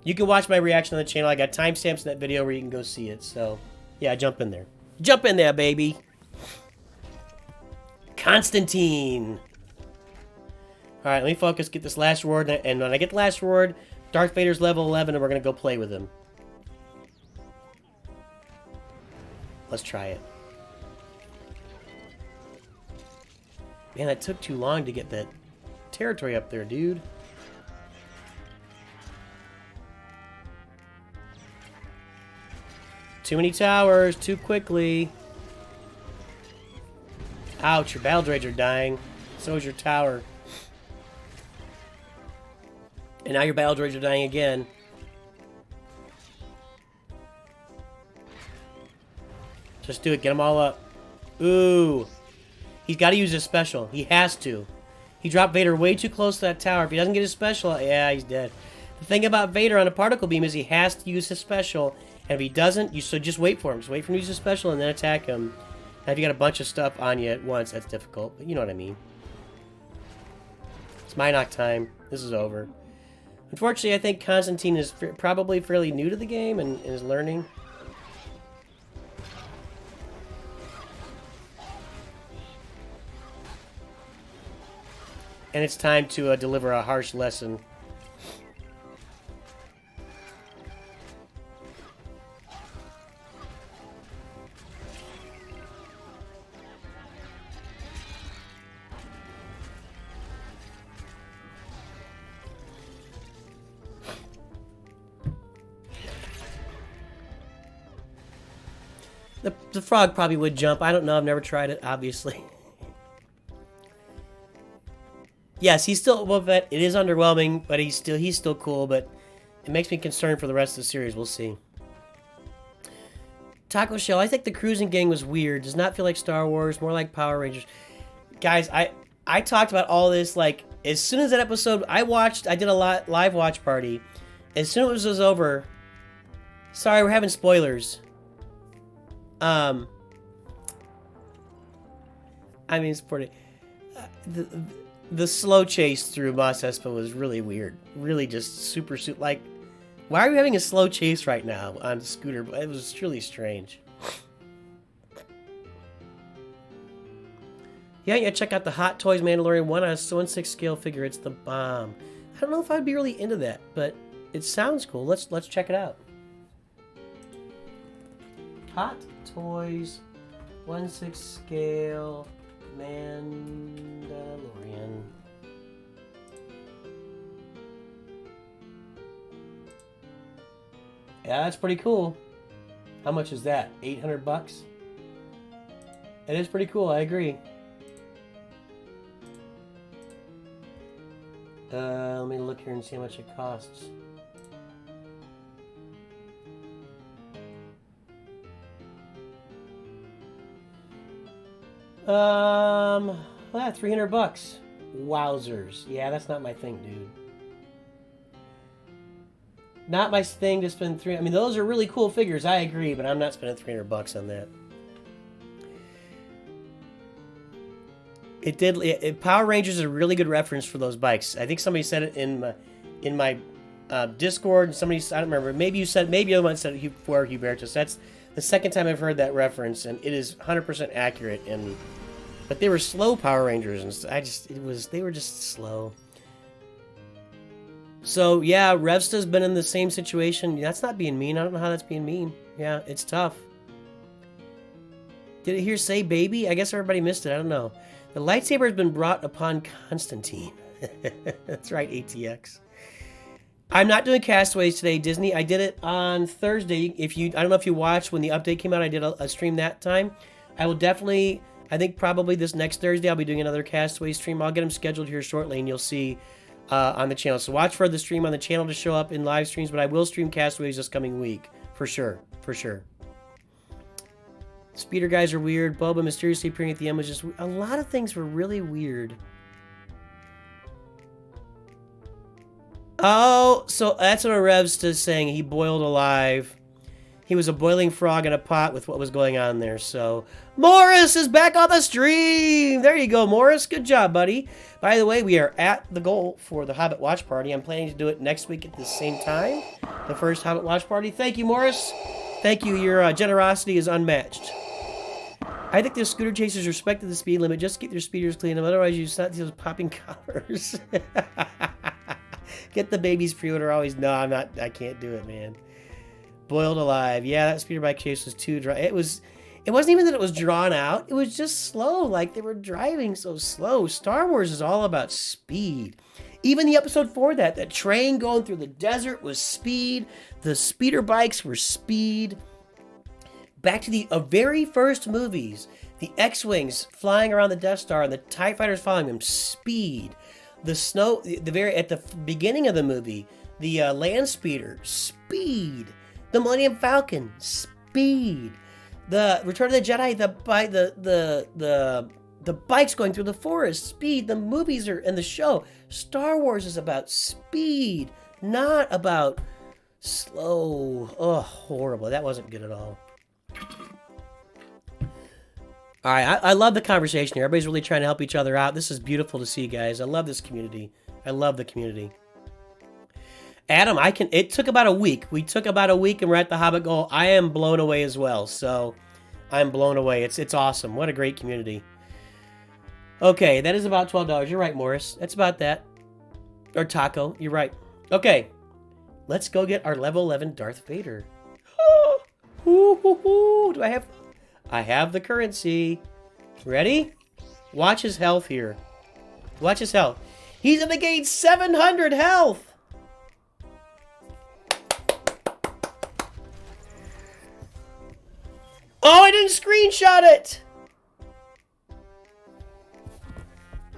You can watch my reaction on the channel. I got timestamps in that video where you can go see it, so... Yeah, jump in there. Jump in there, baby! Constantine! Alright, let me focus, get this last reward, and when I get the last reward, Darth Vader's level 11, and we're going to go play with him. Let's try it. Man, that took too long to get that territory up there, dude. Too many towers, too quickly. Ouch, your battle droids are dying. So is your tower. And now your battle droids are dying again. Just do it. Get them all up. Ooh. He's got to use his special. He has to. He dropped Vader way too close to that tower. If he doesn't get his special, yeah, he's dead. The thing about Vader on a particle beam is he has to use his special. And if he doesn't, so just wait for him. Just wait for him to use his special and then attack him. And if you got a bunch of stuff on you at once, that's difficult. But you know what I mean. It's Minoc time. This is over. Unfortunately, I think Constantine is probably fairly new to the game and is learning. And it's time to deliver a harsh lesson. The frog probably would jump. I don't know. I've never tried it, obviously. Yes, he's still Boba Fett. It is underwhelming, but he's still cool. But it makes me concerned for the rest of the series. We'll see. Taco Shell, I think the Cruising Gang was weird. Does not feel like Star Wars, more like Power Rangers. Guys, I talked about all this, like, as soon as that episode, I did a live watch party. As soon as it was over, sorry, we're having spoilers. I mean, the slow chase through Mos Espa was really weird. Really just super, like, why are we having a slow chase right now on the scooter? It was really strange. Yeah, check out the Hot Toys Mandalorian 1 on a 1/6 scale figure. It's the bomb. I don't know if I'd be really into that, but it sounds cool. Let's check it out. Hot Toys 1/6 scale Mandalorian. Yeah, that's pretty cool. How much is that? 800 bucks? It is pretty cool, I agree. Let me look here and see how much it costs. Yeah, 300 bucks. Wowzers. Yeah, that's not my thing, dude. Not my thing to spend I mean, those are really cool figures, I agree, but I'm not spending 300 bucks on that. Power Rangers is a really good reference for those bikes. I think somebody said it in my Discord, and somebody, I don't remember, maybe other one said it before, Hubertus. That's the second time I've heard that reference, and it is 100% accurate. But they were slow Power Rangers, and they were just slow. So yeah, Revsta's been in the same situation. That's not being mean. I don't know how that's being mean. Yeah, it's tough. Did it here say baby? I guess everybody missed it. I don't know. The lightsaber has been brought upon Constantine. That's right, ATX. I'm not doing Castaways today, Disney. I did it on Thursday. I don't know if you watched when the update came out. I did a stream that time. I will definitely, I think probably this next Thursday, I'll be doing another Castaway stream. I'll get them scheduled here shortly, and you'll see on the channel. So watch for the stream on the channel to show up in live streams, but I will stream Castaways this coming week. For sure. For sure. Speeder guys are weird. Boba mysteriously appearing at the end was just... A lot of things were really weird. Oh, so that's what a Revsta's saying. He boiled alive. He was a boiling frog in a pot with what was going on there. So, Morris is back on the stream. There you go, Morris. Good job, buddy. By the way, we are at the goal for the Hobbit Watch Party. I'm planning to do it next week at the same time. The first Hobbit Watch Party. Thank you, Morris. Thank you. Your generosity is unmatched. I think the scooter chasers respected the speed limit. Just keep their speeders clean. Otherwise, you start those popping collars. Get the babies pre-order always. No, I'm not. I can't do it, man. Boiled alive. Yeah, that speeder bike chase was too dry. It wasn't even that it was drawn out. It was just slow. Like, they were driving so slow. Star Wars is all about speed. Even the episode 4, that train going through the desert was speed. The speeder bikes were speed. Back to the very first movies, the X-Wings flying around the Death Star and the TIE Fighters following them, speed. At the beginning of the movie, the land speeder, speed. The Millennium Falcon, speed. The Return of the Jedi, the bikes going through the forest, speed. The movies and the show. Star Wars is about speed, not about slow. Oh, horrible. That wasn't good at all. All right, I love the conversation here. Everybody's really trying to help each other out. This is beautiful to see, guys. I love this community. I love the community. Adam, it took about a week. We took about a week and we're at the Hobbit goal. I am blown away as well. So I'm blown away. It's awesome. What a great community. Okay, that is about $12. You're right, Morris. That's about that. Or Taco. You're right. Okay, let's go get our level 11 Darth Vader. Do I have the currency. Ready? Watch his health here. Watch his health. He's gonna gain 700 health. Oh, I didn't screenshot it.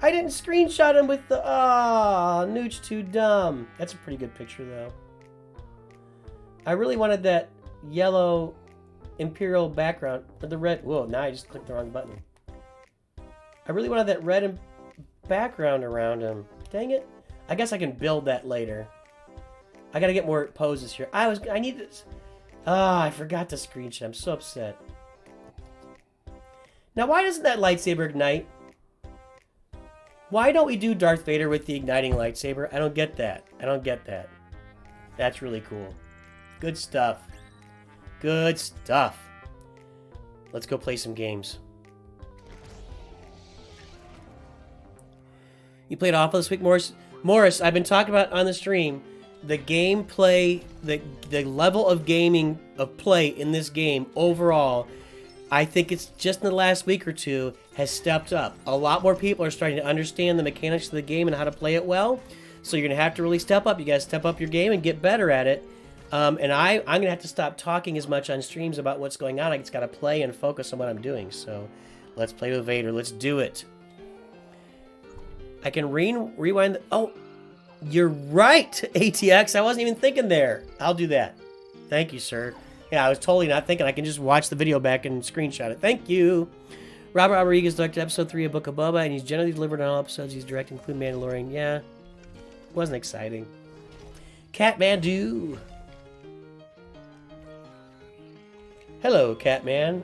I didn't screenshot him with the... Ah, Nooch too dumb. That's a pretty good picture, though. I really wanted that yellow Imperial background. Or the red... Whoa, now I just clicked the wrong button. I really wanted that red background around him. Dang it. I guess I can build that later. I gotta get more poses here. I need this. Ah, I forgot to screenshot. I'm so upset. Now, why doesn't that lightsaber ignite? Why don't we do Darth Vader with the igniting lightsaber? I don't get that. I don't get that. That's really cool. Good stuff. Good stuff. Let's go play some games. You played awful this week, Morris? Morris, I've been talking about on the stream, the gameplay, the level of gaming, of play in this game overall, I think it's just in the last week or two, has stepped up. A lot more people are starting to understand the mechanics of the game and how to play it well. So you're going to have to really step up. You guys step up your game and get better at it. And I'm going to have to stop talking as much on streams about what's going on. I just got to play and focus on what I'm doing. So let's play with Vader. Let's do it. I can rewind. Oh, you're right, ATX. I wasn't even thinking there. I'll do that. Thank you, sir. Yeah, I was totally not thinking. I can just watch the video back and screenshot it. Thank you. Robert Rodriguez directed episode 3 of Book of Boba, and he's generally delivered on all episodes he's directed, including Mandalorian. Yeah, wasn't exciting. Catmandu. Hello, Catman.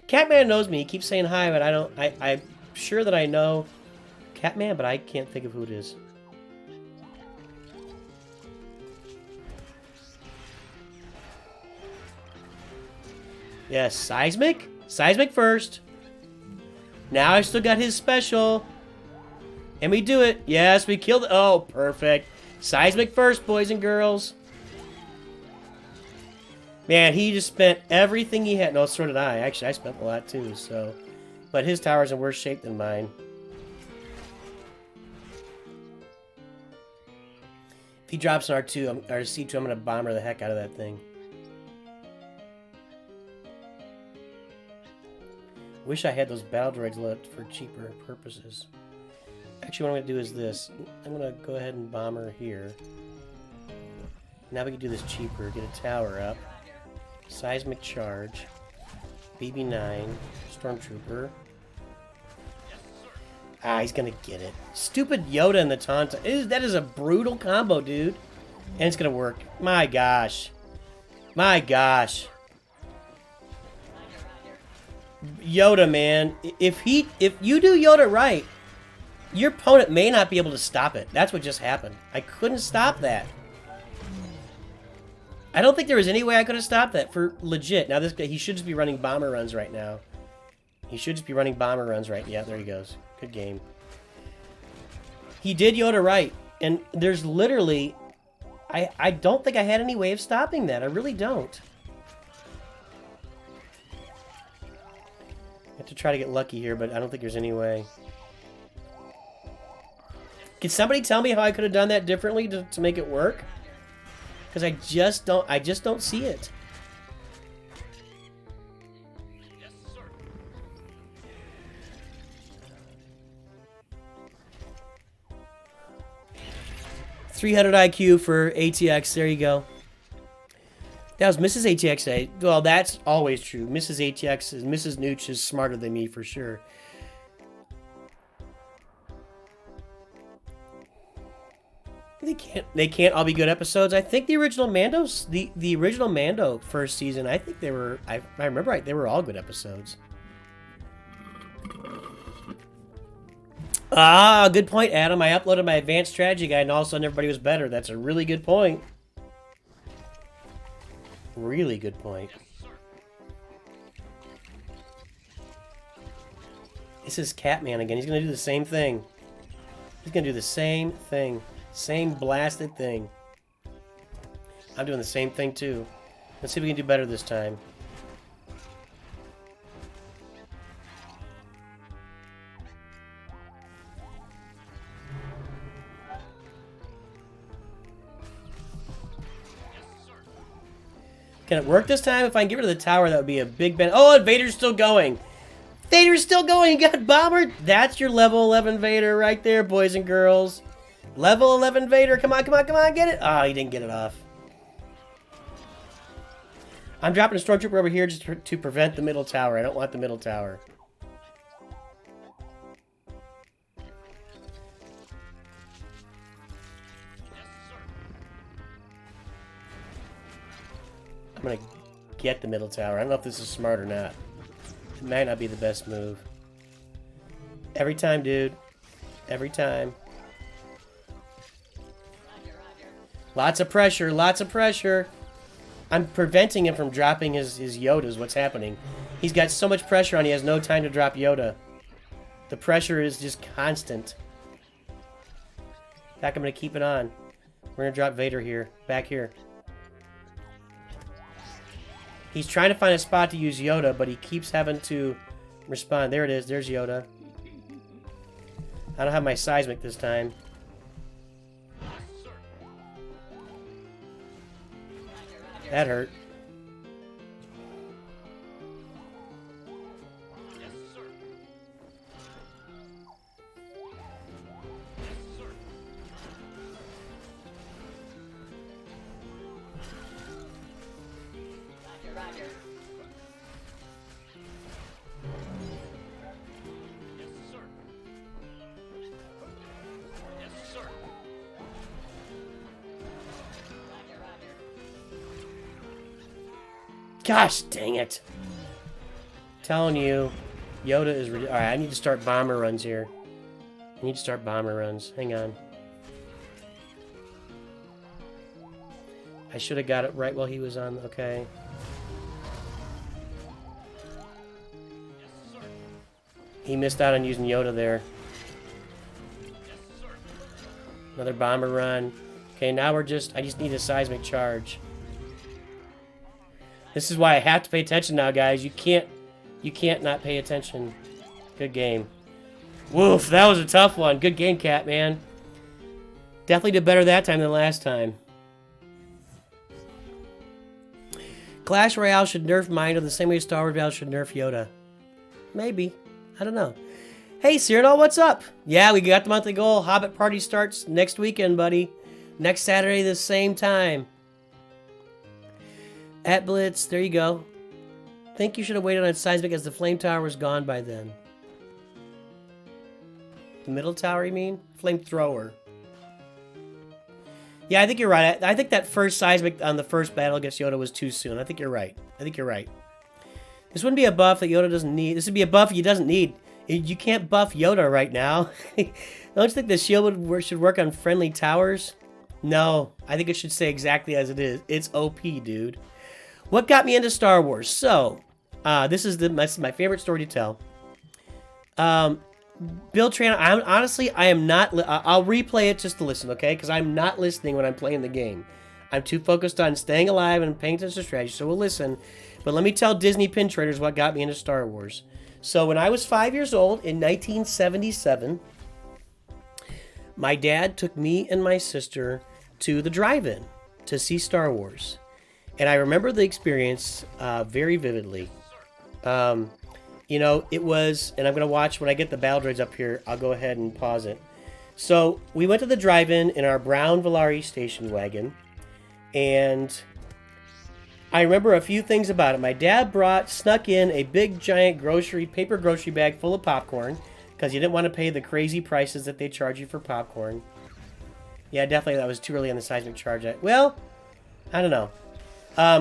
Catman knows me. He keeps saying hi, but I don't. I'm sure that I know Catman, but I can't think of who it is. Yes, Seismic? Seismic first. Now I still got his special. And we do it. Yes, we killed it. Oh, perfect. Seismic first, boys and girls. Man, he just spent everything he had. No, so did I. Actually, I spent a lot too, so. But his tower's in worse shape than mine. If he drops an R2, or C2, I'm going to bomber the heck out of that thing. Wish I had those battle droids left for cheaper purposes. Actually, what I'm going to do is this. I'm going to go ahead and bomber here. Now we can do this cheaper. Get a tower up. Seismic charge. BB-9. Stormtrooper. Ah, he's going to get it. Stupid Yoda and the Tauntaun. That is a brutal combo, dude. And it's going to work. My gosh. My gosh. Yoda, man. If you do Yoda right, your opponent may not be able to stop it. That's what just happened. I couldn't stop that. I don't think there was any way I could have stopped that for legit. Now this guy, he should just be running bomber runs right now. He should just be running bomber runs right. Yeah, there he goes. Good game. He did Yoda right. And there's literally... I don't think I had any way of stopping that. I really don't. I have to try to get lucky here, but I don't think there's any way. Can somebody tell me how I could have done that differently to make it work? Because I just don't see it. Yes, sir. 300 IQ for ATX. There you go. That was Mrs. ATX. Well, that's always true. Mrs. ATX is Mrs. Nooch is smarter than me for sure. They can't all be good episodes. I think the original Mando's the original Mando first season, I think they were I remember right, they were all good episodes. Ah, good point, Adam. I uploaded my advanced strategy guide and all of a sudden everybody was better. That's a really good point. Really good point. This is Catman again. He's gonna do the same thing. He's gonna do the same thing. Same blasted thing. I'm doing the same thing too. Let's see if we can do better this time. Can it work this time? If I can get rid of the tower, that would be a big benefit. Oh, and Vader's still going. Vader's still going. He got bombered. That's your level 11 Vader right there, boys and girls. Level 11 Vader. Come on, come on, come on. Get it. Oh, he didn't get it off. I'm dropping a stormtrooper over here just to prevent the middle tower. I don't want the middle tower. I'm gonna get the middle tower. I don't know if this is smart or not. It might not be the best move. Every time, dude. Every time. Lots of pressure, lots of pressure. I'm preventing him from dropping his Yodas. What's happening? He's got so much pressure on, he has no time to drop Yoda. The pressure is just constant. In fact, I'm going to keep it on. We're going to drop Vader here. Back here. He's trying to find a spot to use Yoda, but he keeps having to respond. There it is. There's Yoda. I don't have my seismic this time. That hurt. Yes, sir. Roger. Yes, sir. Yes, sir. Gosh dang it. Telling you, Yoda is... Alright, I need to start bomber runs here. I need to start bomber runs. Hang on. I should have got it right while he was on. Okay. Yes, sir. He missed out on using Yoda there. Yes, sir. Another bomber run. Okay, now we're just... I just need a seismic charge. This is why I have to pay attention now, guys. You can't not pay attention. Good game. Woof, that was a tough one. Good game, Cat, man. Definitely did better that time than last time. Clash Royale should nerf Mindo the same way Star Wars Battle should nerf Yoda. Maybe. I don't know. Hey, Cyrano, what's up? Yeah, we got the monthly goal. Hobbit party starts next weekend, buddy. Next Saturday, the same time. At Blitz, there you go. Think you should have waited on seismic as the flame tower was gone by then. The middle tower, you mean? Flamethrower. Yeah, I think you're right. I think that first seismic on the first battle against Yoda was too soon. I think you're right. I think you're right. This wouldn't be a buff that Yoda doesn't need. This would be a buff he doesn't need. You can't buff Yoda right now. Don't you think the shield should work on friendly towers? No, I think it should stay exactly as it is. It's OP, dude. What got me into Star Wars? So, this is my favorite story to tell. Bill Tran, I am not... I'll replay it just to listen, okay? Because I'm not listening when I'm playing the game. I'm too focused on staying alive and paying attention to strategy, so we'll listen. But let me tell Disney pin traders what got me into Star Wars. So, when I was 5 years old, in 1977, my dad took me and my sister to the drive-in to see Star Wars. And I remember the experience very vividly. You know, it was, and I'm going to watch when I get the battle droids up here, I'll go ahead and pause it. So, we went to the drive-in in our brown Volare station wagon, and I remember a few things about it. My dad snuck in a big, giant paper grocery bag full of popcorn, because he didn't want to pay the crazy prices that they charge you for popcorn. Yeah, definitely that was too early on the seismic charge. Well, I don't know.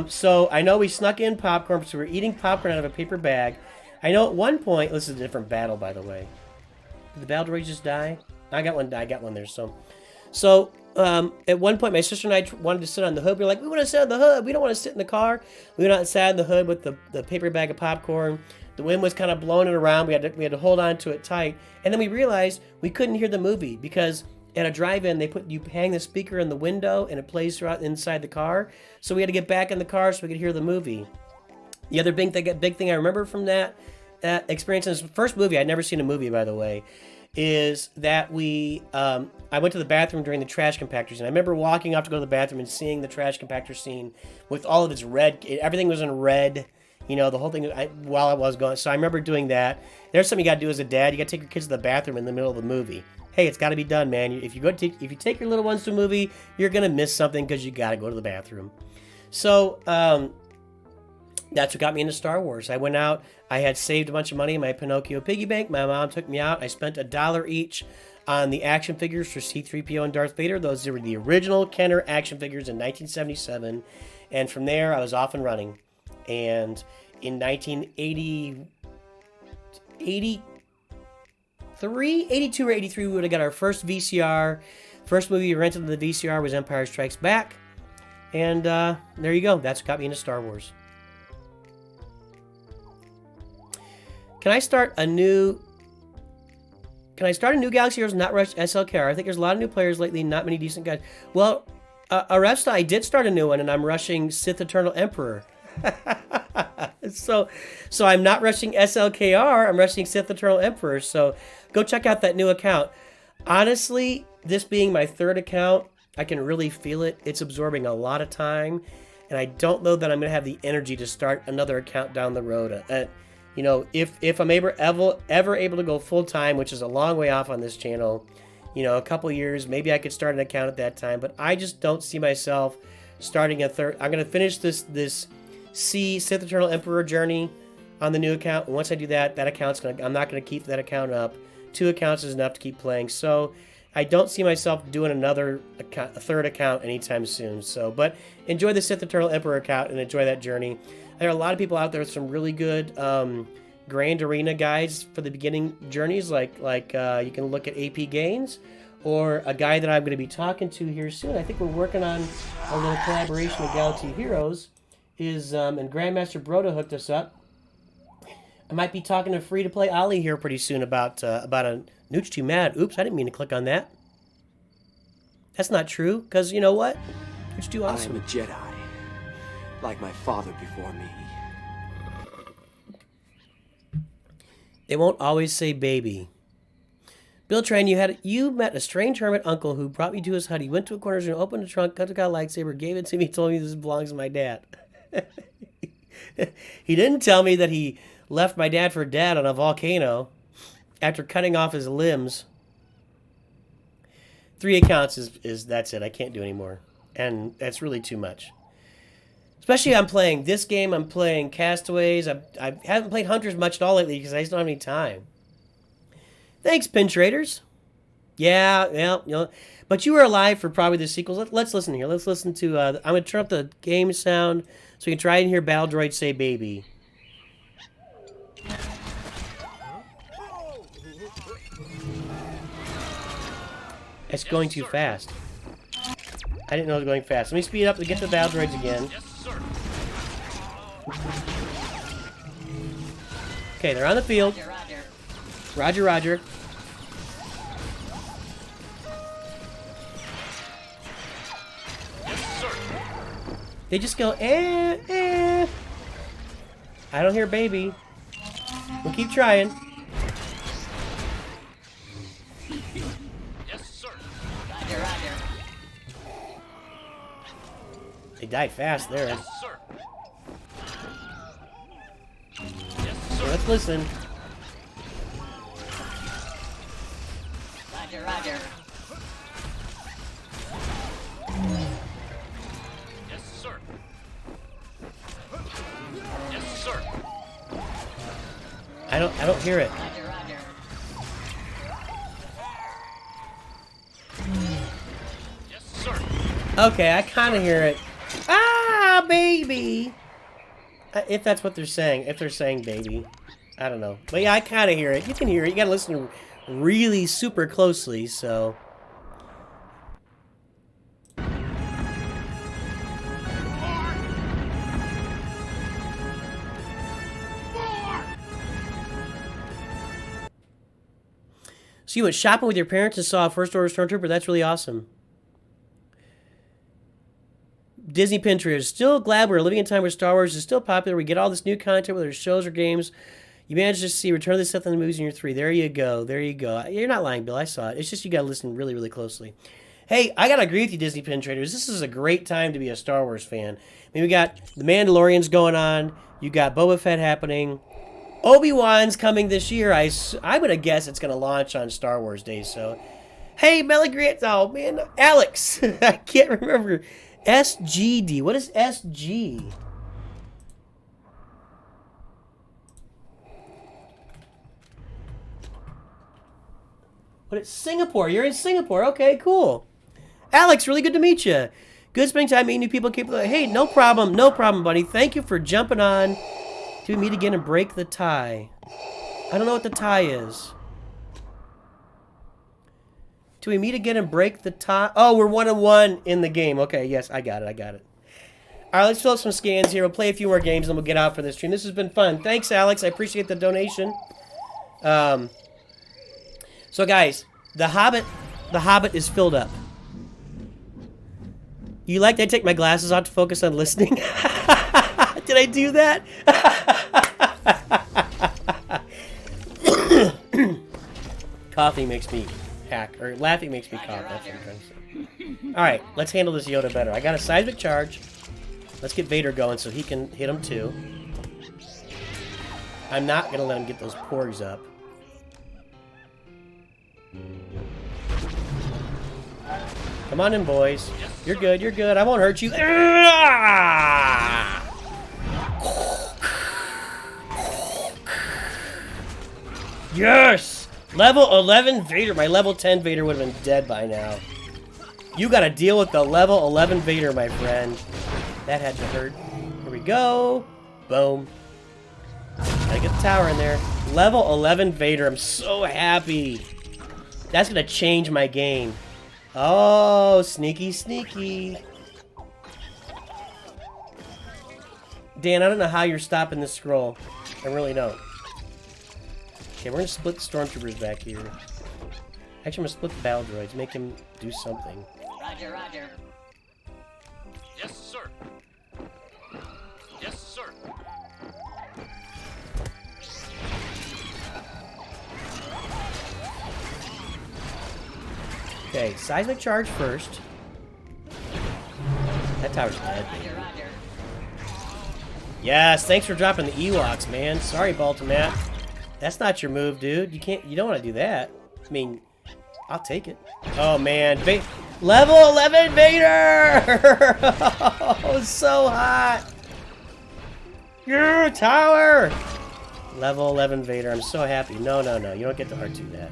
So I know we snuck in popcorn, so we're eating popcorn out of a paper bag. I know at one point, this is a different battle, by the way. Did the battle droid just die? I got one there, So, at one point, my sister and I wanted to sit on the hood. We were like, we want to sit on the hood. We don't want to sit in the car. We went out and sat on the hood with the paper bag of popcorn. The wind was kind of blowing it around. We had to hold on to it tight. And then we realized we couldn't hear the movie because at a drive-in, you hang the speaker in the window and it plays throughout inside the car. So we had to get back in the car so we could hear the movie. The other big thing I remember from that experience, in this first movie, I'd never seen a movie, by the way, is that I went to the bathroom during the trash compactor scene. I remember walking off to go to the bathroom and seeing the trash compactor scene with all of its red, everything was in red, you know, the whole thing while I was going. So I remember doing that. There's something you got to do as a dad. You got to take your kids to the bathroom in the middle of the movie. Hey, it's got to be done, man. If you take your little ones to a movie, you're gonna miss something because you got to go to the bathroom. So That's what got me into Star Wars. I went out, I had saved a bunch of money in my Pinocchio piggy bank. My mom took me out. I spent $1 each on the action figures for C-3PO and Darth Vader. Those were the original Kenner action figures in 1977. And from there, I was off and running. And in 82 or 83, we would have got our first VCR. First movie we rented on the VCR was Empire Strikes Back. And there you go. That's what got me into Star Wars. Can I start a new Galaxy Heroes, not rush SLKR? I think there's a lot of new players lately, not many decent guys. Well, Aresta, I did start a new one, and I'm rushing Sith Eternal Emperor. so I'm not rushing SLKR, I'm rushing Sith Eternal Emperor. So go check out that new account. Honestly, this being my third account, I can really feel it. It's absorbing a lot of time, and I don't know that I'm going to have the energy to start another account down the road. You know, if I'm ever able to go full time, which is a long way off on this channel, you know, a couple years, maybe I could start an account at that time. But I just don't see myself starting a third. I'm going to finish this Sith Eternal Emperor journey on the new account. And once I do that, I'm not going to keep that account up. 2 accounts is enough to keep playing. So I don't see myself doing a third account anytime soon. So, but enjoy the Sith Eternal Emperor account and enjoy that journey. There are a lot of people out there with some really good Grand Arena guides for the beginning journeys, like you can look at AP Gaines, or a guy that I'm going to be talking to here soon. I think we're working on a little collaboration with Galaxy Heroes, and Grandmaster Broda hooked us up. I might be talking to free-to-play Ollie here pretty soon about a Nooch Too Mad. Oops, I didn't mean to click on that. That's not true, because you know what? Nooch Too Awesome. I am a Jedi, like my father before me. They won't always say baby. Bill Tran, you met a strange hermit uncle who brought me to his hut. He went to a corner room, opened a trunk, cut a lightsaber, gave it to me, told me this belongs to my dad. He didn't tell me that he left my dad for dead on a volcano after cutting off his limbs. 3 accounts is that's it. I can't do anymore. And that's really too much. Especially I'm playing this game, I'm playing Castaways. I haven't played Hunters much at all lately because I just don't have any time. Thanks, Pin Traders. Yeah, you know, but you were alive for probably the sequels. Let's listen here. Let's listen to, I'm going to turn up the game sound so you can try and hear Battle Droid say baby. It's going too fast. I didn't know it was going fast. Let me speed up to get the Battle Droids again. Yes, sir. Okay, they're on the field. Roger. Roger. Yes, sir. They just go, eh. I don't hear baby. We'll keep trying. Yes, sir. Roger. They died fast there. Yes, sir. Yes, So sir. let's listen. Roger. Yes, sir. Yes, sir. I don't hear it. Roger. Yes, sir. Okay, I kind of hear it. Ah, baby. If that's what they're saying. If they're saying baby. I don't know. But yeah, I kind of hear it. You can hear it. You got to listen really super closely, so... So you went shopping with your parents and saw a First Order Stormtrooper? That's really awesome. Disney Pin Traders. Still glad we're living in a time where Star Wars is still popular. We get all this new content, whether it's shows or games. You managed to see Return of the Sith in the movies in year 3. There you go. You're not lying, Bill. I saw it. It's just you got to listen really, really closely. Hey, I got to agree with you, Disney Pin Traders. This is a great time to be a Star Wars fan. I mean, we got The Mandalorian's going on. You got Boba Fett happening. Obi-Wan's coming this year. I'm going to guess it's going to launch on Star Wars Day. So, hey, Melagrit. Oh, man. Alex. I can't remember. SGD. What is SG? What? It's Singapore. You're in Singapore. Okay, cool. Alex, really good to meet you. Good spending time meeting new people. Keep hey, no problem, buddy. Thank you for jumping on. Do we meet again and break the tie? I don't know what the tie is. Do we meet again and break the tie? Oh, we're 1-1 in the game. Okay, yes, I got it. All right, let's fill up some scans here. We'll play a few more games, and then we'll get out for this stream. This has been fun. Thanks, Alex. I appreciate the donation. So, guys, the Hobbit is filled up. You like that I take my glasses off to focus on listening? Did I do that? Coughing makes me hack, or laughing makes me cough. That's what I'm trying to say. All right, let's handle this Yoda better. I got a seismic charge. Let's get Vader going so he can hit him too. I'm not gonna let him get those porgs up. Come on in, boys. You're good, you're good. I won't hurt you. Yes! Level 11 Vader. My level 10 Vader would have been dead by now. You gotta deal with the level 11 Vader, my friend. That had to hurt. Here we go. Boom. Gotta get the tower in there. Level 11 Vader. I'm so happy. That's gonna change my game. Oh, sneaky, sneaky. Dan, I don't know how you're stopping this scroll. I really don't. Okay, we're gonna split the stormtroopers back here. Actually, I'm gonna split the battle droids. Make him do something. Roger, roger. Yes, sir. Yes, sir. Okay, seismic charge first. That tower's dead. Roger, roger. Yes, thanks for dropping the Ewoks, man. Sorry, Baltimore. That's not your move, dude. You don't want to do that. I mean, I'll take it. Oh, man. Level 11 Vader! Oh, so hot. Yeah, tower! Level 11 Vader. I'm so happy. No. You don't get to R2 that.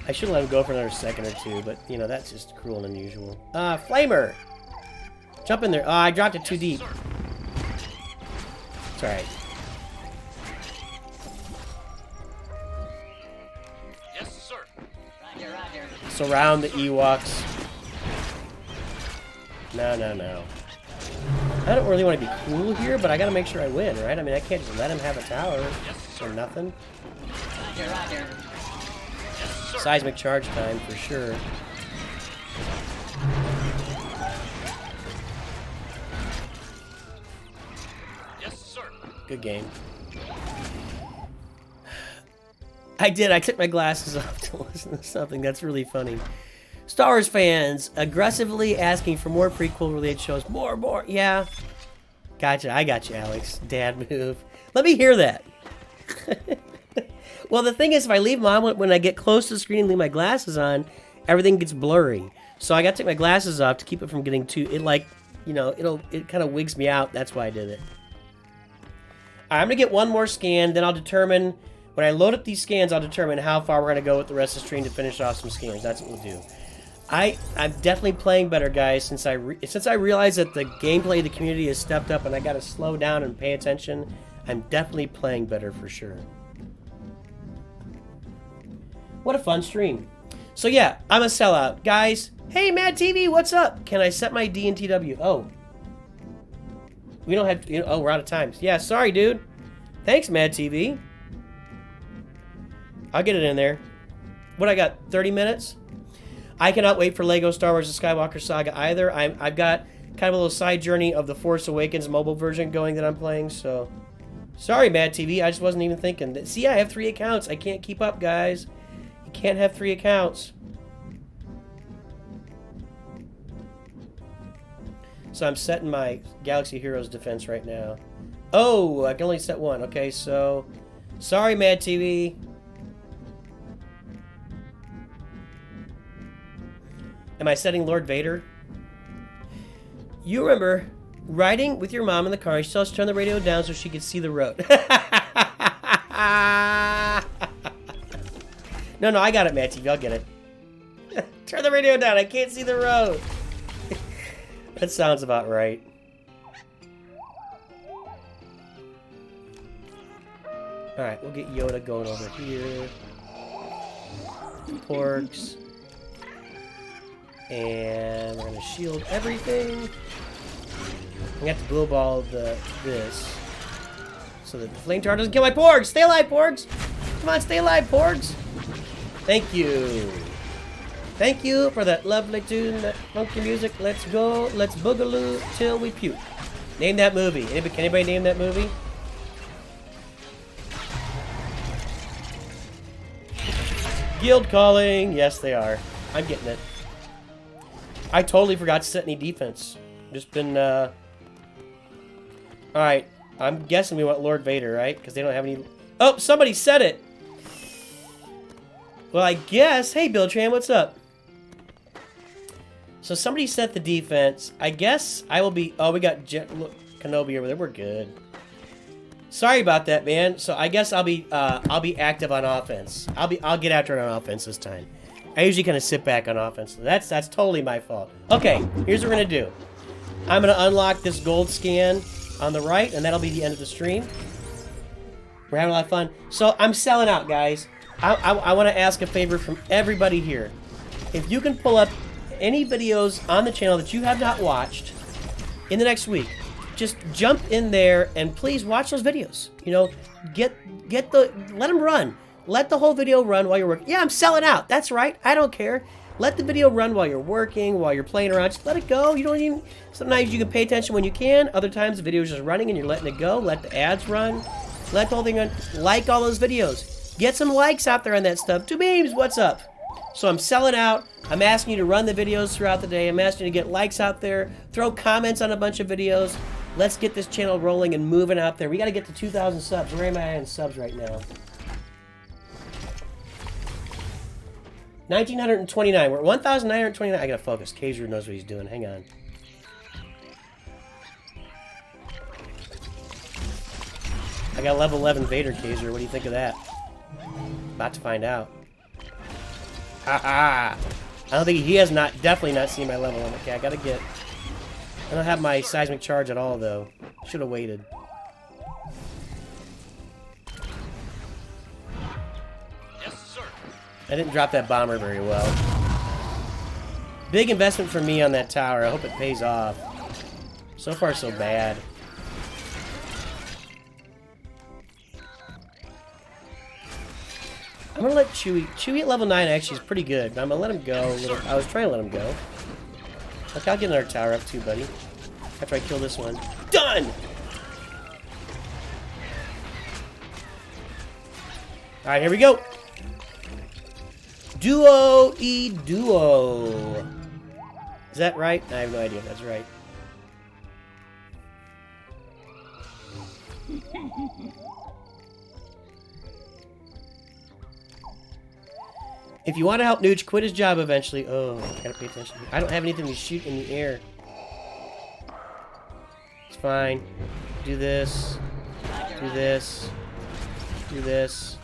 I should let him go for another second or two, but, you know, that's just cruel and unusual. Flamer! Jump in there. Oh, I dropped it too deep. It's alright. Yes, sir. Roger, roger. Surround the Ewoks. No. I don't really want to be cool here, but I gotta make sure I win, right? I mean, I can't just let him have a tower or nothing. Roger, roger. Seismic charge time for sure. Yes, sir. Good game. I did. I took my glasses off to listen to something. That's really funny. Star Wars fans aggressively asking for more prequel-related shows. More. Yeah. Gotcha. I got you, Alex. Dad move. Let me hear that. Well, the thing is, if I leave them on, when I get close to the screen and leave my glasses on, everything gets blurry. So I got to take my glasses off to keep it from getting too... It, like, you know, it kind of wigs me out. That's why I did it. All right, I'm going to get one more scan, then I'll determine... When I load up these scans, I'll determine how far we're going to go with the rest of the stream to finish off some scans. That's what we'll do. I'm definitely playing better, guys, since I realized that the gameplay of the community has stepped up and I got to slow down and pay attention. I'm definitely playing better for sure. What a fun stream. So yeah, I'm a sellout. Guys, hey, Mad TV, what's up? Can I set my D and TW? Oh. We don't have... oh, we're out of time. Yeah, sorry, dude. Thanks, Mad TV. I'll get it in there. What I got? 30 minutes? I cannot wait for Lego Star Wars The Skywalker Saga either. I've got kind of a little side journey of the Force Awakens mobile version going that I'm playing, so... Sorry, Mad TV. I just wasn't even thinking. See, I have 3 accounts. I can't keep up, guys. You can't have 3 accounts. So I'm setting my Galaxy Heroes defense right now. Oh, I can only set 1. Okay, so... Sorry, Mad TV. Am I setting Lord Vader? You remember riding with your mom in the car. She told us to turn the radio down so she could see the road. No, I got it, Matt TV. I'll get it. Turn the radio down. I can't see the road. That sounds about right. Alright, we'll get Yoda going over here. Porks. And we're gonna shield everything. We have to blow ball this. So that the flame tower doesn't kill my porgs! Stay alive, porgs! Come on, stay alive, porgs! Thank you. Thank you for that lovely tune, that funky music. Let's go. Let's boogaloo till we puke. Name that movie. Can anybody name that movie? Guild calling. Yes, they are. I'm getting it. I totally forgot to set any defense. Just been, Alright. I'm guessing we want Lord Vader, right? Because they don't have any... Oh, somebody said it! Well, I guess... Hey, Bill Tran, what's up? So somebody set the defense. I guess I will be... Oh, we got look, Kenobi over there. We're good. Sorry about that, man. So I guess I'll be active on offense. I'll get after it on offense this time. I usually kind of sit back on offense. So that's totally my fault. Okay, here's what we're gonna do. I'm gonna unlock this gold scan on the right, and that'll be the end of the stream. We're having a lot of fun. So I'm selling out, guys. I want to ask a favor from everybody here. If you can pull up any videos on the channel that you have not watched in the next week, just jump in there and please watch those videos. You know, let them run. Let the whole video run while you're working. Yeah, I'm selling out. That's right. I don't care. Let the video run while you're working, while you're playing around. Just let it go. You don't even... Sometimes you can pay attention when you can. Other times the video is just running and you're letting it go. Let the ads run. Let the whole thing run. Like all those videos. Get some likes out there on that stuff. Two beams, what's up? So I'm selling out. I'm asking you to run the videos throughout the day. I'm asking you to get likes out there. Throw comments on a bunch of videos. Let's get this channel rolling and moving out there. We got to get to 2,000 subs. Where am I in subs right now? 1,929. We're at 1,929. I gotta focus. Kaiser knows what he's doing. Hang on. I got level 11 Vader, Kaiser. What do you think of that? About to find out. Haha! I don't think he has definitely not seen my level 1. Okay, I gotta get... I don't have my seismic charge at all, though. Should have waited. I didn't drop that bomber very well. Big investment for me on that tower. I hope it pays off. So far, so bad. I'm gonna let Chewie... Chewie at level 9 actually is pretty good. But I'm gonna let him go. I was trying to let him go. Okay, I'll get another tower up too, buddy. After I kill this one. Done! Alright, here we go. Duo-e-duo. Is that right? I have no idea if that's right. If you want to help Nooch quit his job eventually... Oh, I gotta pay attention. I don't have anything to shoot in the air. It's fine. Do this. Do this. Do this.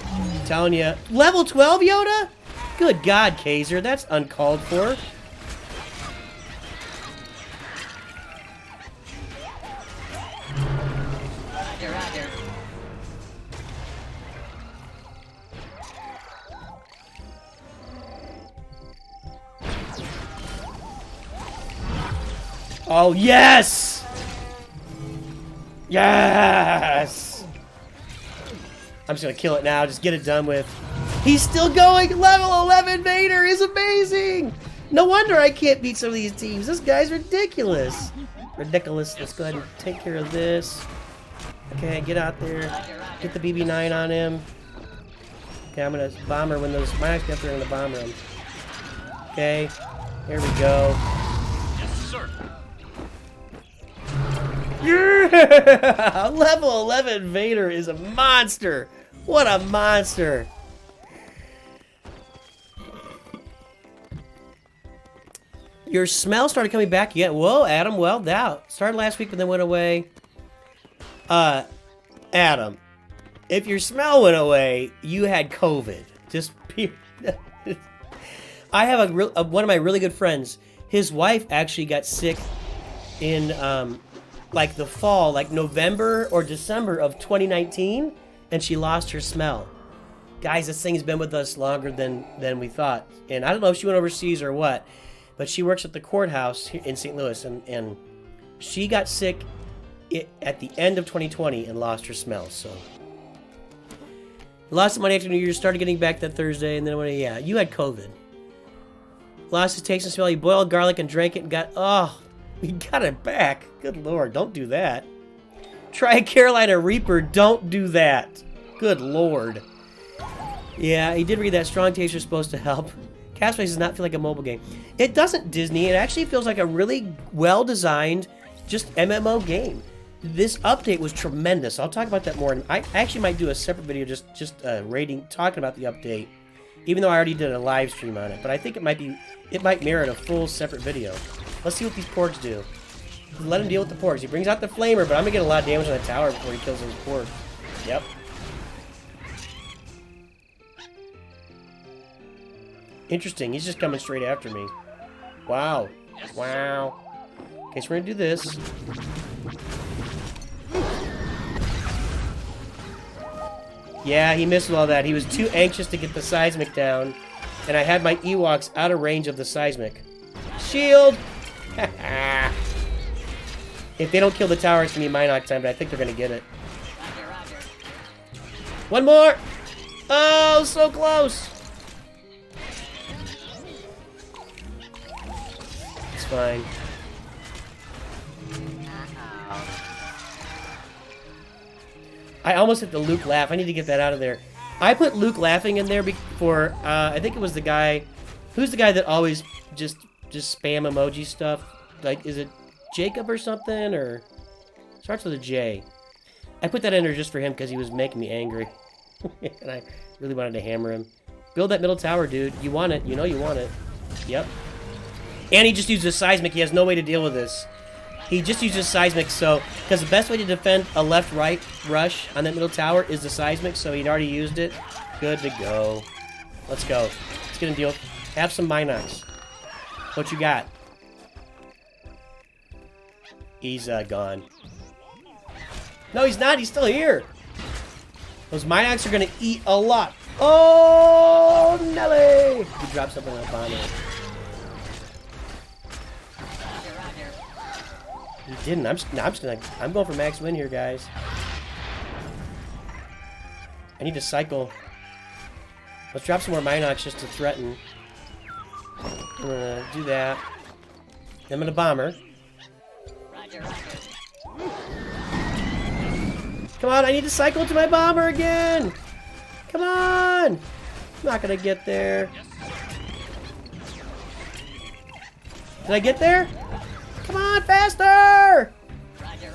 I'm telling you. Level 12, Yoda? Good God, Kaiser. That's uncalled for. Roger, roger. Oh, yes! Yes! I'm just gonna kill it now. Just get it done with. He's still going! Level 11 Vader is amazing! No wonder I can't beat some of these teams. This guy's ridiculous. Ridiculous. Let's go ahead and take care of this. Okay, get out there. Get the BB-9 on him. Okay, I'm gonna bomber when those mines get there. I'm gonna bomber him. Okay, here we go. Yes, sir. Yeah! Level 11 Vader is a monster. What a monster. Your smell started coming back again. Whoa, Adam. Well, that started last week, but then went away. Adam, if your smell went away, you had COVID. Just I have one of my really good friends. His wife actually got sick in like the fall, like November or December of 2019, and she lost her smell. Guys, this thing's been with us longer than we thought. And I don't know if she went overseas or what, but she works at the courthouse here in St. Louis, and she got sick at the end of 2020 and lost her smell. So lost some money after New Year's, started getting back that Thursday, and then yeah, you had COVID. Lost his taste and smell. He boiled garlic and drank it and he got it back. Good Lord, don't do that. Try a Carolina Reaper, don't do that. Good Lord. Yeah, he did read that. Strong taste are supposed to help. Castaways does not feel like a mobile game. It doesn't, Disney. It actually feels like a really well-designed, just MMO game. This update was tremendous. I'll talk about that more. I actually might do a separate video just talking about the update, even though I already did a live stream on it. But I think it might merit a full separate video. Let's see what these porgs do. Let him deal with the porgs. He brings out the flamer, but I'm gonna get a lot of damage on the tower before he kills those porgs. Yep. Interesting. He's just coming straight after me. Wow. Wow. Okay, so we're gonna do this. Yeah, he missed with all that. He was too anxious to get the seismic down, and I had my Ewoks out of range of the seismic. Shield! If they don't kill the tower, it's gonna be Minoc time, but I think they're gonna get it. One more! Oh, so close! It's fine. I almost hit the Luke laugh. I need to get that out of there. I put Luke laughing in there before. I think it was the guy. Who's the guy that always just spam emoji stuff? Like, is it Jacob or something? Or starts with a J. I put that in there just for him because he was making me angry, and I really wanted to hammer him. Build that middle tower, dude. You want it. You know you want it. Yep. And he just uses seismic. He has no way to deal with this. He just uses seismic, so because the best way to defend a left-right rush on that middle tower is the seismic, so he'd already used it. Good to go. Let's go. Let's get him deal. Have some Minocs. What you got? He's gone. No, he's not. He's still here. Those Minocs are gonna eat a lot. Oh, Nelly! He dropped something on the bomber. He didn't. I'm going for max win here, guys. I need to cycle. Let's drop some more Minocs just to threaten. I'm gonna do that. I'm gonna bomber. Come on, I need to cycle to my bomber again. Come on. I'm not gonna get there. Did I get there? Come on, faster! Roger.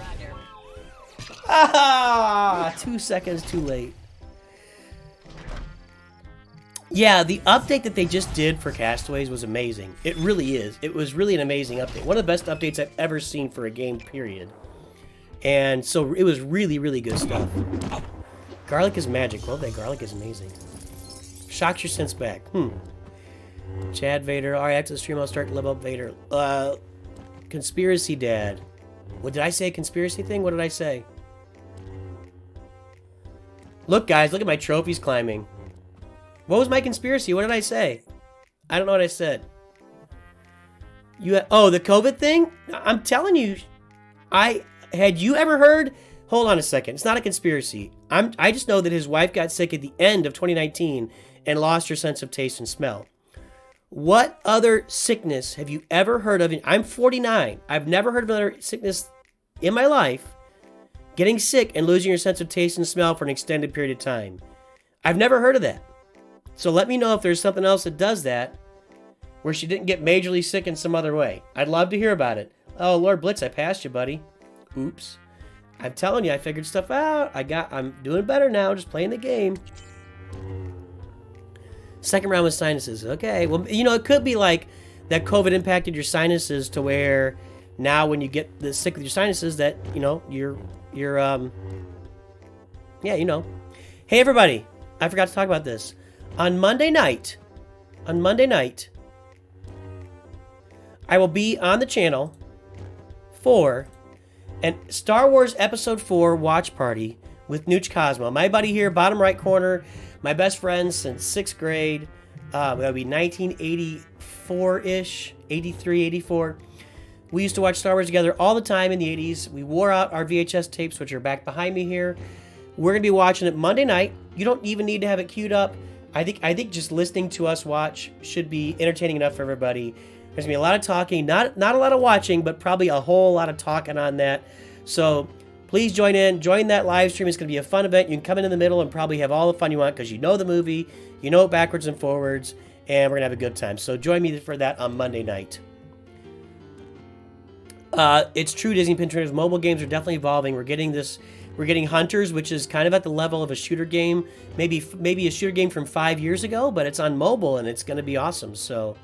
Ah, 2 seconds too late. Yeah, the update that they just did for Castaways was amazing. It really is. It was really an amazing update. One of the best updates I've ever seen for a game, period. And so it was really, really good stuff. Garlic is magic. Well, that garlic is amazing. Shocks your sense back. Chad Vader. Alright, after the stream, I'll start to level up Vader. Conspiracy Dad. What did I say? Conspiracy thing? What did I say? Look, guys, look at my trophies climbing. What was my conspiracy? What did I say? I don't know what I said. Oh, the COVID thing? I'm telling you. Had you ever heard? Hold on a second. It's not a conspiracy. I just know that his wife got sick at the end of 2019 and lost her sense of taste and smell. What other sickness have you ever heard of? I'm 49. I've never heard of another sickness in my life. Getting sick and losing your sense of taste and smell for an extended period of time. I've never heard of that. So let me know if there's something else that does that, where she didn't get majorly sick in some other way. I'd love to hear about it. Oh, Lord Blitz, I passed you, buddy. Oops. I'm telling you, I figured stuff out. I'm doing better now, just playing the game. Second round with sinuses. Okay, well, you know, it could be like that COVID impacted your sinuses to where now when you get sick with your sinuses that, you know, you're yeah, you know. Hey, everybody. I forgot to talk about this. On Monday night, I will be on the channel for a Star Wars Episode 4 watch party with Nooch Cosmo. My buddy here, bottom right corner, my best friend since 6th grade. That'll be 1984-ish, 83, 84. We used to watch Star Wars together all the time in the 80s. We wore out our VHS tapes, which are back behind me here. We're going to be watching it Monday night. You don't even need to have it queued up. I think just listening to us watch should be entertaining enough for everybody. There's going to be a lot of talking, not a lot of watching, but probably a whole lot of talking on that. So please join in. Join that live stream. It's going to be a fun event. You can come in the middle and probably have all the fun you want because you know the movie, you know it backwards and forwards, and we're going to have a good time. So join me for that on Monday night. It's true, Disney Pin Trainers mobile games are definitely evolving. We're getting Hunters, which is kind of at the level of a shooter game, maybe a shooter game from 5 years ago, but it's on mobile and it's going to be awesome. So,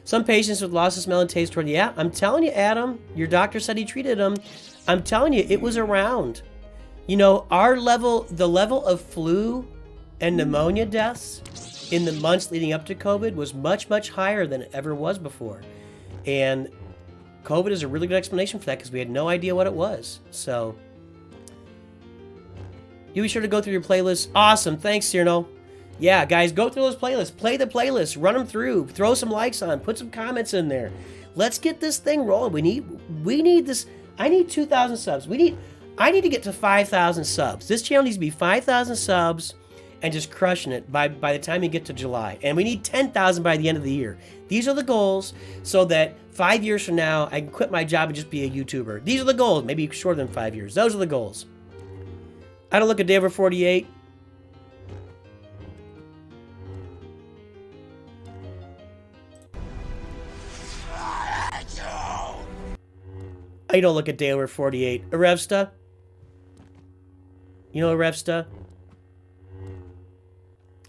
some patients with loss of smell and taste toward, yeah, I'm telling you, Adam, your doctor said he treated them. I'm telling you, it was around. You know, the level of flu and pneumonia deaths in the months leading up to COVID was much, much higher than it ever was before. And COVID is a really good explanation for that because we had no idea what it was. So, you be sure to go through your playlist. Awesome. Thanks, Cyrno. Yeah, guys, go through those playlists. Play the playlists. Run them through. Throw some likes on. Put some comments in there. Let's get this thing rolling. We need this. I need 2,000 subs. I need to get to 5,000 subs. This channel needs to be 5,000 subs and just crushing it by the time you get to July. And we need 10,000 by the end of the year. These are the goals so that 5 years from now, I can quit my job and just be a YouTuber. These are the goals. Maybe shorter than 5 years. Those are the goals. I don't look a day over 48. I don't look a day over 48. Arevsta? You know Arevsta?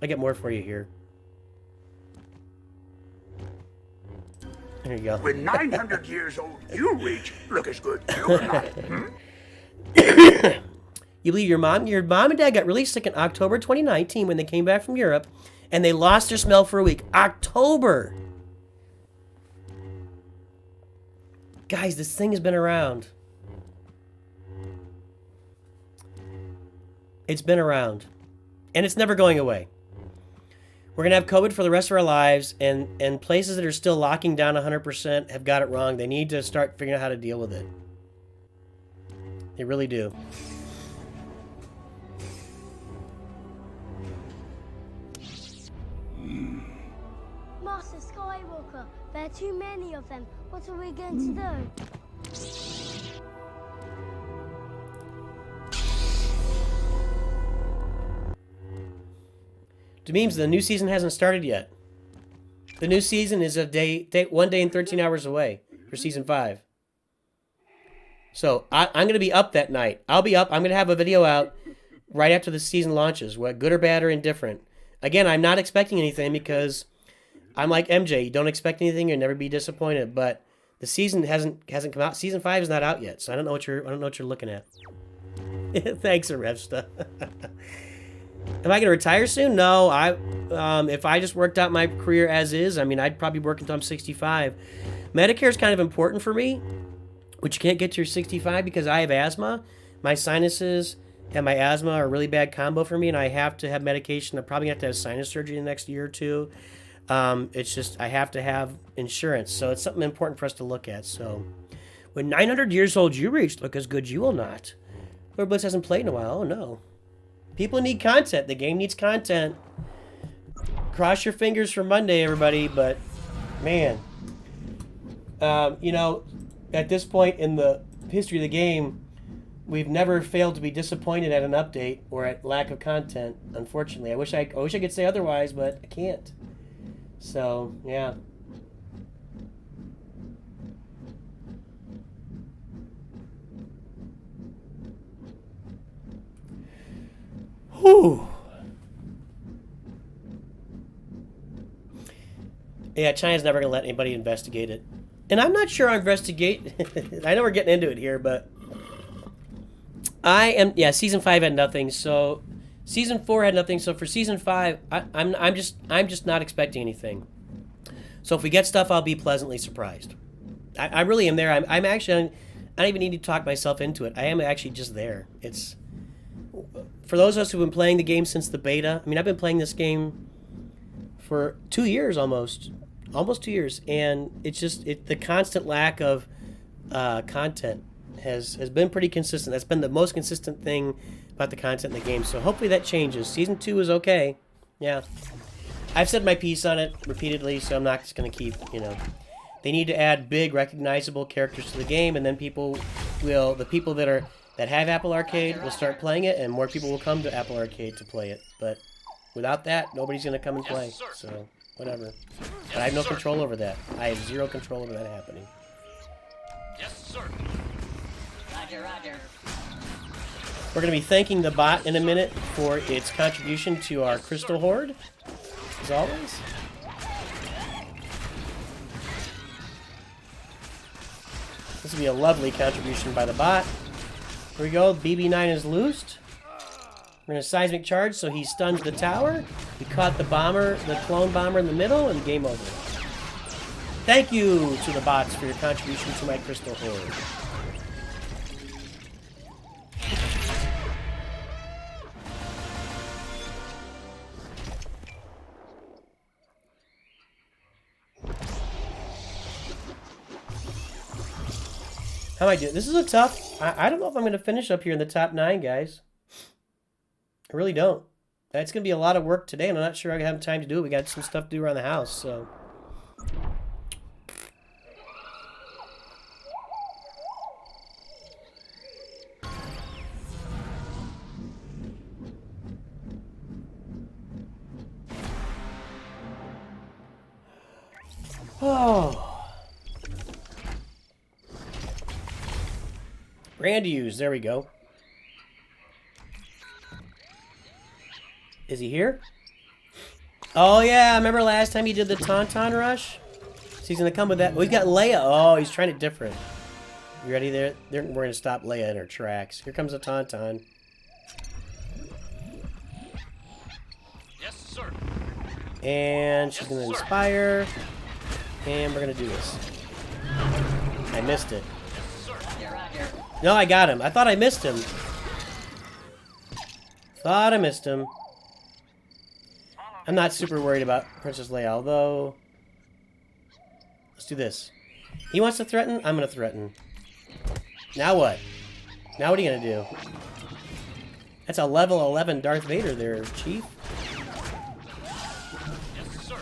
I get more for you here. There you go. When 900 years old you reach, look as good you or not. You believe your mom and dad got really sick in October 2019 when they came back from Europe, and they lost their smell for a week. October! Guys, this thing has been around. It's been around. And it's never going away. We're going to have COVID for the rest of our lives, and places that are still locking down 100% have got it wrong. They need to start figuring out how to deal with it. They really do. Master Skywalker, there are too many of them. What are we going to do? Dememes, the new season hasn't started yet. The new season is 1 day and 13 hours away for season 5. So I'm going to be up that night. I'll be up. I'm going to have a video out right after the season launches, what good or bad or indifferent. Again, I'm not expecting anything because I'm like MJ. You don't expect anything, you'll never be disappointed. But the season hasn't come out. Season 5 is not out yet, so I don't know what you're looking at. Thanks, Arevsta. Am I going to retire soon? No. If I just worked out my career as is, I mean, I'd probably work until I'm 65. Medicare is kind of important for me, which you can't get to your 65 because I have asthma. My sinuses and my asthma are a really bad combo for me, and I have to have medication. I'm probably going to have sinus surgery in the next year or two. It's just I have to have insurance, so it's something important for us to look at. So, when 900 years old you reach, look as good you will not. Lord Blitz hasn't played in a while. Oh no. People need content. The game needs content. Cross your fingers for Monday, everybody. But, man. You know, at this point in the history of the game, we've never failed to be disappointed at an update or at lack of content, unfortunately. I wish I could say otherwise, but I can't. So, yeah. Whew. Yeah, China's never going to let anybody investigate it. And I'm not sure I investigate... I know we're getting into it here, but... Yeah, season 5 had nothing. So season 4 had nothing. So for season 5, I'm just not expecting anything. So if we get stuff, I'll be pleasantly surprised. I really am there. I'm actually. I don't even need to talk myself into it. I am actually just there. It's for those of us who've been playing the game since the beta. I mean, I've been playing this game for 2 years almost 2 years, and it's just the constant lack of content has been pretty consistent. That's been the most consistent thing about the content in the game. So hopefully that changes. Season 2 is okay. Yeah, I've said my piece on it repeatedly, so I'm not just gonna keep They need to add big, recognizable characters to the game, and then the people that have Apple Arcade will start playing it, and more people will come to Apple Arcade to play it. But without that, nobody's going to come and play. So, whatever. But I have no control over that. I have zero control over that happening. Yes, sir. Roger, roger. We're going to be thanking the bot in a minute for its contribution to our Crystal Horde, as always. This will be a lovely contribution by the bot. Here we go. BB9 is loosed. We're going to seismic charge, so he stuns the tower. He caught the bomber, the clone bomber in the middle, and game over. Thank you to the bots for your contribution to my Crystal Horde. How am I doing? This is a tough... I don't know if I'm going to finish up here in the top 9, guys. I really don't. It's going to be a lot of work today, and I'm not sure I have time to do it. We got some stuff to do around the house, so... Oh... Brand use, there we go. Is he here? Oh yeah, remember last time he did the Tauntaun rush? So he's gonna come with that. Oh, he's got Leia. Oh, he's trying it different. You ready there? We're gonna stop Leia in her tracks. Here comes the Tauntaun. Yes, sir. And she's gonna inspire. And we're gonna do this. I missed it. Roger, roger. No, I got him. I thought I missed him. Thought I missed him. I'm not super worried about Princess Leia, although... Let's do this. He wants to threaten? I'm going to threaten. Now what? Now what are you going to do? That's a level 11 Darth Vader there, Chief. Yes, sir.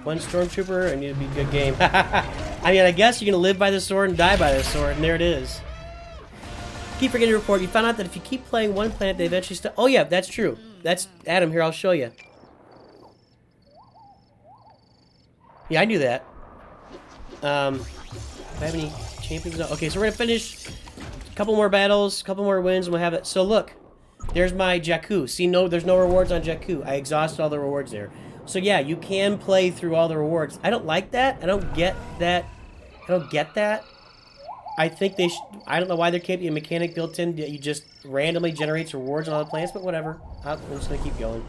One Stormtrooper, I need to be a good game. I mean, I guess you're going to live by the sword and die by the sword, and there it is. Keep forgetting to report. You found out that if you keep playing one planet, they eventually stop. Oh, yeah, that's true. That's Adam. Here, I'll show you. Yeah, I knew that. Do I have any champions? Okay, so we're going to finish a couple more battles, a couple more wins, and we'll have it. So, look. There's my Jakku. See, no, there's no rewards on Jakku. I exhausted all the rewards there. So yeah, you can play through all the rewards. I don't like that. I don't get that. I don't get that. I think they should... I don't know why there can't be a mechanic built in that you just randomly generates rewards on all the planets, but whatever. I'm just gonna keep going.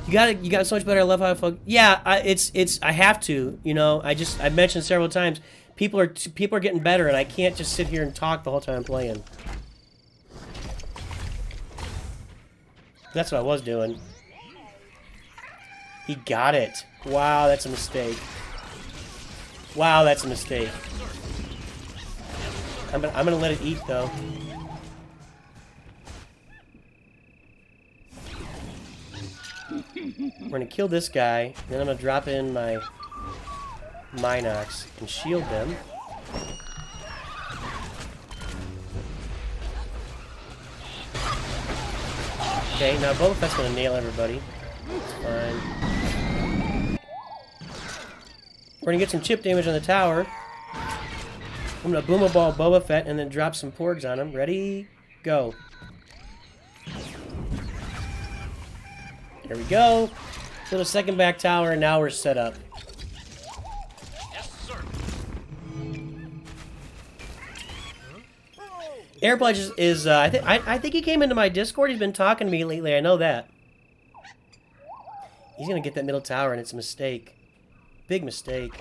You got so much better. I love how I focus. Yeah, I have to. You know, I've mentioned several times. People are getting better, and I can't just sit here and talk the whole time I'm playing. That's what I was doing. He got it. Wow, that's a mistake. Wow, that's a mistake. I'm gonna let it eat though. We're gonna kill this guy, then I'm gonna drop in my Minox and shield them. Okay, now Boba Fett's gonna nail everybody. It's fine. We're gonna get some chip damage on the tower. I'm gonna boom a ball Boba Fett and then drop some porgs on him. Ready? Go. There we go. Build a second back tower, and now we're set up. Yes, sir. Air Pledge is I think he came into my Discord. He's been talking to me lately. I know that. He's gonna get that middle tower, and it's a mistake. Big mistake.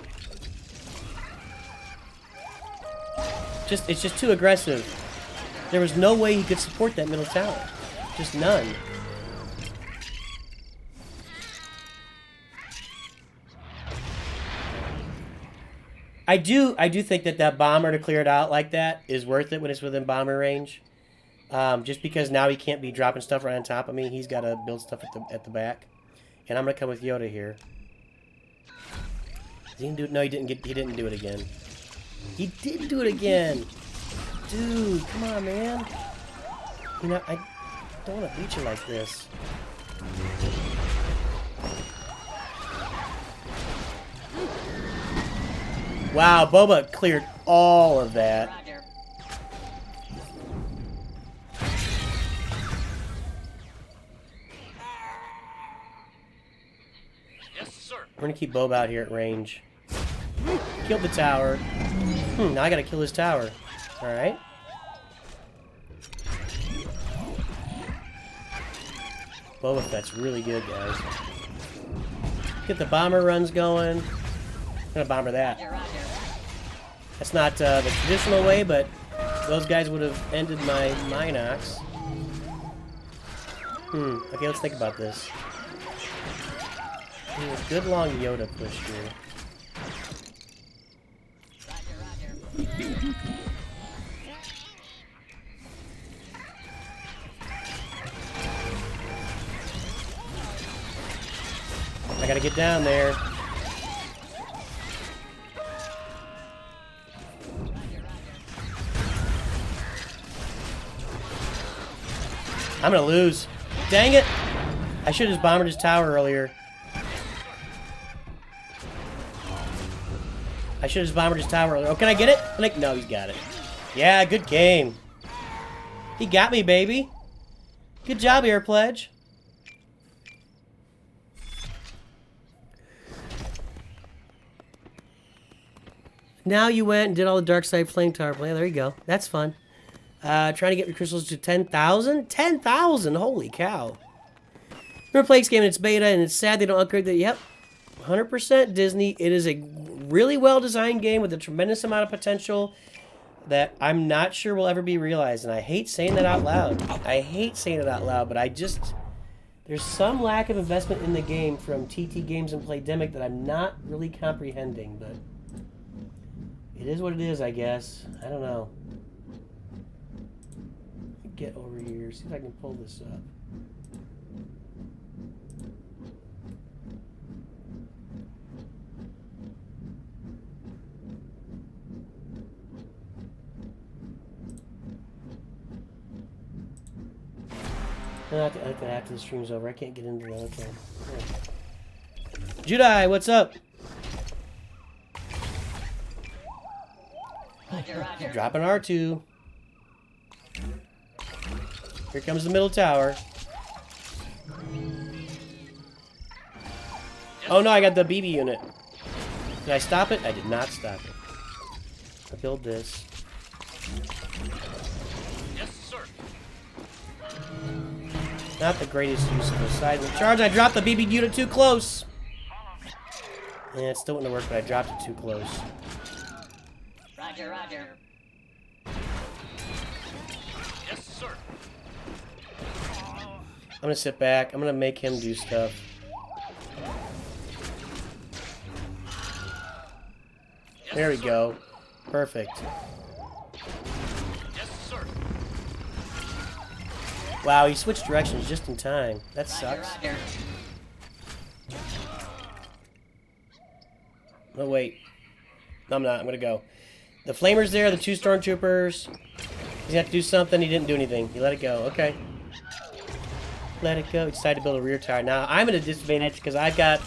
It's just too aggressive. There was no way he could support that middle tower. Just none. I do think that bomber to clear it out like that is worth it when it's within bomber range. Just because now he can't be dropping stuff right on top of me. He's got to build stuff at the back. And I'm gonna come with Yoda here. He didn't do it. No, he didn't do it again. He did do it again. Dude, come on, man. You know, I don't want to beat you like this. Wow, Boba cleared all of that. Roger. Yes, sir. We're gonna keep Boba out here at range. Killed the tower. Now I gotta kill his tower. Alright. Boba Fett's really good, guys. Get the bomber runs going. I'm gonna bomber that. Roger, roger. That's not the traditional way, but those guys would have ended my Minox. Okay, let's think about this. Good long Yoda push here. Roger, roger. I gotta get down there. I'm gonna lose. Dang it! I should have just bombered his tower earlier. Oh, can I get it? No, he's got it. Yeah, good game. He got me, baby. Good job, Air Pledge. Now you went and did all the Dark Side Flame Tower play. There you go. That's fun. Trying to get your crystals to 10,000? 10,000! Holy cow. Never played this game in its beta, and it's sad they don't upgrade that. Yep. 100% Disney. It is a really well-designed game with a tremendous amount of potential that I'm not sure will ever be realized. And I hate saying that out loud. But I just... There's some lack of investment in the game from TT Games and Playdemic that I'm not really comprehending, but... It is what it is, I guess. I don't know. Get over here, see if I can pull this up. After the stream's over, I can't get into the other camera. Judai, what's up? Roger, roger. Dropping R2. Here comes the middle tower. Oh no, I got the BB unit. Did I stop it? I did not stop it. I'll build this. Yes, sir. Not the greatest use of the seismic charge. I dropped the BB unit too close. Yeah, it still wouldn't have worked, but I dropped it too close. Roger, roger. Yes, sir. I'm gonna sit back. I'm gonna make him do stuff. Yes, There we sir. go. Perfect. Yes, sir. Wow, he switched directions just in time. That sucks. Roger, roger. No, wait. No, I'm not. I'm gonna go. The flamer's there, the 2 stormtroopers. He's gonna have to do something. He didn't do anything. He let it go. Okay. Let it go. He decided to build a rear tower. Now, I'm at a disadvantage because I've got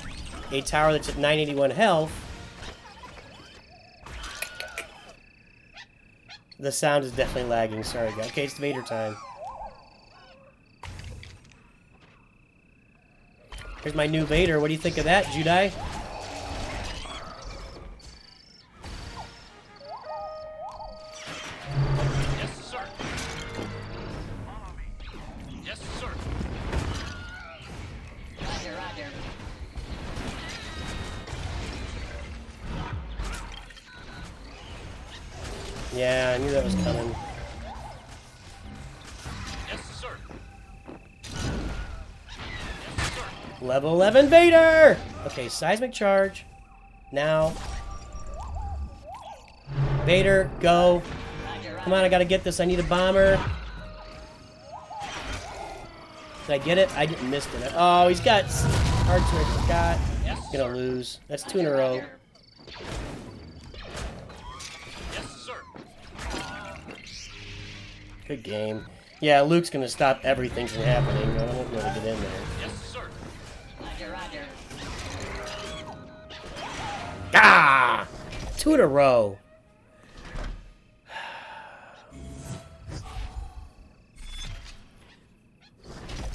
a tower that's at 981 health. The sound is definitely lagging. Sorry, guys. Okay, it's Vader time. Here's my new Vader. What do you think of that, Judai? Yes, sir. Yes, sir. Roger, roger. Yeah, I knew that was coming. Yes, sir. Yes, sir. Level 11 Vader! Okay, seismic charge. Now. Vader, go. Roger, roger. Come on, I gotta get this. I need a bomber. Did I get it? I didn't miss it. Oh, he's got hearts I forgot. Yes, Gonna sir. lose. That's 2 in a row. Roger. Yes, sir. Good game. Yeah, Luke's gonna stop everything from happening. I won't be able to get in there. Yes, sir. Roger, roger. Ah! 2 in a row.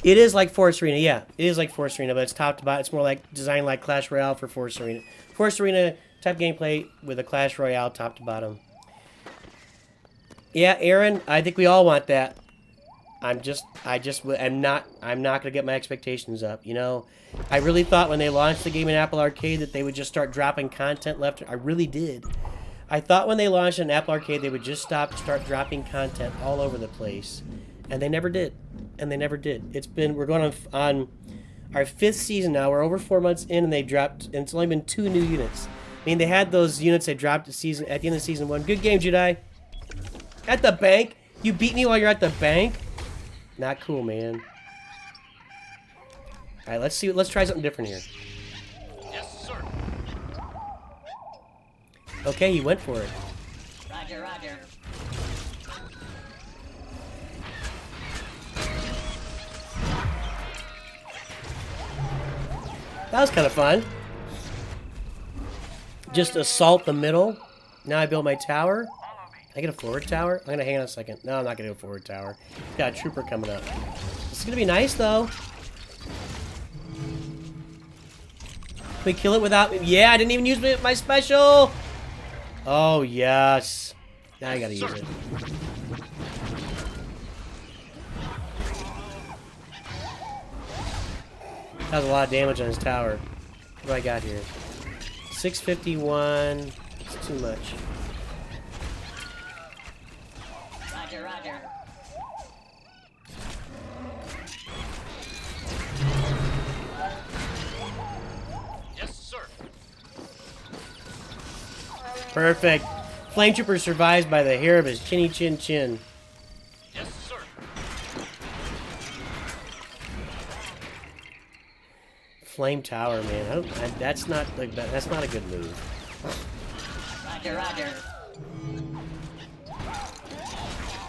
It is like Force Arena, yeah. It is like Force Arena, but it's top to bottom. It's more like designed like Clash Royale for Force Arena. Force Arena type gameplay with a Clash Royale top to bottom. Yeah, Aaron, I think we all want that. I'm not gonna get my expectations up. You know, I really thought when they launched the game in Apple Arcade that they would just start dropping content left. I really did. I thought when they launched in Apple Arcade they would just start dropping content all over the place, and they never did. And they never did. We're going on our 5th season now. We're over 4 months in, and they dropped. And it's only been 2 new units. I mean, they had those units they dropped at the end of season 1. Good game, Jedi. At the bank. You beat me while you're at the bank. Not cool, man. All right, let's see. Let's try something different here. Yes, sir. Okay, he went for it. Roger, roger. That was kind of fun. Just assault the middle. Now I build my tower. Can I get a forward tower? I'm gonna hang on a second. No, I'm not gonna do a forward tower. Got a trooper coming up. This is gonna be nice though. Can we kill it without? Yeah, I didn't even use my special. Oh yes. Now I gotta use it. That was a lot of damage on his tower. What do I got here? 651. It's too much. Roger, roger. Yes, sir. Perfect. Flame Trooper survives by the hair of his chinny chin chin. Yes, sir. Flame Tower, man. That's not a good move. Roger, roger.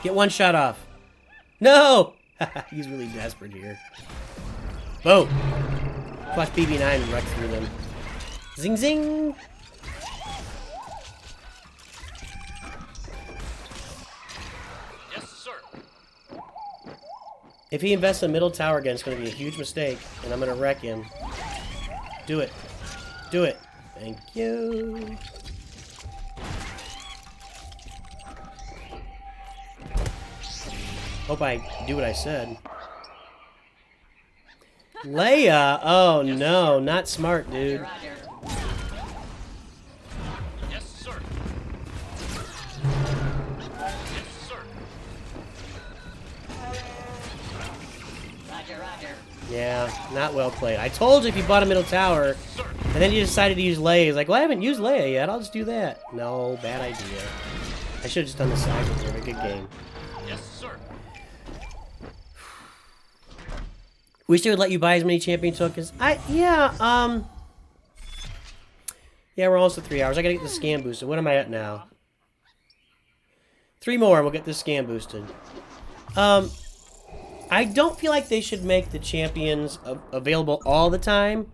Get one shot off. No! He's really desperate here. Boom! Plus BB9 wreck through them. Zing zing! Yes, sir. If he invests in middle tower again, it's going to be a huge mistake, and I'm going to wreck him. Do it. Do it. Thank you. Hope I do what I said. Leia! Oh no, not smart, dude. Roger. Yes, sir. Yes, sir. Roger, roger. Yeah, not well played. I told you if you bought a middle tower, Sir. and then you decided to use Leia. He's like, well, I haven't used Leia yet. I'll just do that. No, bad idea. I should have just done the side with him. A good game. Yes, sir. Wish they would let you buy as many champion tokens. Yeah, we're almost at 3 hours. I gotta get the scan boosted. What am I at now? 3 more and we'll get this scan boosted. I don't feel like they should make the champions available all the time.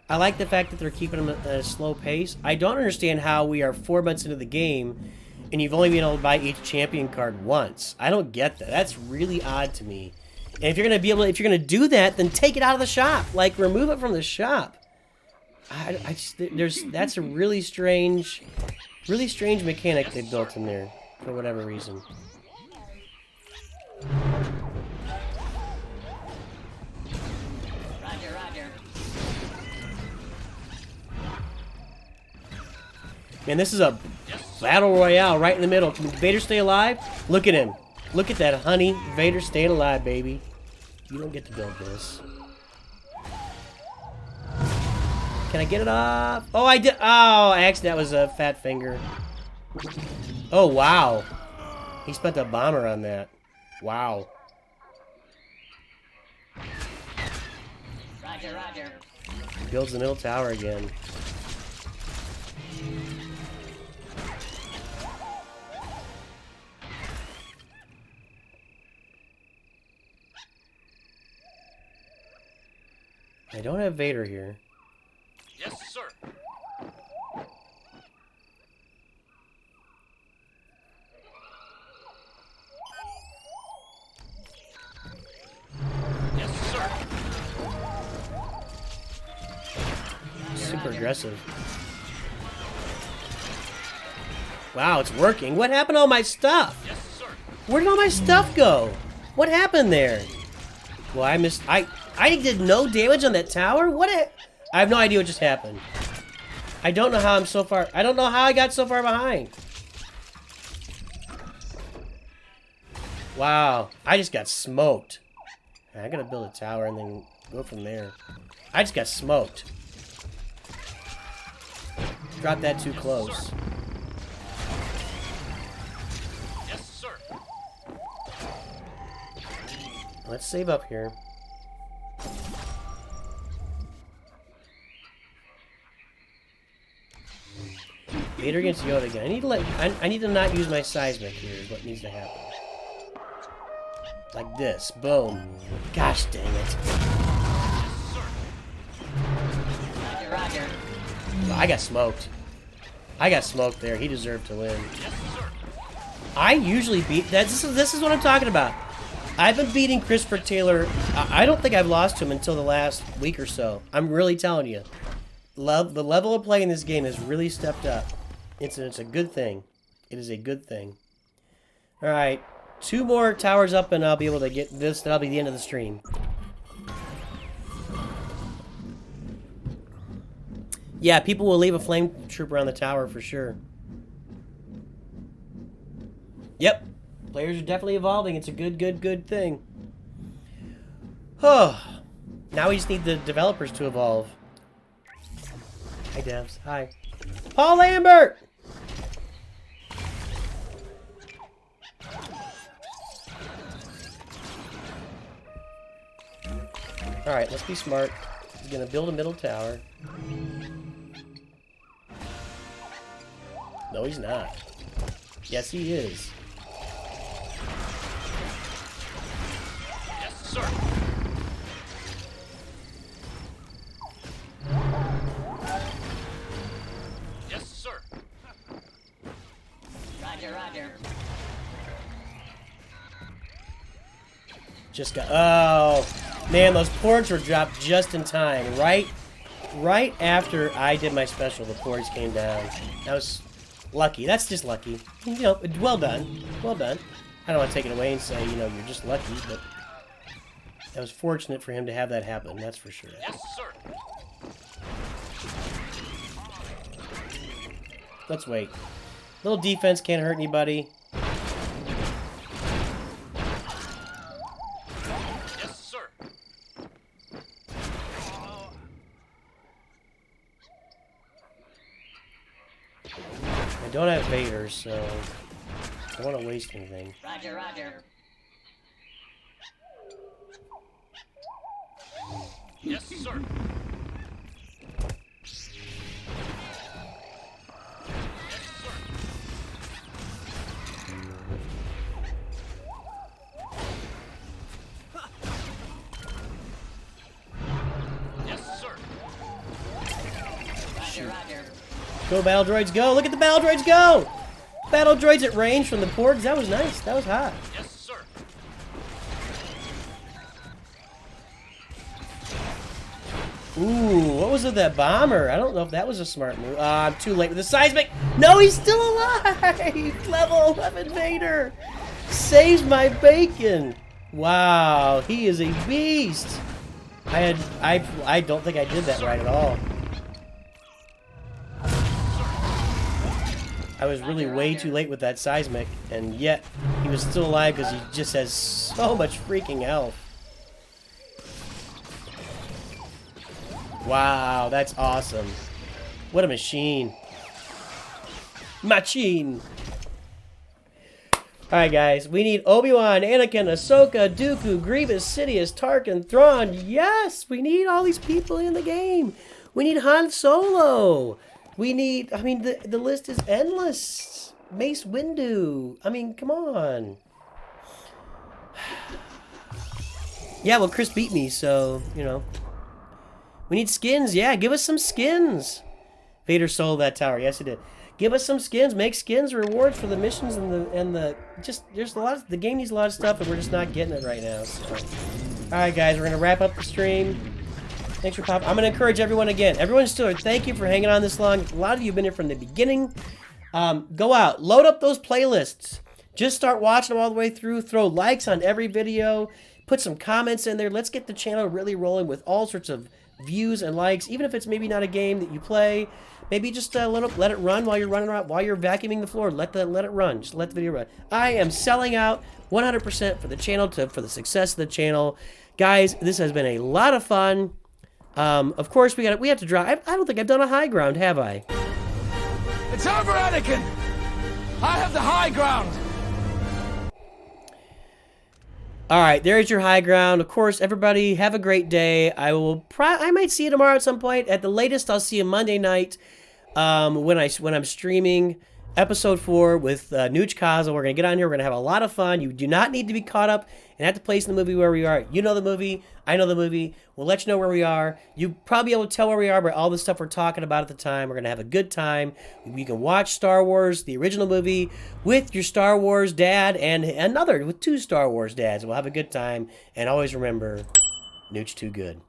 I like the fact that they're keeping them at a slow pace. I don't understand how we are 4 months into the game and you've only been able to buy each champion card once. I don't get that. That's really odd to me. And if you're gonna be able to, if you're gonna do that, then take it out of the shop. Like, remove it from the shop. I just, that's a really strange mechanic they built in there for whatever reason. Roger, roger. Man, this is a battle royale right in the middle. Can Vader stay alive? Look at him. Look at that, honey. Vader staying alive, baby. You don't get to build this. Can I get it off? Oh, I did. Oh, actually, that was a fat finger. Oh, wow. He spent a bomber on that. Wow. Roger, roger. Builds the middle tower again. I don't have Vader here. Yes, sir. Yes, sir. Super aggressive. Wow, it's working. What happened to all my stuff? Yes, sir. Where did all my stuff go? What happened there? Well, I missed. I did no damage on that tower? I have no idea what just happened. I don't know how I'm so far. I don't know how I got so far behind. Wow. I just got smoked. I gotta build a tower and then go from there. I just got smoked. Dropped that too close. Yes, sir. Let's save up here. Vader against Yoda again. I need to not use my seismic here is what needs to happen. Like this. Boom. Gosh dang it. Roger, roger. Well, I got smoked. I got smoked there. He deserved to win. Yes, sir. I usually beat that. This is what I'm talking about. I've been beating Christopher Taylor. I don't think I've lost to him until the last week or so. I'm really telling you. The level of play in this game has really stepped up. It's a good thing. It is a good thing. Alright. 2 more towers up and I'll be able to get this. That'll be the end of the stream. Yeah, people will leave a flame trooper on the tower for sure. Yep. Players are definitely evolving. It's a good thing. Oh. Now we just need the developers to evolve. Hi, devs. Hi. Paul Lambert! Alright, let's be smart. He's gonna build a middle tower. No, he's not. Yes, he is. Yes, sir. Yes, sir. Roger, roger. Just got. Oh, man, those ports were dropped just in time. Right after I did my special, the ports came down. That was lucky. That's just lucky. You know, well done. Well done. I don't want to take it away and say, you know, you're just lucky, but that was fortunate for him to have that happen. That's for sure. Yes, sir. Let's wait. Little defense can't hurt anybody. Yes, sir. I don't have Vader, so I don't want to waste anything. Roger, roger. Yes, sir. Yes, sir. Roger, roger. Go, battle droids, go! Look at the battle droids go! Battle droids at range from the porgs. That was nice. That was hot. Yes, sir. Ooh, what was with that bomber? I don't know if that was a smart move. I'm too late with the seismic. No, he's still alive! Level 11 Vader saves my bacon. Wow, he is a beast. I don't think I did that right at all. I was really way too late with that seismic, and yet he was still alive because he just has so much freaking health. Wow, that's awesome. What a machine. Machine. Alright guys, we need Obi-Wan, Anakin, Ahsoka, Dooku, Grievous, Sidious, Tarkin, Thrawn. Yes, we need all these people in the game. We need Han Solo. We need, I mean, the list is endless. Mace Windu. I mean, come on. Yeah, well, Chris beat me, so, you know. We need skins. Yeah, give us some skins. Vader sold that tower. Yes, he did. Give us some skins. Make skins rewards for the missions and the just there's a lot of, the game needs a lot of stuff and we're just not getting it right now. So. Alright guys, we're gonna wrap up the stream. Thanks for popping. I'm gonna encourage everyone again. Everyone still here, thank you for hanging on this long. A lot of you have been here from the beginning. Go out, load up those playlists. Just start watching them all the way through. Throw likes on every video. Put some comments in there. Let's get the channel really rolling with all sorts of views and likes, even if it's maybe not a game that you play. Maybe just let it run while you're running around, while you're vacuuming the floor. Let it run. Just let the video run. I am selling out 100% for the channel, for the success of the channel. Guys, this has been a lot of fun. Of course, we have to drive. I don't think I've done a high ground, have I? It's over, Anakin! I have the high ground! Alright, there's your high ground. Of course, everybody, have a great day. I might see you tomorrow at some point. At the latest, I'll see you Monday night when I'm streaming episode 4 with Nooch Kaza. We're going to get on here. We're going to have a lot of fun. You do not need to be caught up and at the place in the movie where we are. You know the movie. I know the movie. We'll let you know where we are. You'll probably be able to tell where we are by all the stuff we're talking about at the time. We're going to have a good time. You can watch Star Wars, the original movie, with your Star Wars dad and another with 2 Star Wars dads. We'll have a good time. And always remember, Nooch too good.